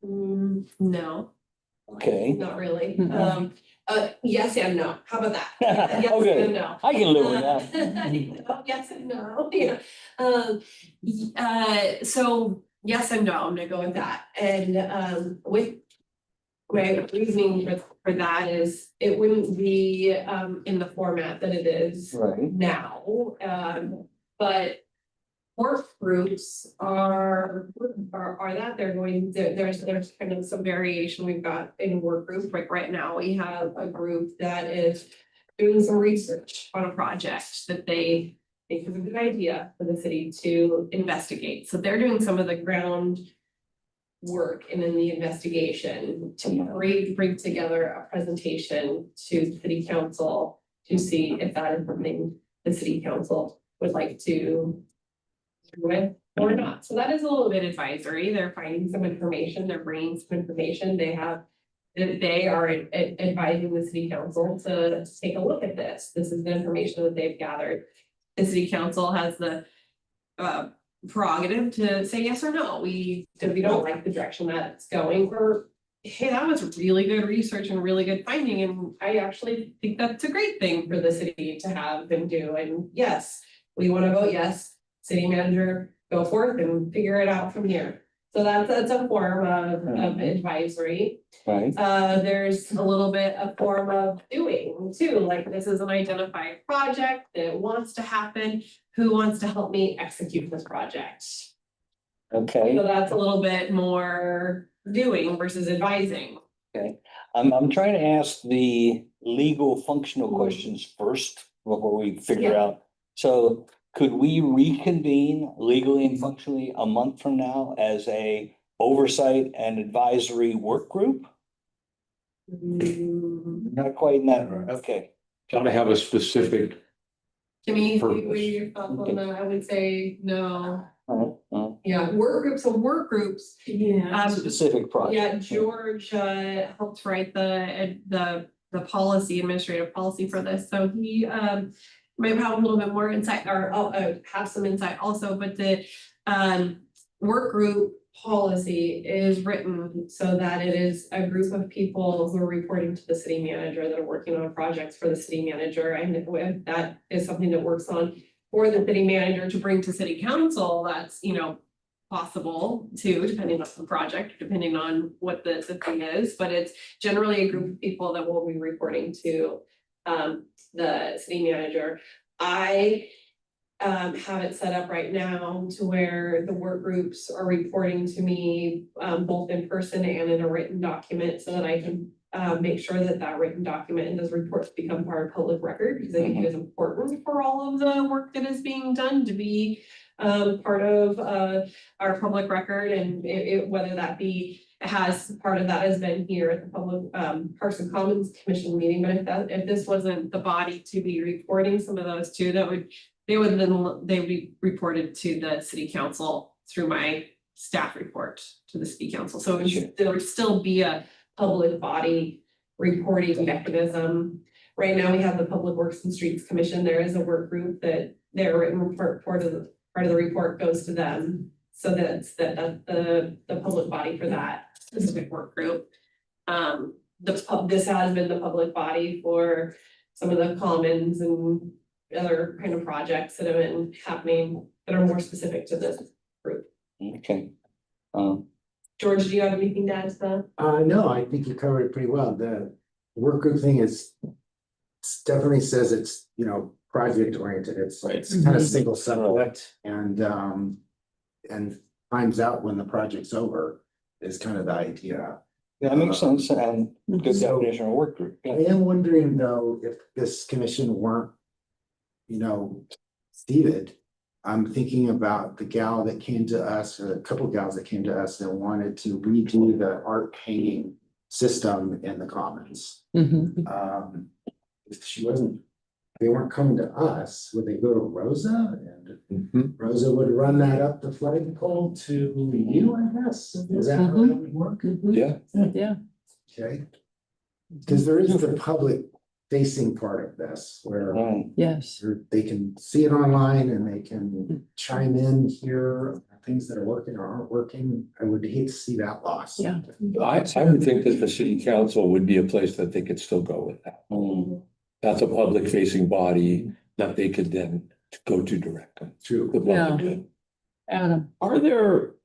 No, Okay. not really. Mhm. Yes and no. How about that? Yes Okay. and no. I can live with that. No, yes and no, yeah. So yes and no, I'm gonna go with that. And with my reasoning for that is it wouldn't be in the format that it is Right. now. But work groups are that they're going, there's kind of some variation we've got in work groups. Like right now, we have a group that is doing some research on a project that they think is a good idea for the city to investigate. So they're doing some of the ground work and in the investigation to bring together a presentation to the city council to see if that is something the city council would like to with or not. So that is a little bit advisory. They're finding some information, they're bringing some information. They are advising the city council to take a look at this. This is the information that they've gathered. The city council has the prerogative to say yes or no. If we don't like the direction that it's going, or hey, that was really good research and really good finding, and I actually think that's a great thing for the city to have them do. And yes, we want to vote yes. City manager, go forth and figure it out from here. So that's a form of advisory. Right, There's a little bit of form of doing too, like this is an identified project that wants to happen. Who wants to help me execute this project? okay. So that's a little bit more doing versus advising. I'm trying to ask the legal functional questions first before we figure Yeah. out. So could we reconvene legally and functionally a month from now as a oversight and advisory work group? Not quite in that, okay. Gotta have a specific, Jimmy, Purpose. what are your thoughts on that? I would say no. Uh, Yeah, work groups. Yeah. Specific project. Yeah, George helped write the policy, administrative policy for this, so he might have a little bit more insight or have some insight also, but the work group policy is written so that it is a group of people who are reporting to the city manager that are working on projects for the city manager, and if that is something that works on for the city manager to bring to city council, that's, you know, possible too, depending on the project, depending on what the thing is, but it's generally a group of people that will be reporting to the city manager. I have it set up right now to where the work groups are reporting to me both in person and in a written document so that I can make sure that that written document and those reports become part of public record, because I think it is important for all of the work that is being done to be part of our public record, and whether that be has part of that has been here at the public Parks and Commons Commission meeting, but if this wasn't the body to be reporting some of those too, they would be reported to the city council through my staff report to the city council. So there would still be a public body reporting mechanism. Right now, we have the Public Works and Streets Commission. There is a work group that their written report part of the report goes to them. So that's the public body for that specific work group. This has been the public body for some of the commons and other kind of projects that have been happening that are more specific to this group. Okay. George, do you have anything to add to that? No, I think you covered it pretty well. The work group thing definitely says it's, you know, project oriented. It's kind of single subject and finds out when the project's over is kind of the idea. Yeah, that makes sense, and good So- definition of work group. I am wondering though, if this commission weren't, you know, seated. I'm thinking about the gal that came to us, or a couple gals that came to us that wanted to redo the art painting system in the commons. If she wasn't, they weren't coming to us, would they go to Rosa? And Rosa would run that up the flagpole to you, I guess? Is that how that would work? yeah. Yeah, Okay. Because there is the public facing part of this where Right. yes. they can see it online and they can chime in here, things that are working or aren't working. I would hate to see that lost. Yeah. I would think that the city council would be a place that they could still go with that. That's a public facing body that they could then go to directly. True. The public Yeah. could. Adam, Are there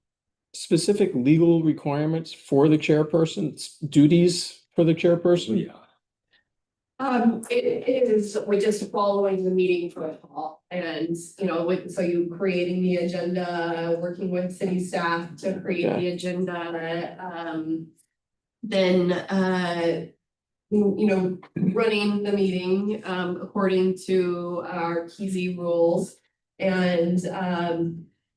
specific legal requirements for the chairperson's duties for the chairperson? Yeah. It is, we're just following the meeting protocol and, you know, so you creating the agenda, working with city staff to create the agenda, then, you know, running the meeting, according to our KZ rules. And,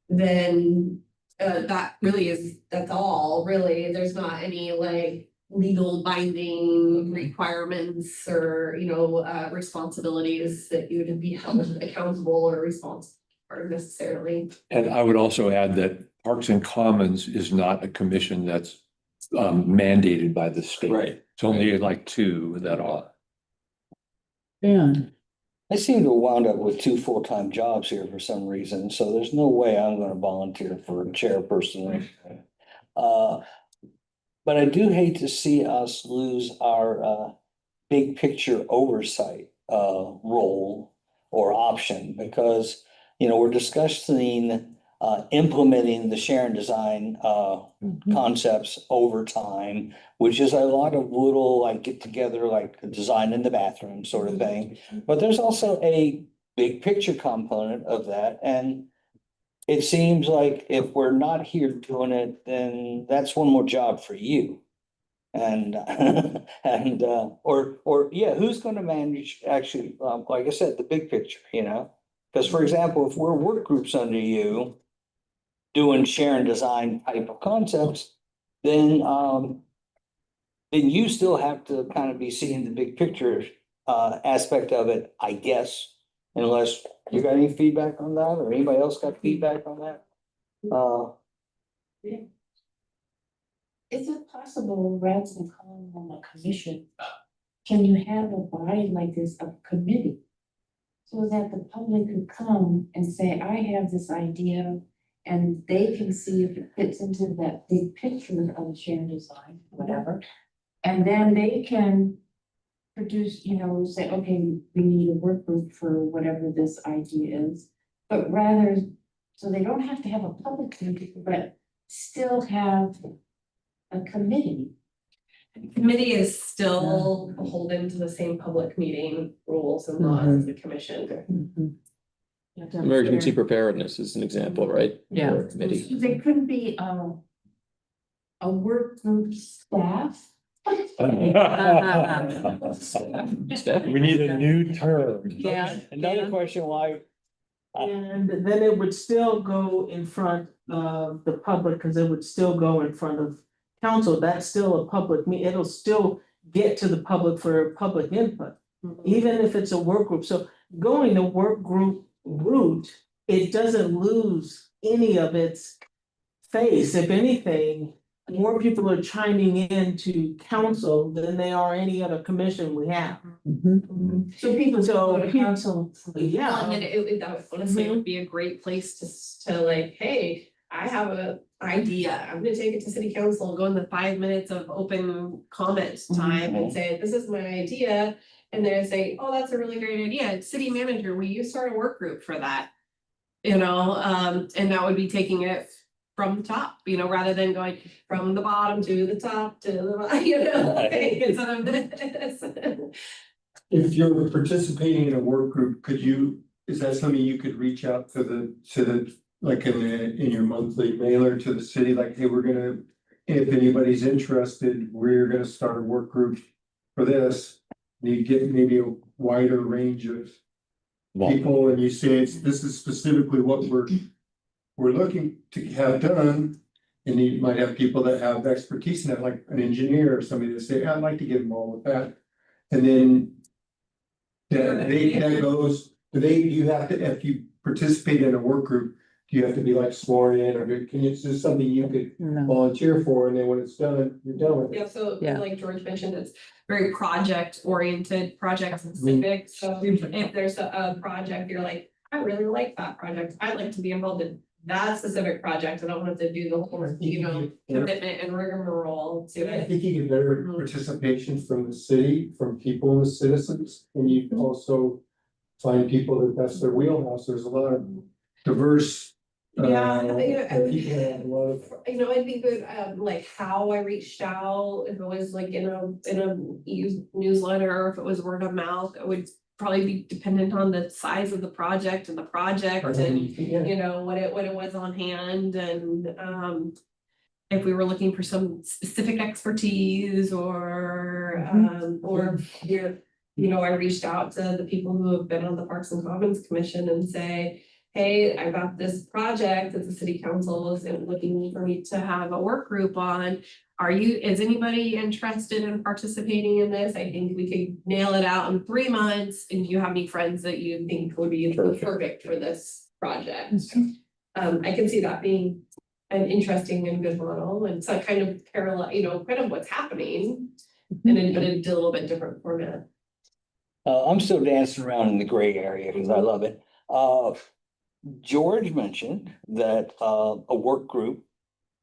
then, that really that's all, really. There's not any like legal binding requirements or, you know, responsibilities that you would be held accountable or responsible for necessarily. And I would also add that Parks and Commons is not a commission that's mandated by the state. Right. It's only like two that are. Dan, I seem to wound up with 2 full-time jobs here for some reason, so there's no way I'm gonna volunteer for a chairperson. But I do hate to see us lose our big picture oversight role or option, because, you know, we're discussing implementing the share and design, concepts over time, which is a lot of little, like, get together, like a design in the bathroom sort of thing. But there's also a big picture component of that, and it seems like if we're not here doing it, then that's one more job for you. And, and, yeah, who's gonna manage actually, like I said, the big picture, you know? Because for example, if we're work groups under you doing share and design type of concepts, then you still have to kind of be seeing the big picture, aspect of it, I guess. Unless you got any feedback on that, or anybody else got feedback on that? Is it possible, rather than calling them a commission, can you have a body like this, a committee? So that the public could come and say, I have this idea, and they can see if it fits into that big picture of shared design, whatever. And then they can produce, say, okay, we need a work group for whatever this idea is. But rather, so they don't have to have a public meeting, but still have a committee. Committee is still beholden to the same public meeting rules and laws as the commission. Emergency preparedness is an example, right? Yeah. Or a committee. So they couldn't be a work group staff. Steph? We need a new term. Yeah. Another question, why, And then it would still go in front of the public, because it would still go in front of council. That's still a public it'll still get to the public for public input, even if it's a work group. So going the work group route, it doesn't lose any of its face. If anything, more people are chiming in to council than they are any other commission we have. So people So go to people- council. Yeah. And that would honestly would be a great place to like, hey, I have a idea. I'm gonna take it to city council, go in the 5 minutes of open comment time and say, this is my idea. And they're saying, oh, that's a really great idea. City manager, will you start a work group for that? And that would be taking it from the top, rather than going from the bottom to the top to the, instead of this. If you're participating in a work group, is that something you could reach out to the, like in your monthly mailer to the city, like, hey, if anybody's interested, we're gonna start a work group for this. You get maybe a wider range of people, and you say this is specifically what we're looking to have done. And you might have people that have expertise in that, like an engineer or somebody that say, I'd like to get involved with that. And then that goes, you have to, if you participate in a work group, do you have to be like sworn in, or is this something you could volunteer for, and then when it's done, you're done with it? Yeah, so Yeah. like George mentioned, it's very project oriented, project specific. So if there's a project, you're like, I really like that project. I'd like to be involved in that specific project. I don't have to do the whole, commitment and rigmarole to I it. think you get better participation from the city, from people and the citizens, and you also find people that's their wheelhouse. There's a lot of diverse. Yeah, people have a lot of. I think that like how I reached out, if it was like in a newsletter, or if it was word of mouth, it would probably be dependent on the size of the project and the project and what it was on hand, and if we were looking for some specific expertise or I reached out to the people who have been on the Parks and Commons Commission and say, hey, I got this project that the city council is looking for me to have a work group on. Is anybody interested in participating in this? I think we could nail it out in 3 months. And do you have any friends that you think would be perfect for this project? I can see that being an interesting and good model, and so kind of parallel, kind of what's happening, and then but in a little bit different format. I'm still dancing around in the gray area because I love it. George mentioned that a work group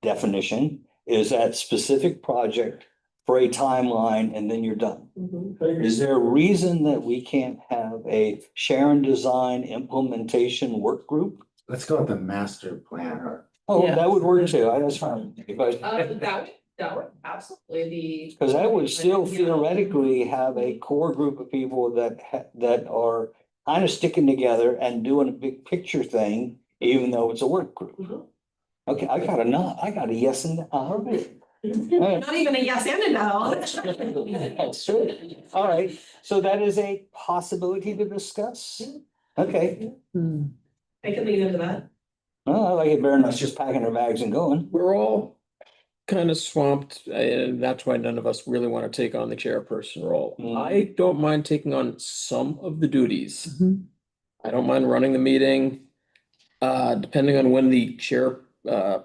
definition is that specific project for a timeline, and then you're done. Is there a reason that we can't have a share and design implementation work group? let's go with the master plan or. Oh, Yeah. that would work too. I was fine. That would absolutely be. Because that would still theoretically have a core group of people that are kind of sticking together and doing a big picture thing, even though it's a work group. Mhm. Okay, I got a no, I got a yes and all right. Not even a yes and a no. That's true. All right, so that is a possibility to discuss. Okay, Hmm. I could lean into that. well, I like it better than us just packing our bags and going. We're all kind of swamped, and that's why none of us really want to take on the chairperson role. Mm. I don't mind taking on some of the duties. Mhm. I don't mind running the meeting. Depending on when the chair, the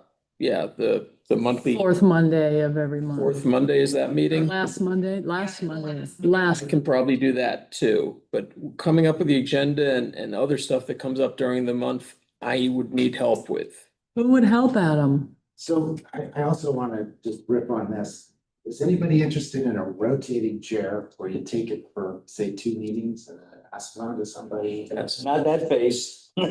monthly Fourth Monday of every month. fourth Monday is that meeting. Last Monday, last Monday, I last. can probably do that too, but coming up with the agenda and other stuff that comes up during the month, I would need help with. Who would help Adam? So I also want to just rip on this. Is anybody interested in a rotating chair where you take it for, say, 2 meetings and pass it on to somebody? Yes. Not that face. I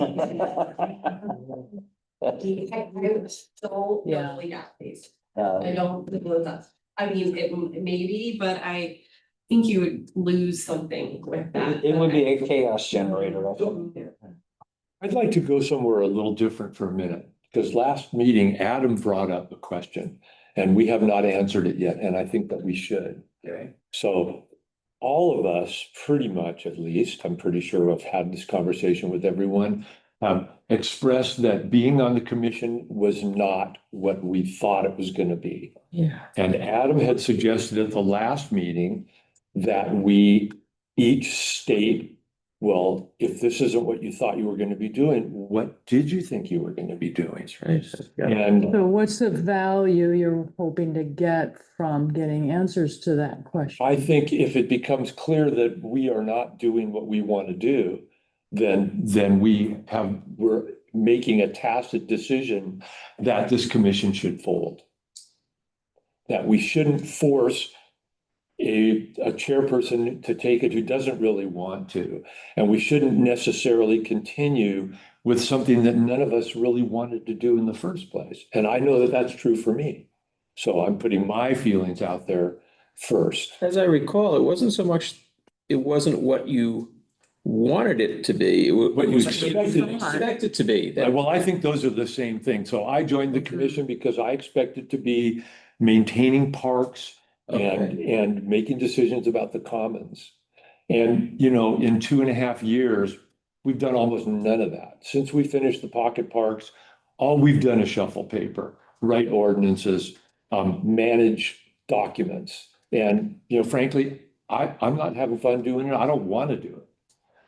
would so Yeah. totally got these. I don't think that's, I mean, it maybe, but I think you would lose something with that. It would be a chaos generator. I think. I'd like to go somewhere a little different for a minute, because last meeting, Adam brought up a question and we have not answered it yet, and I think that we should. Okay. So all of us, pretty much at least, I'm pretty sure I've had this conversation with everyone, expressed that being on the commission was not what we thought it was going to be. Yeah. And Adam had suggested at the last meeting that we each state, well, if this isn't what you thought you were going to be doing, what did you think you were going to be doing? Right. And So what's the value you're hoping to get from getting answers to that question? I think if it becomes clear that we are not doing what we want to do, then we're making a tacit decision that this commission should fold. That we shouldn't force a chairperson to take it who doesn't really want to. And we shouldn't necessarily continue with something that none of us really wanted to do in the first place. And I know that that's true for me. So I'm putting my feelings out there first. As I recall, it wasn't what you wanted it to be. What you Expected to be. Well, I think those are the same thing. So I joined the commission because I expected to be maintaining parks and making decisions about the commons. And, you know, in 2.5 years, we've done almost none of that. Since we finished the pocket parks, all we've done is shuffle paper, write ordinances, manage documents. And, you know, frankly, I'm not having fun doing it. I don't want to do it.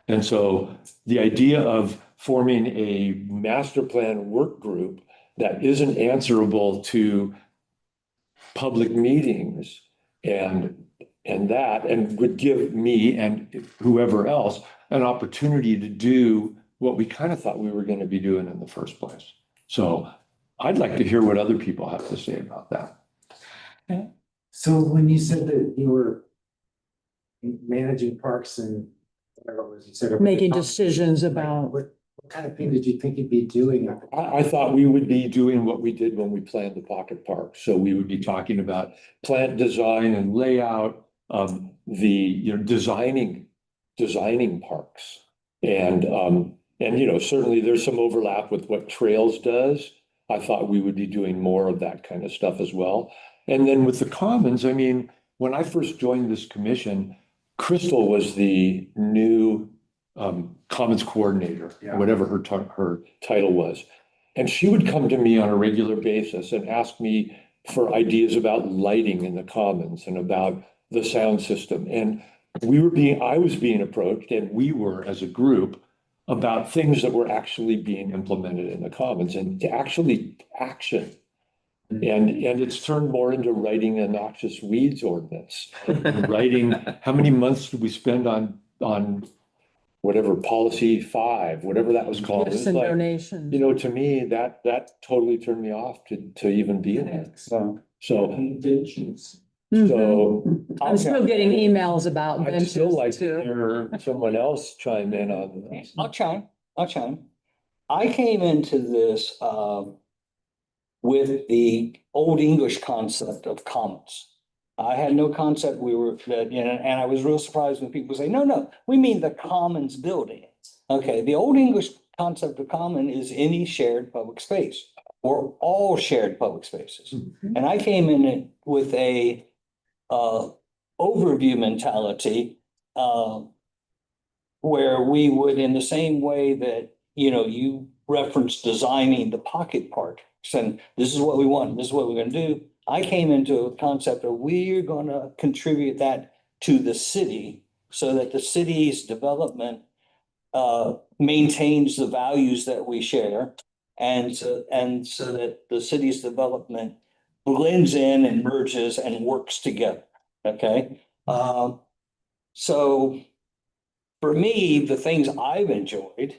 And so the idea of forming a master plan work group that isn't answerable to public meetings and would give me and whoever else an opportunity to do what we kind of thought we were going to be doing in the first place. So I'd like to hear what other people have to say about that. So when you said that you were managing parks and whatever it was, you said. Making decisions about. What kind of thing did you think you'd be doing? I thought we would be doing what we did when we planned the pocket park. So we would be talking about plant design and layout, designing parks. And you know, certainly there's some overlap with what Trails does. I thought we would be doing more of that kind of stuff as well. And then with the commons, I mean, when I first joined this commission, Crystal was the new commons coordinator, whatever her title was. And she would come to me on a regular basis and ask me for ideas about lighting in the commons and about the sound system. And I was being approached, and we were as a group, about things that were actually being implemented in the commons and to actually action. And it's turned more into writing a noxious weeds ordinance, writing, how many months did we spend on whatever policy 5, whatever that was called. Gifts It's and like, donations. you know, to me, that totally turned me off to even be in it. So Mhm. I'm I'll still getting emails about I'd still like benches to too. hear someone else chime in on this. I'll chime. I came into this, with the Old English concept of commons. I had no concept and I was real surprised when people say, no, we mean the commons building. Okay, the Old English concept of common is any shared public space or all shared public spaces. And I came in it with a overview mentality, where we would, in the same way that, you referenced designing the pocket park, saying, this is what we want, this is what we're gonna do. I came into a concept of we're gonna contribute that to the city so that the city's development maintains the values that we share. And so that the city's development blends in and merges and works together, okay? So for me, the things I've enjoyed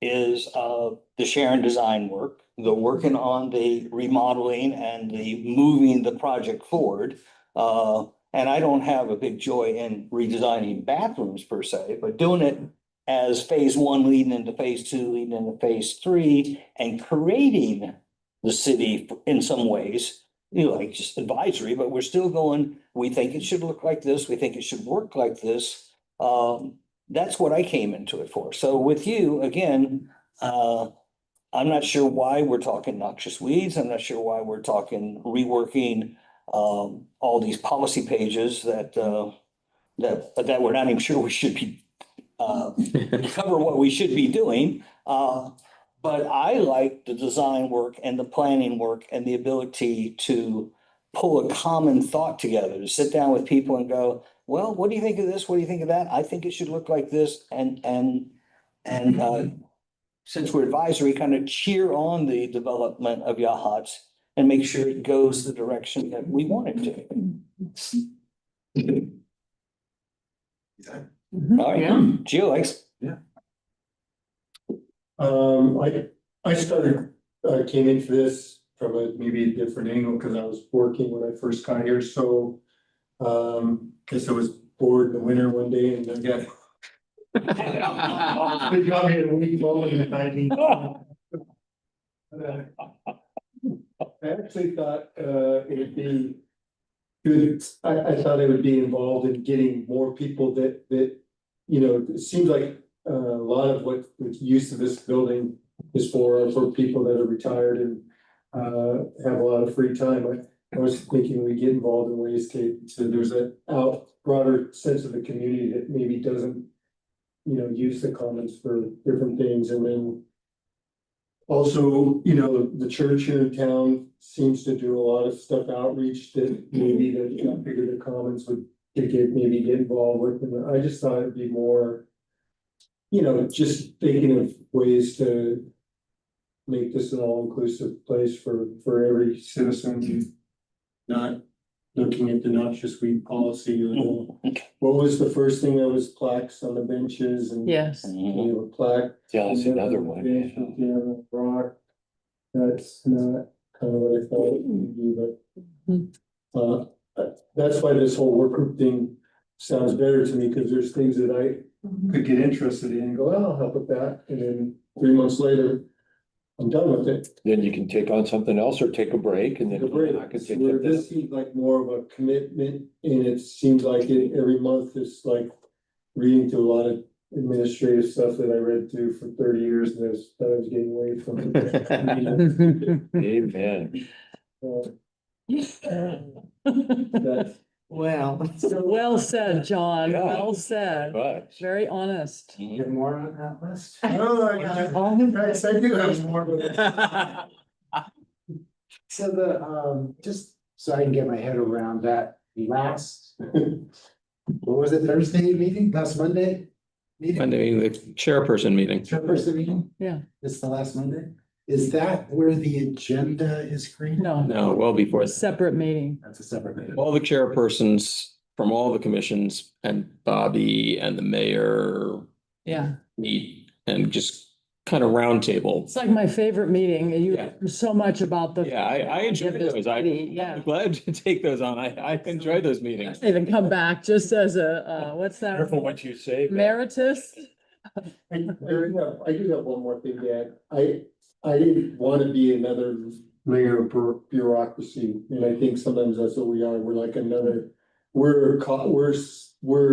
is the Sharon design work, the working on the remodeling and the moving the project forward. And I don't have a big joy in redesigning bathrooms per se, but doing it as phase one leading into phase two, leading into phase three, and creating the city in some ways, like just advisory, but we're still going, we think it should look like this, we think it should work like this. That's what I came into it for. So with you, again, I'm not sure why we're talking noxious weeds. I'm not sure why we're talking reworking all these policy pages that we're not even sure we should be cover what we should be doing. But I like the design work and the planning work and the ability to pull a common thought together, to sit down with people and go, well, what do you think of this? What do you think of that? I think it should look like this. And since we're advisory, kind of cheer on the development of Yachats and make sure it goes the direction that we want it to. All right, Yeah. Jill, I started, came into this from maybe a different angle because I was working when I first got here, so guess I was bored in the winter one day and I got they got me in a week moment and I actually thought it'd be good. I thought I would be involved in getting more people that it seems like a lot of what the use of this building is for people that are retired and have a lot of free time. I was thinking we get involved in ways so there's a broader sense of the community that maybe doesn't, use the commons for different things. And then also, the church here in town seems to do a lot of stuff outreach that maybe the figure the commons would get involved with. And I just thought it'd be more, just thinking of ways to make this an all-inclusive place for every citizen, not looking at the noxious weed policy or what was the first thing that was plaques on the benches and Yes. we have a plaque. Yeah, that's another one. Yeah, rock. That's not kind of what I thought it would be, but that's why this whole work group thing sounds better to me, because there's things that I could get interested in and go, oh, I'll help with that, and then 3 months later, I'm done with it. Then you can take on something else or take a break and then. The break, I could take where something this else. seems like more of a commitment, and it seems like every month is like reading through a lot of administrative stuff that I read through for 30 years, and I was getting away from it. Amen. That's Well. Well said, John. Yeah. Well said. But. Very honest. You have more on that list? Oh, I do have more, but So just so I can get my head around that last, what was it, Thursday meeting, last Monday? Meeting, Monday, the chairperson meeting. chairperson meeting? Yeah. It's the last Monday? Is that where the agenda is created? No, No, well before. a separate meeting. That's a separate meeting. All the chairpersons from all the commissions and Bobby and the mayor Yeah. meet and just kind of roundtable. It's like my favorite meeting. You Yeah. hear so much about the. Yeah, I enjoy those. Yeah. I'm glad to take those on. I enjoy those meetings. Even come back just as a, what's that? Careful what you say. Emeritus? I do have one more thing to add. I didn't want to be another layer of bureaucracy, and I think sometimes that's what we are. We're like another, we're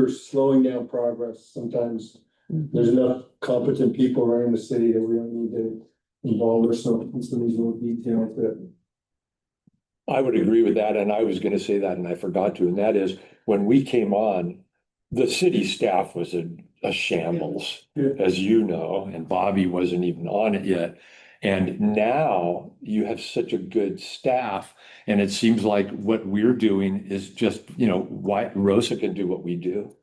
slowing down progress sometimes. There's enough competent people around the city that we don't need to involve ourselves in some of these little details that. I would agree with that, and I was gonna say that, and I forgot to, and that is, when we came on, the city staff was a shambles, Yeah. as you know, and Bobby wasn't even on it yet. And now you have such a good staff, and it seems like what we're doing is just, why Rosa can do what we do.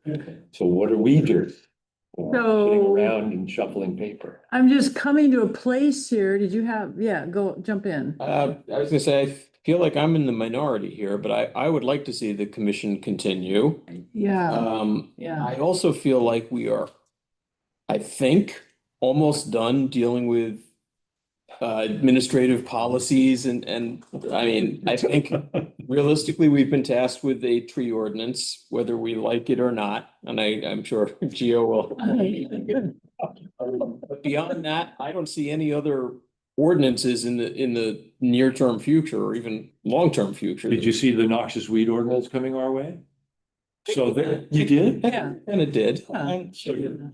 So what do we do? Sitting So- around and shuffling paper. I'm just coming to a place here. Did you have, yeah, jump in. I was gonna say, I feel like I'm in the minority here, but I would like to see the commission continue. Yeah, yeah. I also feel like we are, I think, almost done dealing with administrative policies and I mean, I think realistically, we've been tasked with a tree ordinance, whether we like it or not, and I'm sure Gio will. But beyond that, I don't see any other ordinances in the near-term future or even long-term future. Did you see the noxious weed ordinance coming our way? So there, you did? Yeah. And it did. And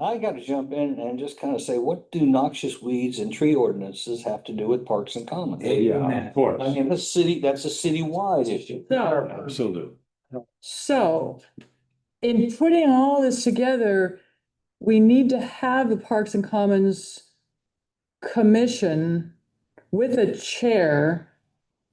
I gotta jump in and just kind of say, what do noxious weeds and tree ordinances have to do with parks and commons? Yeah, of course. I mean, that's a citywide issue. So, Absolutely. so in putting all this together, we need to have the Parks and Commons Commission with a chair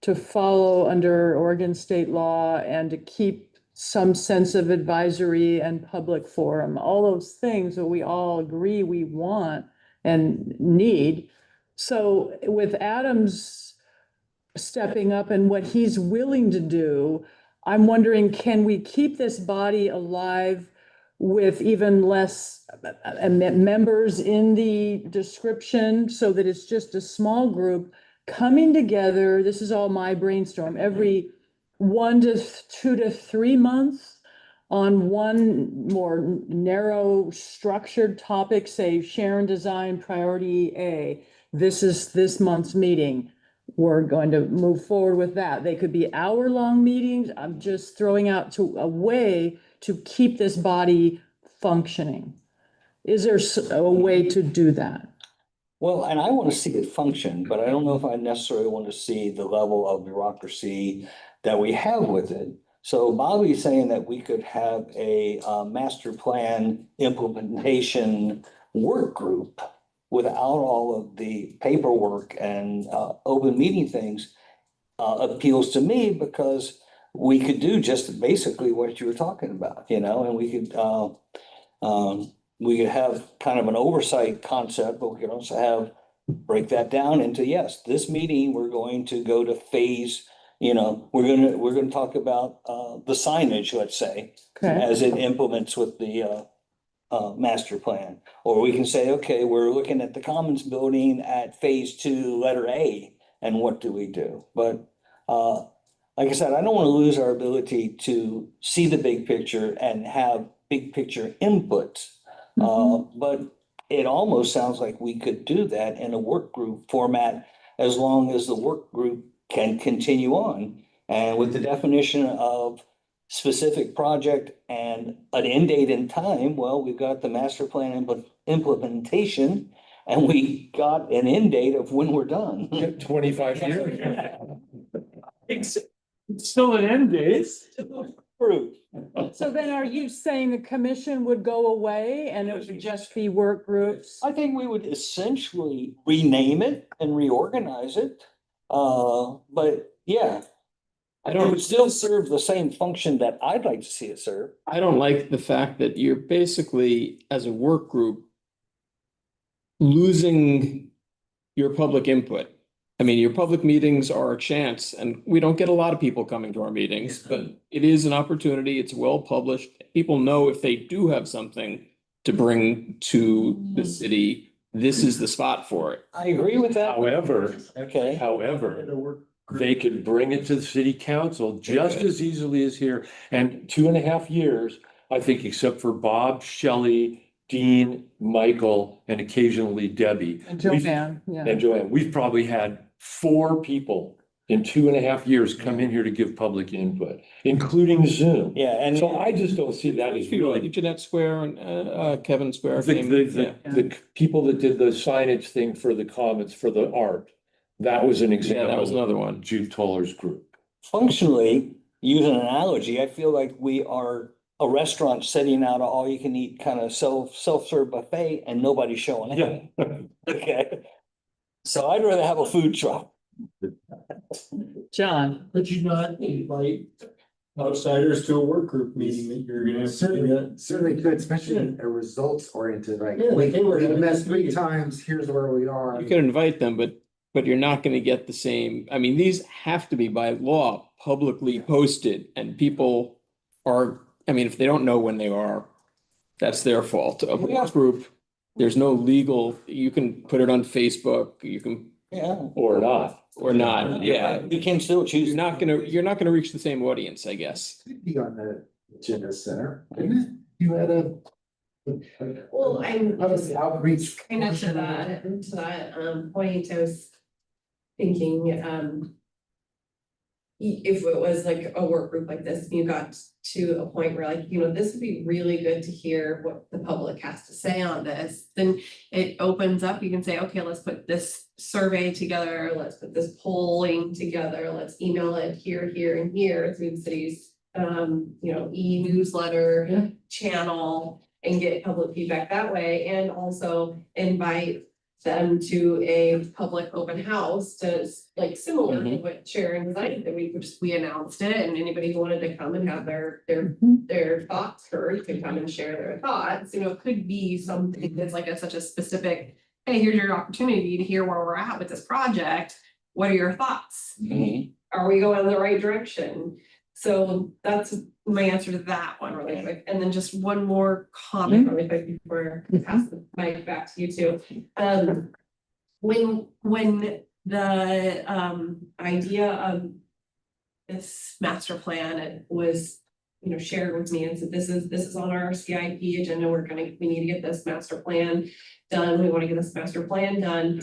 to follow under Oregon state law and to keep some sense of advisory and public forum, all those things that we all agree we want and need. So with Adam's stepping up and what he's willing to do, I'm wondering, can we keep this body alive with even less members in the description so that it's just a small group coming together? This is all my brainstorm, every 1 to 2 to 3 months on one more narrow structured topic, say Sharon Design Priority A. This is this month's meeting. We're going to move forward with that. They could be hour-long meetings. I'm just throwing out to a way to keep this body functioning. Is there a way to do that? Well, and I want to see it function, but I don't know if I necessarily want to see the level of bureaucracy that we have with it. So Bobby's saying that we could have a master plan implementation work group without all of the paperwork and open meeting things appeals to me, because we could do just basically what you were talking about, and we could have kind of an oversight concept, but we could also break that down into, yes, this meeting, we're going to go to phase, we're gonna talk about the signage, let's say, Okay, as it implements with the master plan. Or we can say, okay, we're looking at the Commons building at phase 2, letter A, and what do we do? But like I said, I don't want to lose our ability to see the big picture and have big picture input. But it almost sounds like we could do that in a work group format, as long as the work group can continue on. And with the definition of specific project and an end date in time, well, we've got the master plan implementation, and we got an end date of when we're done. 25 years. It's still an end date. True. so then are you saying the commission would go away and it would just be work groups? I think we would essentially rename it and reorganize it. But yeah, it would still serve the same function that I'd like to see it serve. I don't like the fact that you're basically, as a work group, losing your public input. I mean, your public meetings are a chance, and we don't get a lot of people coming to our meetings, but it is an opportunity. It's well published. People know if they do have something to bring to the city, this is the spot for it. I agree with that. However, Okay. they could bring it to the city council just as easily as here. And 2.5 years, I think, except for Bob, Shelley, Dean, Michael, and occasionally Debbie. And We've- Joanne, yeah. And Joanne, we've probably had 4 people in 2.5 years come in here to give public input, including Zoom. Yeah, and So I just don't see that as really. Jeanette Square and Kevin Square. The, came- the, yeah. the people that did the signage thing for the comments for the art, that was an Yeah, example. that was another one. Jude Toller's group. functionally, using an analogy, I feel like we are a restaurant setting out a all-you-can-eat kind of self-serve buffet and nobody's showing up. Okay. So I'd rather have a food truck. John, But you not invite outsiders to a work group meeting that you're gonna have. Certainly could, especially a results oriented, like, Yeah, like, hey, we're we having met this 3 meeting. times, here's where we are. You could invite them, but you're not gonna get the same, I mean, these have to be by law publicly posted and people are, I mean, if they don't know when they are, that's their fault. A work group, there's no legal, you can put it on Facebook, you can, Yeah. Or not. or not, yeah. You can still choose. You're not gonna reach the same audience, I guess. Could be on the agenda center, didn't it? You had a. Well, I'm How was the outreach? kind of to portion of that point, I was thinking, if it was like a work group like this, you got to a point where like, this would be really good to hear what the public has to say on this, then it opens up, you can say, okay, let's put this survey together, let's put this polling together, let's email it here, here, and here through the city's e-newsletter channel and get public feedback that way, and also invite them to a public open house to like similar to what Sharon said, that we announced it, and anybody who wanted to come and have their thoughts heard could come and share their thoughts. It could be something that's like such a specific, hey, here's your opportunity to hear where we're at with this project. What are your thoughts? Mhm. Are we going in the right direction? So that's my answer to that one really quick. And then just one more comment really quick before I pass the mic back to you two. When the idea of this master plan, it was, shared with me and said, this is on our CIP agenda. We need to get this master plan done. We want to get this master plan done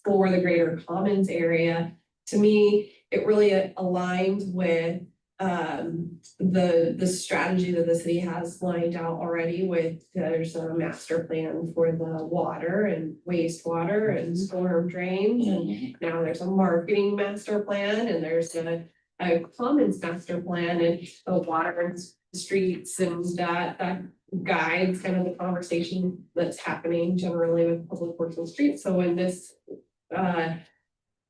for the Greater Commons area. To me, it really aligned with the strategy that the city has lined out already with, there's a master plan for the water and wastewater and storm drains. And now there's a marketing master plan, and there's a commons master plan, and the water and streets, and that guides kind of the conversation that's happening generally with public works and streets. So when this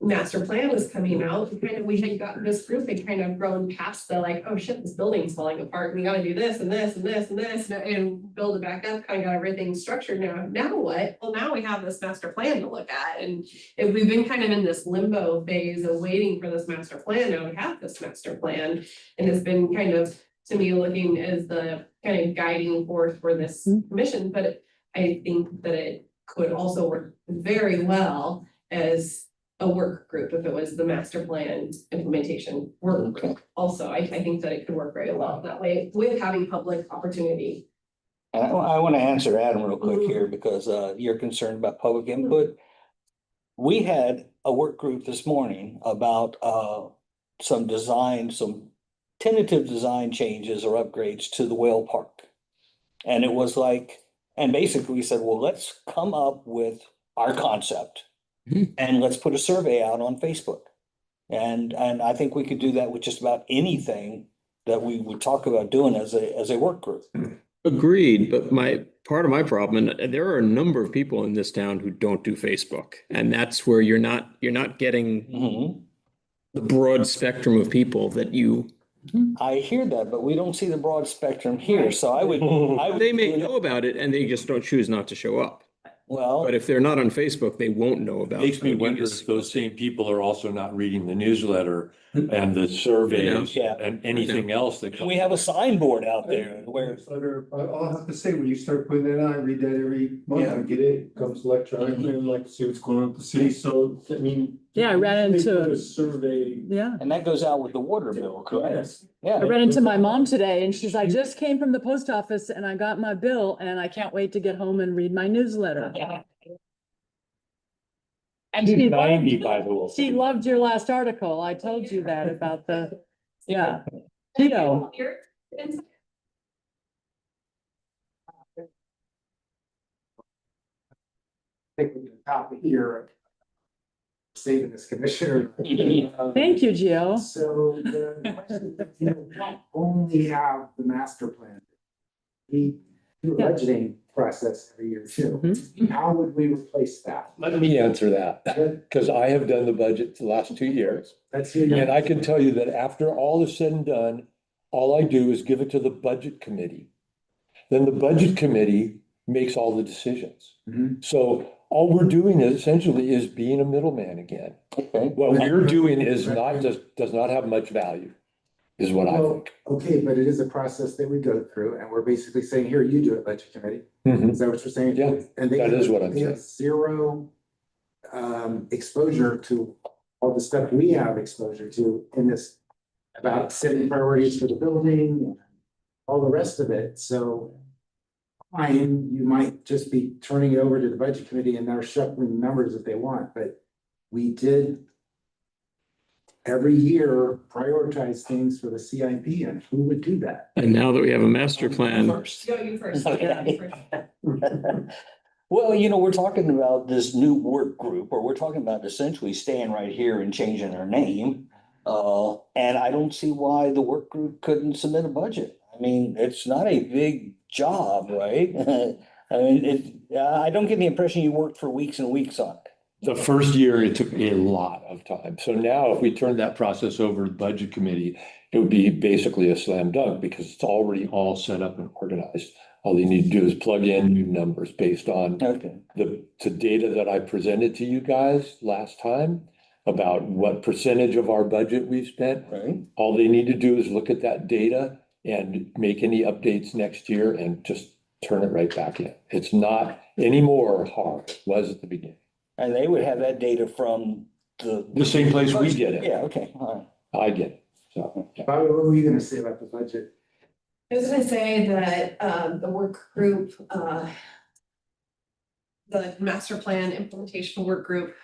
master plan was coming out, we had gotten this group and kind of grown past the like, oh shit, this building's falling apart, we gotta do this and this and this and this and build it back up, kind of got everything structured now what? Well, now we have this master plan to look at, and we've been kind of in this limbo phase of waiting for this master plan. Now we have this master plan, and it's been kind of, to me, looking as the kind of guiding force for this commission, but I think that it could also work very well as a work group if it was the master plan implementation work group. Also, I think that it could work very well that way with having public opportunity. And I want to answer Adam real quick here because you're concerned about public input. We had a work group this morning about some tentative design changes or upgrades to the Whale Park. And it was like, and basically we said, well, let's come up with our concept. And let's put a survey out on Facebook. And I think we could do that with just about anything that we would talk about doing as a work group. Agreed, but part of my problem, and there are a number of people in this town who don't do Facebook, and that's where you're not getting the broad spectrum of people that you. I hear that, but we don't see the broad spectrum here, so I would. They may know about it and they just don't choose not to show up. Well, But if they're not on Facebook, they won't know about it. Makes me wonder if those same people are also not reading the newsletter and the surveys Yeah. and anything else that. We have a signboard out there where, I'll have to say, when you start putting that on, I read that every month, I get it, comes electronically, and like to see what's going on with the city, so, I mean. Yeah, I ran they into- put a survey. Yeah. and that goes out with the water bill, correct? Yes. Yeah. I ran into my mom today and she's, I just came from the post office and I got my bill and I can't wait to get home and read my newsletter. And She's she 90, loved, by the way. she loved your last article. I told you that about the, yeah. Tito, Here, I think we can top it here. Saving this commissioner. thank you, Gio. So the question is, you know, we don't only have the master plan. We do a Yeah. budgeting process every year too. How would we replace that? Let me answer that, because I have done the budget the last 2 years. Let's hear And your, I can tell you that after all is said and done, all I do is give it to the budget committee. Then the budget committee makes all the decisions. Mhm. So all we're doing is essentially is being a middleman again. Okay. What we're doing is not, does not have much value, is what I well, think. okay, but it is a process that we go through and we're basically saying, here, you do it, budget committee. Mhm. Is that what you're saying? Yeah, And they that have- is what I'm they have zero exposure to all the stuff we have exposure to in this about setting priorities for the building and all the rest of it. So fine, you might just be turning it over to the budget committee and they're shuffling the numbers if they want, but we did every year prioritize things for the CIP, and who would do that? And now that we have a master plan, First. Go you first. Okay. Yeah, you first. Well, you know, we're talking about this new work group, or we're talking about essentially staying right here and changing our name. And I don't see why the work group couldn't submit a budget. I mean, it's not a big job, right? I mean, I don't get the impression you worked for weeks and weeks on it. The first year, it took a lot of time. So now if we turn that process over to the budget committee, it would be basically a slam dunk because it's already all set up and organized. All you need to do is plug in new numbers based on Okay. the data that I presented to you guys last time about what percentage of our budget we've spent. Right. All they need to do is look at that data and make any updates next year and just turn it right back in. It's not any more hard as it was at the beginning. And they would have that data from The same place we get it. Yeah, okay, all right. I get it. So, yeah. Bobby, what were you gonna say about the budget? I was gonna say that the work group, the master plan implementation work group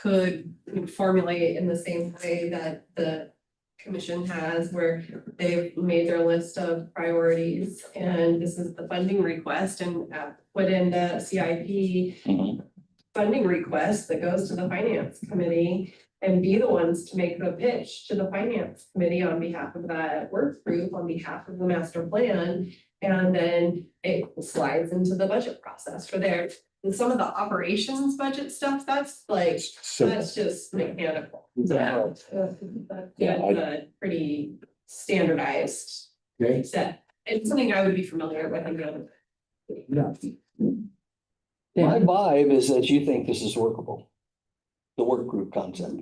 could formulate in the same way that the commission has, where they've made their list of priorities and this is the funding request and put in the CIP Mhm. funding request that goes to the finance committee and be the ones to make the pitch to the finance committee on behalf of that work group, on behalf of the master plan. And then it slides into the budget process for there. And some of the operations budget stuff, that's like, Simple. that's just mechanical. Yeah. That's pretty standardized Okay, set. It's something I would be familiar with again. no, My vibe is that you think this is workable. The work group concept.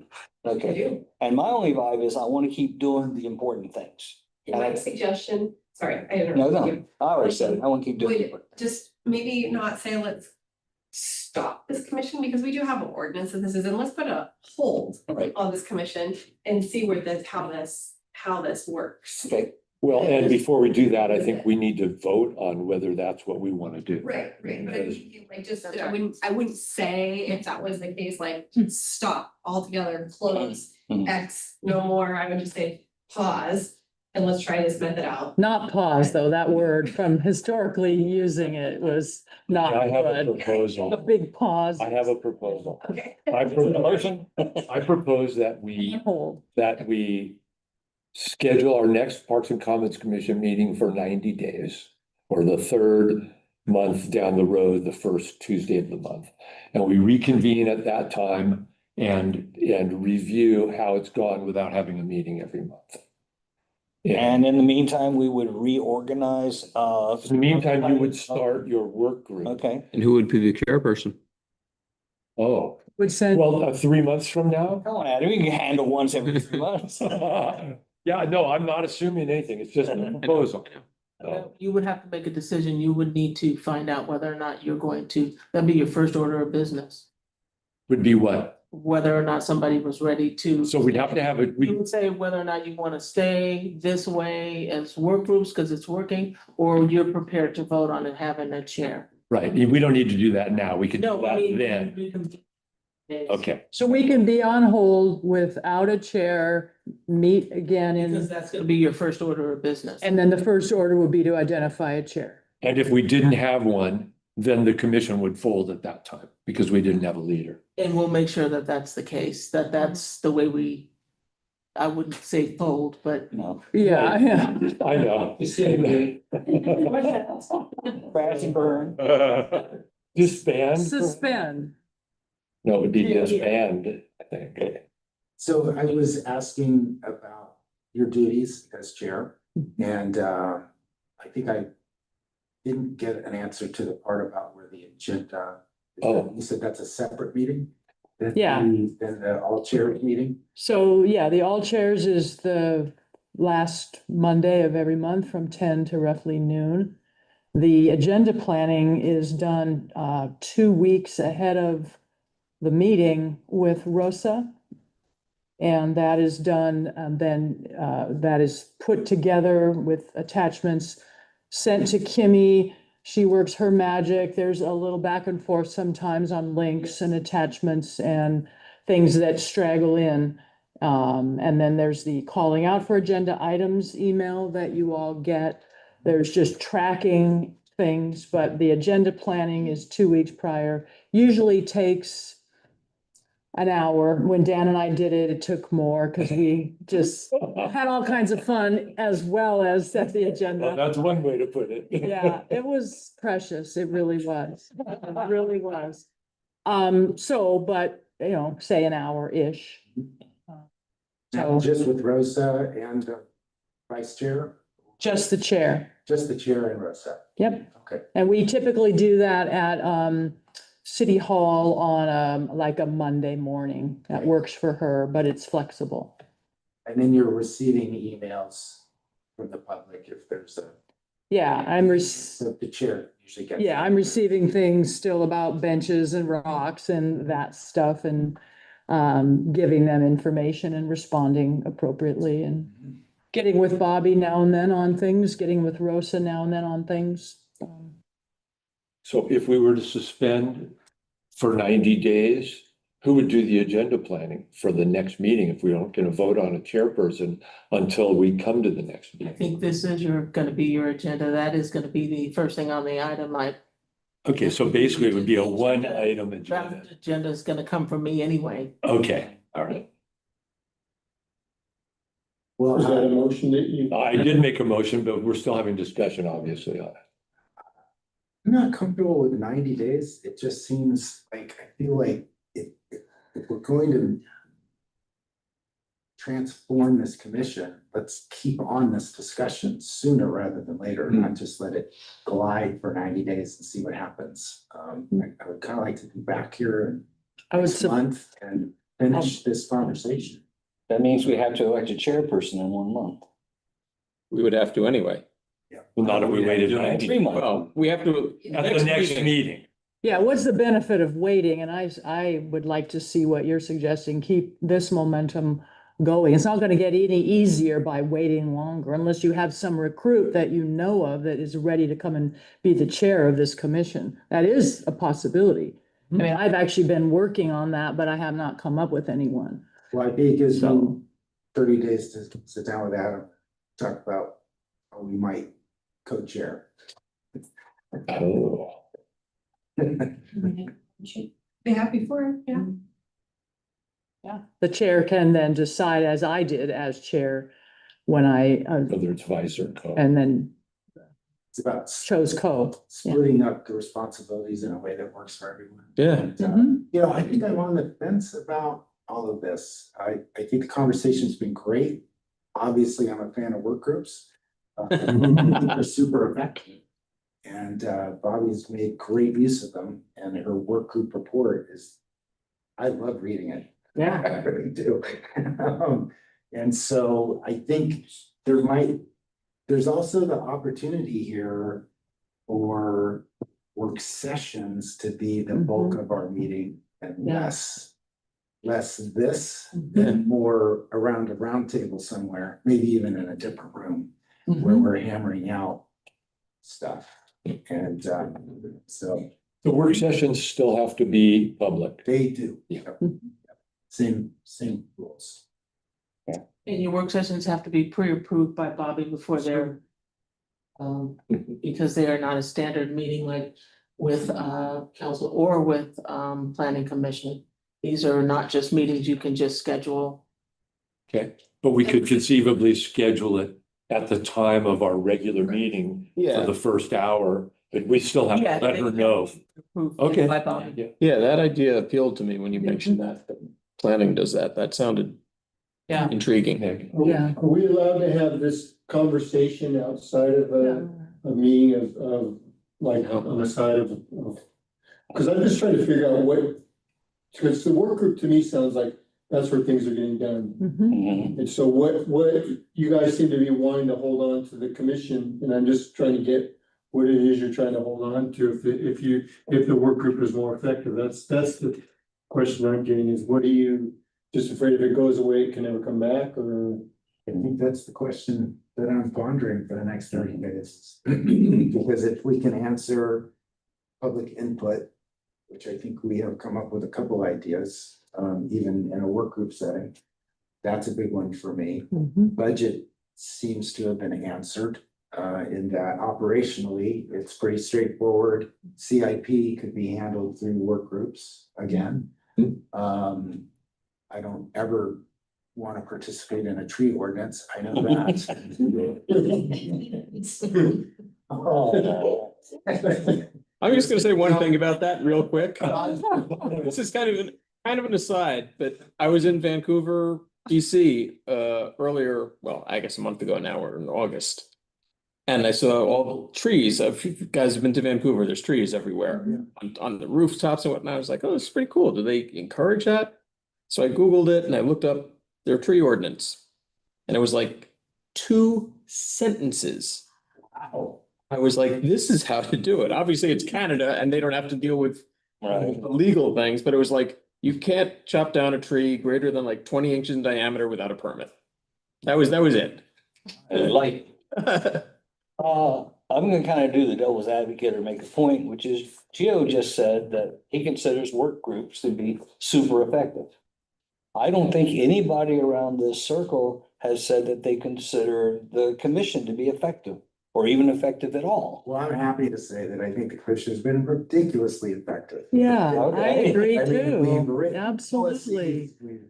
I Okay, do. and my only vibe is I want to keep doing the important things. My suggestion, sorry, I No, interrupted no, you. I already said it. I want to keep doing Would it. just maybe not say let's stop this commission because we do have an ordinance that this is, and let's put a hold Right. on this commission and see where this, how this works. Okay, Well, and before we do that, I think we need to vote on whether that's what we want to do. Right, but I mean, like, just, I wouldn't say if that was the case, like, stop altogether, close, Mhm. X, no more, I would just say pause. And let's try this method out. Not pause, though. That word from historically using it was not I have a good. A proposal. big pause. I have a proposal. Okay. I propose, I propose that Hold. we schedule our next Parks and Commons Commission meeting for 90 days, or the third month down the road, the first Tuesday of the month. And we reconvene at that time and review how it's gone without having a meeting every month. and in the meantime, we would reorganize, In the meantime, you would start your work group. Okay, and who would be the chairperson? Oh, Would send, Well, 3 months from now? Come on, Adam, we can handle once every 3 months. Yeah, no, I'm not assuming anything. It's just a proposal. Oh, You would have to make a decision. You would need to find out whether or not you're going to, that'd be your first order of business. would be what? Whether or not somebody was ready to. So we'd have to have You we, would say whether or not you want to stay this way as work groups because it's working, or you're prepared to vote on it having a chair. right, we don't need to do that now. We can do No, I that mean, then. we can. Okay, so we can be on hold without a chair, meet again Because in, that's gonna be your first order of business. and then the first order would be to identify a chair. and if we didn't have one, then the commission would fold at that time because we didn't have a leader. And we'll make sure that that's the case, that that's the way we, I wouldn't say fold, but. No. Yeah, yeah. I know. Crash and burn. Disband? Suspend. No, it would be disband, I think. So I was asking about your duties as chair, and I think I didn't get an answer to the part about where the agenda. Oh. You said that's a separate meeting? Than Yeah. Than the all chairs meeting? So, yeah, the all chairs is the last Monday of every month from 10 to roughly noon. The agenda planning is done 2 weeks ahead of the meeting with Rosa. And that is done, then that is put together with attachments sent to Kimmy. She works her magic. There's a little back and forth sometimes on links and attachments and things that straggle in. And then there's the calling out for agenda items email that you all get. There's just tracking things, but the agenda planning is 2 weeks prior. Usually takes an hour. When Dan and I did it, it took more because we just had all kinds of fun as well as set the Well, agenda. that's one way to put it. Yeah, it was precious. It really was. It really was. So, but, you know, say an hour-ish. So Just with Rosa and the vice chair? just the chair. Just the chair and Rosa? Yep. Okay. And we typically do that at City Hall on like a Monday morning. That works for her, but it's flexible. And then you're receiving emails from the public if there's a. Yeah, So the chair usually gets. yeah, I'm receiving things still about benches and rocks and that stuff and giving them information and responding appropriately and getting with Bobby now and then on things, getting with Rosa now and then on things. So if we were to suspend for 90 days, who would do the agenda planning for the next meeting if we don't get a vote on a chairperson until we come to the next I meeting? think this is gonna be your agenda. That is gonna be the first thing on the item. Okay, so basically it would be a one item Draft agenda. agenda is gonna come from me anyway. Okay, all right. Well, motion that you? I did make a motion, but we're still having discussion, obviously, on it. I'm not comfortable with 90 days. It just seems like, I feel like if we're going to transform this commission, let's keep on this discussion sooner rather than later, not just let it glide for 90 days and see what happens. I would kind of like to be back here I would, next month and finish this conversation. That means we have to elect a chairperson in 1 month. We would have to anyway. Well, not if we waited In 90. 3 months. Well, we have to. At the next meeting. yeah, what's the benefit of waiting? And I would like to see what you're suggesting, keep this momentum going. It's not gonna get any easier by waiting longer unless you have some recruit that you know of that is ready to come and be the chair of this commission. That is a possibility. I mean, I've actually been working on that, but I have not come up with anyone. Well, I think it gives So- you 30 days to sit down with Adam, talk about how we might co-chair. Oh. Be happy for it, yeah. Yeah. The chair can then decide, as I did as chair, when I, Whether it's vice or co. and then It's about chose co. splitting up the responsibilities in a way that works for everyone. Yeah. And, you know, I think I'm on the fence about all of this. I think the conversation's been great. Obviously, I'm a fan of work groups. They're super effective. And Bobby's made great use of them, and her work group report is I love reading it. Yeah. I really do. And so I think there's also the opportunity here for work sessions to be the bulk of our meeting and Yeah. less this and more around a round table somewhere, maybe even in a different room where we're hammering out stuff. And so The work sessions still have to be public. they do. Yeah. Same rules. And your work sessions have to be pre-approved by Bobby before they're. Because they are not a standard meeting like with council or with planning commission. These are not just meetings you can just schedule. Okay, but we could conceivably schedule it at the time of our regular meeting for Yeah, the first hour, but we still have to Yeah, let her know. Approved Okay. by Bobby. Yeah. yeah, that idea appealed to me when you mentioned that. Planning does that. That sounded Yeah. intriguing. Yeah. Are we allowed to have this conversation outside of a meeting of like on the side of? Cause I'm just trying to figure out what, cause the work group to me sounds like that's where things are getting done. Mhm. And so what you guys seem to be wanting to hold on to the commission, and I'm just trying to get what it is you're trying to hold on to, if the work group is more effective, that's the question I'm getting is, what are you just afraid if it goes away, it can never come back, or? I think that's the question that I'm pondering for the next 30 minutes. Because if we can answer public input, which I think we have come up with a couple ideas, even in a work group setting, that's a big one for me. Budget seems to have been answered, in that operationally, it's pretty straightforward. CIP could be handled through work groups again. I don't ever want to participate in a tree ordinance, I know that. Oh. I'm just gonna say one thing about that real quick. This is kind of an aside, but I was in Vancouver, DC, earlier, well, I guess a month ago now, or in August. And I saw all the trees. If you guys have been to Vancouver, there's trees everywhere on the rooftops and whatnot. I was like, oh, this is pretty cool. Do they encourage that? So I Googled it and I looked up their tree ordinance. And it was like 2 sentences. Wow. I was like, this is how to do it. Obviously, it's Canada and they don't have to deal with Right. the legal things, but it was like, you can't chop down a tree greater than like 20 inches in diameter without a permit. That was it. I like, I'm gonna kind of do the devil's advocate or make a point, which is Gio just said that he considers work groups to be super effective. I don't think anybody around this circle has said that they consider the commission to be effective or even effective at all. Well, I'm happy to say that I think the commission has been ridiculously effective. Yeah, I Okay. agree I mean, we've too. written Absolutely. policies, we've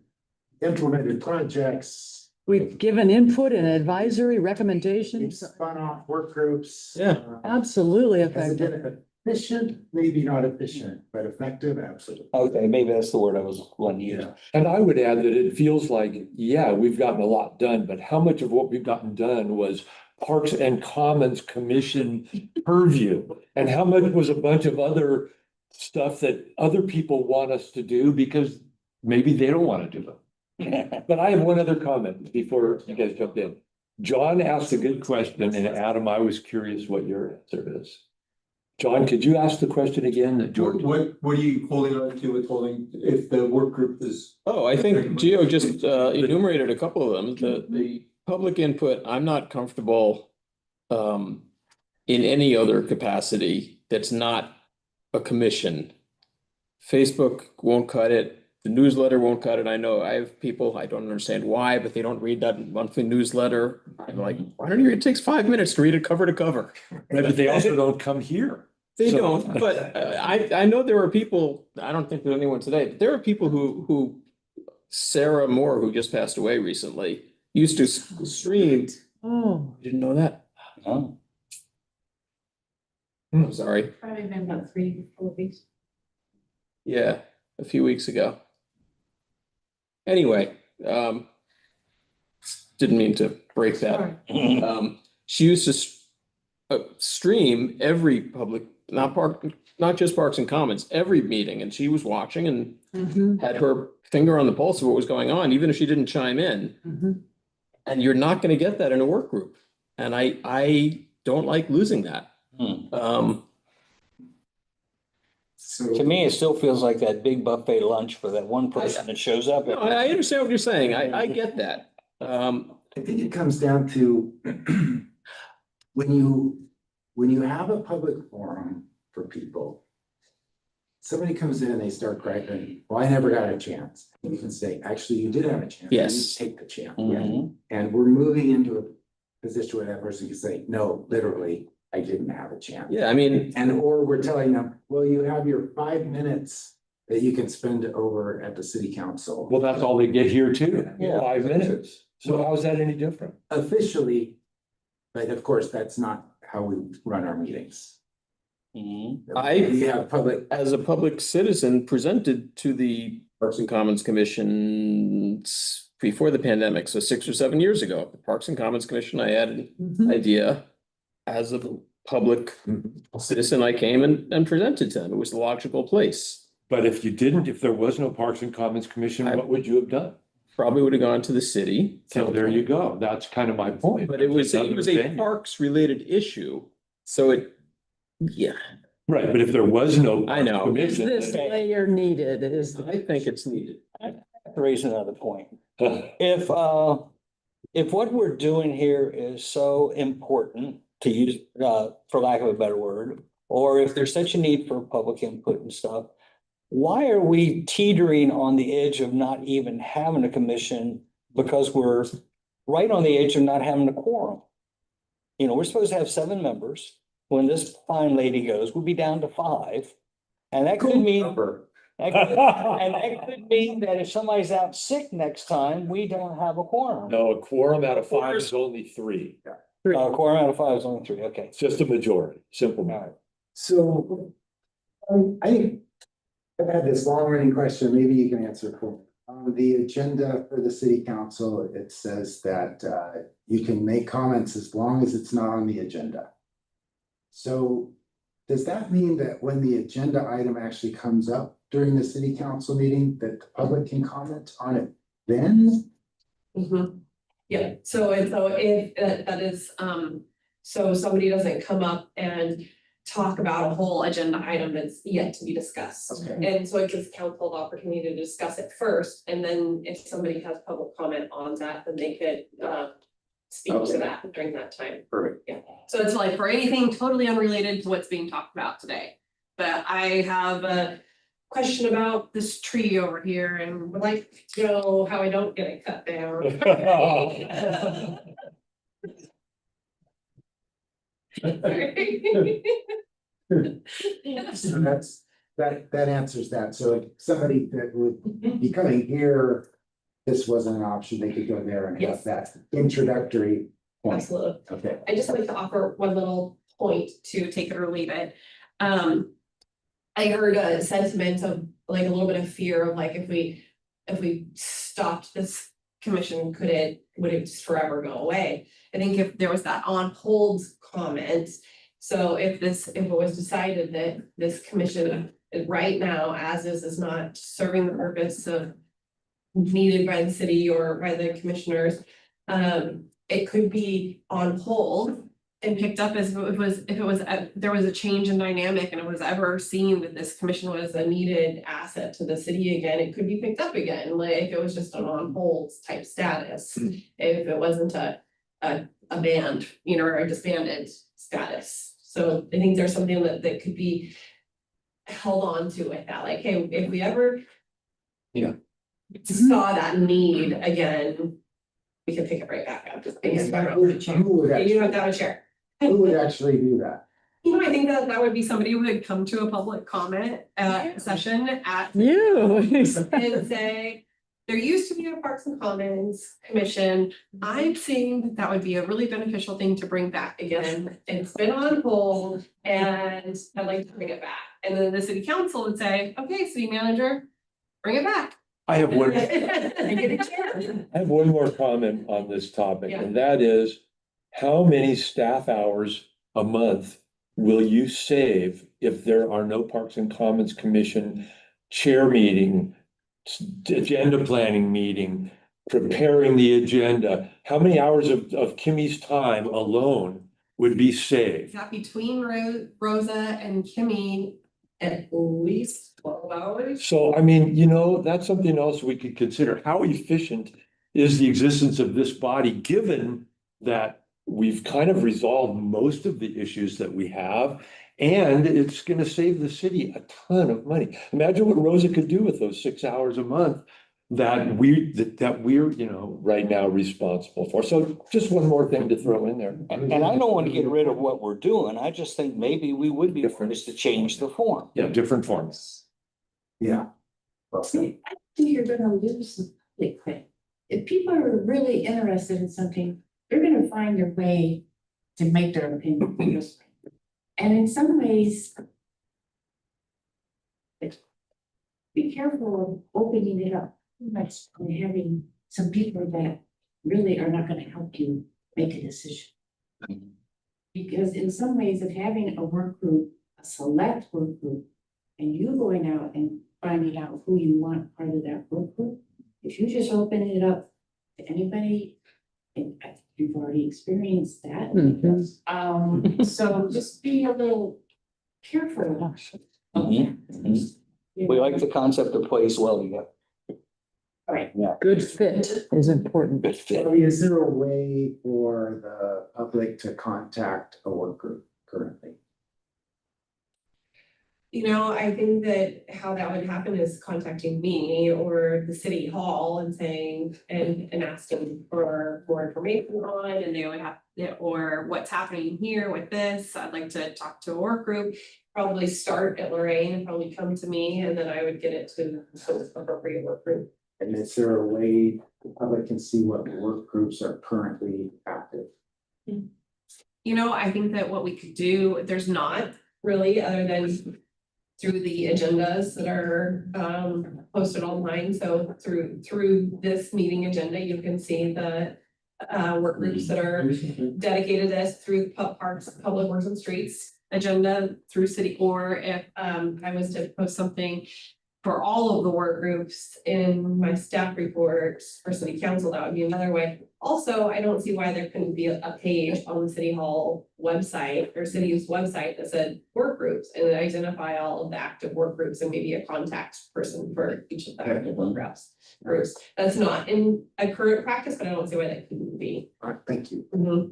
implemented projects. We've given input and advisory We've recommendations. spun off work groups. Yeah. Absolutely Has it effective. been efficient? Maybe not efficient, but effective, absolutely. Okay, maybe that's the word I was wanting to use. And I would add that it feels like, yeah, we've gotten a lot done, but how much of what we've gotten done was Parks and Commons Commission purview? And how much was a bunch of other stuff that other people want us to do because maybe they don't want to do them? But I have one other comment before you guys jump in. John asked a good question, and Adam, I was curious what your answer is. John, could you ask the question again that George? What are you holding on to withholding if the work group is? Oh, I think Gio just enumerated a couple of them. The public input, I'm not comfortable in any other capacity that's not a commission. Facebook won't cut it. The newsletter won't cut it. I know I have people, I don't understand why, but they don't read that monthly newsletter. I'm like, why don't you, it takes 5 minutes to read it cover to cover. Right, but they also don't come here. They So- don't, but I know there are people, I don't think there's anyone today, but there are people who Sarah Moore, who just passed away recently, used to stream. Oh, Didn't know that. Oh. I'm sorry. Probably been about 3 or 4 weeks. Yeah, a few weeks ago. Anyway, didn't mean to break that. Sorry. She used to stream every public not just Parks and Commons, every meeting, and she was watching and Mhm, had her finger on the pulse of what was going on, even if she didn't chime in. mhm. And you're not gonna get that in a work group. And I don't like losing that. Hmm. So. To me, it still feels like that big buffet lunch for that one person that shows up. No, I understand what you're saying. I get that. I think it comes down to when you have a public forum for people. Somebody comes in and they start griping, well, I never got a chance. And you can say, actually, you did have a chance. You Yes. didn't take the chance. Mhm. And we're moving into a position where that person can say, no, literally, I didn't have a chance. Yeah, I mean, And or we're telling them, well, you have your 5 minutes that you can spend over at the city council. Well, that's all they get here too. Yeah. 5 minutes. So how is that any different? Officially, but of course, that's not how we run our meetings. Mhm. We have public, as a public citizen presented to the Parks and Commons Commission before the pandemic, so 6 or 7 years ago, the Parks and Commons Commission, I had an Mhm. idea. As a public citizen, I came and presented to them. It was the logical place. But if you didn't, if there was no Parks and Commons Commission, what would you have done? Probably would have gone to the city. So there you go. That's kind of my point. But it was a Venue. parks related issue, so yeah, Right, but if there was no. I know. Is Commission. this layer needed? I think it's needed. Raise another point. If what we're doing here is so important to use, for lack of a better word, or if there's such a need for public input and stuff, why are we teetering on the edge of not even having a commission? Because we're right on the edge of not having a quorum. You know, we're supposed to have 7 members. When this fine lady goes, we'll be down to 5. And that could mean, and that could mean that if somebody's out sick next time, we don't have a quorum. No, a quorum out of 5 is only 3. A quorum out of 5 is only 3, okay. It's just a majority, simple. All right. so I've had this long running question, maybe you can answer for me. On the agenda for the city council, it says that you can make comments as long as it's not on the agenda. So does that mean that when the agenda item actually comes up during the city council meeting, that the public can comment on it then? Mhm. Yeah, so if that is, so somebody doesn't come up and talk about a whole agenda item that's yet to be discussed. Okay. And so it gives council the opportunity to discuss it first, and then if somebody has public comment on that, then they could speak to Okay. that during that time. Perfect. Yeah, so it's like for anything totally unrelated to what's being talked about today. But I have a question about this tree over here and would like to know how I don't get it cut down. So that answers that. So if somebody that would be coming here, this wasn't an option, they could go there and have Yes. that introductory point. Absolutely. Okay. I just like to offer one little point to take it or leave it. I heard a sentiment of like a little bit of fear of like, if we stopped this commission, would it just forever go away? I think if there was that on hold comment, so if it was decided that this commission right now, as is not serving the purpose of needed by the city or by the commissioners, it could be on hold and picked up as if it was there was a change in dynamic and it was ever seen that this commission was a needed asset to the city again, it could be picked up again, like it was just an on hold type status. If it wasn't a band, or a disbanded status. So I think there's something that could be held on to with that, like, hey, if we ever saw that need again, we can pick it right back up. I guess I don't know the chair. Who would Yeah, you don't actually, have a chair. who would actually do that? I think that would be somebody who would come to a public comment session at You. and say, there used to be a Parks and Commons Commission. I'm seeing that would be a really beneficial thing to bring back again. It's been on hold and I'd like to bring it back. And then the city council would say, okay, city manager, bring it back. I have one. And get a chair. I have one more comment on this topic, Yeah. and that is, how many staff hours a month will you save if there are no Parks and Commons Commission chair meeting, agenda planning meeting, preparing the agenda? How many hours of Kimmy's time alone would be saved? That between Rosa and Kimmy, at least 12 hours. So, I mean, you know, that's something else we could consider. How efficient is the existence of this body, given that we've kind of resolved most of the issues that we have? And it's gonna save the city a ton of money. Imagine what Rosa could do with those 6 hours a month that we're, you know, right now responsible for. So just one more thing to throw in there. And I don't want to get rid of what we're doing. I just think maybe we would be forced to change the form. Yeah, different forms. Yeah. See, I think you're gonna lose the public thing. If people are really interested in something, they're gonna find their way to make their opinion. And in some ways, be careful of opening it up too much and having some people that really are not gonna help you make a decision. Because in some ways of having a work group, a select work group, and you going out and finding out who you want part of that work group, if you just open it up to anybody, and I think you've already experienced that. So just be a little careful of Mhm. that. We like the concept of plays well together. Right. Good fit is important. Good fit. So is there a way for the public to contact a work group currently? You know, I think that how that would happen is contacting me or the city hall and saying, and asking for more information on, and they would have, or what's happening here with this, I'd like to talk to a work group. Probably start at Lorraine and probably come to me, and then I would get it to the appropriate work group. And is there a way the public can see what work groups are currently active? You know, I think that what we could do, there's not really, other than through the agendas that are posted online. So through this meeting agenda, you can see the work groups that are dedicated to this through Parks, Public Works and Streets agenda through city, or if I was to post something for all of the work groups in my staff reports for city council, that would be another way. Also, I don't see why there couldn't be a page on the city hall website or city's website that said work groups and identify all of the active work groups and maybe a contact person for each of the active work groups. That's not in a current practice, but I don't see why that couldn't be. All right, thank you.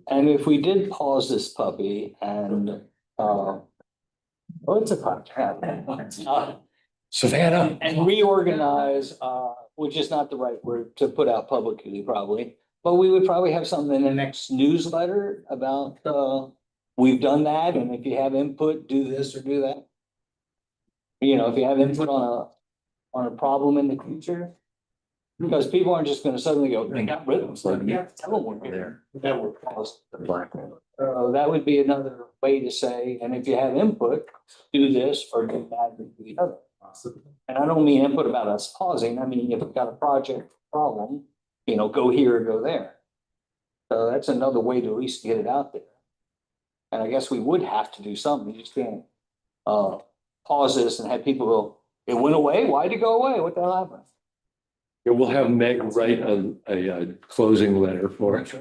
And if we did pause this puppy and, it's a puppy. Savannah. And reorganize, which is not the right word to put out publicly probably, but we would probably have something in the next newsletter about, we've done that, and if you have input, do this or do that. You know, if you have input on a problem in the future. Because people aren't just gonna suddenly go, they got rid of them, so you have to tell them we're there. That we're paused. So that would be another way to say, and if you have input, do this or do that or do the other. And I don't mean input about us pausing, I mean, if we've got a project problem, you know, go here or go there. So that's another way to at least get it out there. And I guess we would have to do something, you just can't pause this and have people go, it went away, why'd it go away, what the hell happened? Yeah, we'll have Meg write a closing letter for it.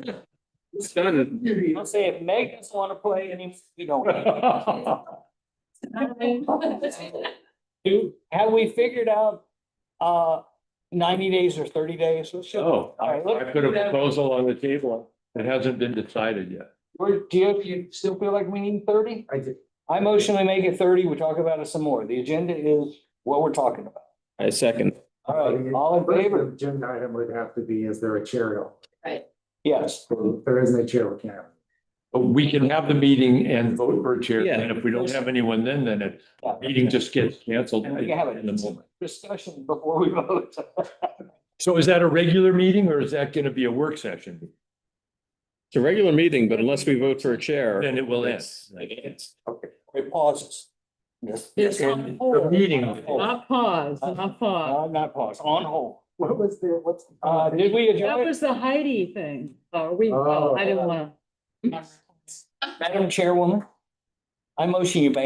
It's done. I'll say if Meg doesn't want to play any, you don't. Have we figured out 90 days or 30 days? Oh, All right, let's I put a do that. proposal on the table. It hasn't been decided yet. Do you still feel like we need 30? I did. I motion we make it 30. We'll talk about it some more. The agenda is what we're talking about. I second. All right, all in favor? The agenda item would have to be, is there a chair? Yes. If there isn't a chair, we can't. But we can have the meeting and vote for a chair, Yeah. and if we don't have anyone, then the meeting just gets canceled And we can have in the a moment. discussion before we vote. So is that a regular meeting or is that gonna be a work session? It's a regular meeting, but unless we vote for a chair. Then it will end. Okay, it pauses. Yes. It's on The hold. meeting. Not pause, not pause. Not pause, on hold. What was the, what's? Did we That adjourn? was the Heidi thing. I didn't wanna. Madam Chairwoman? I motion you bank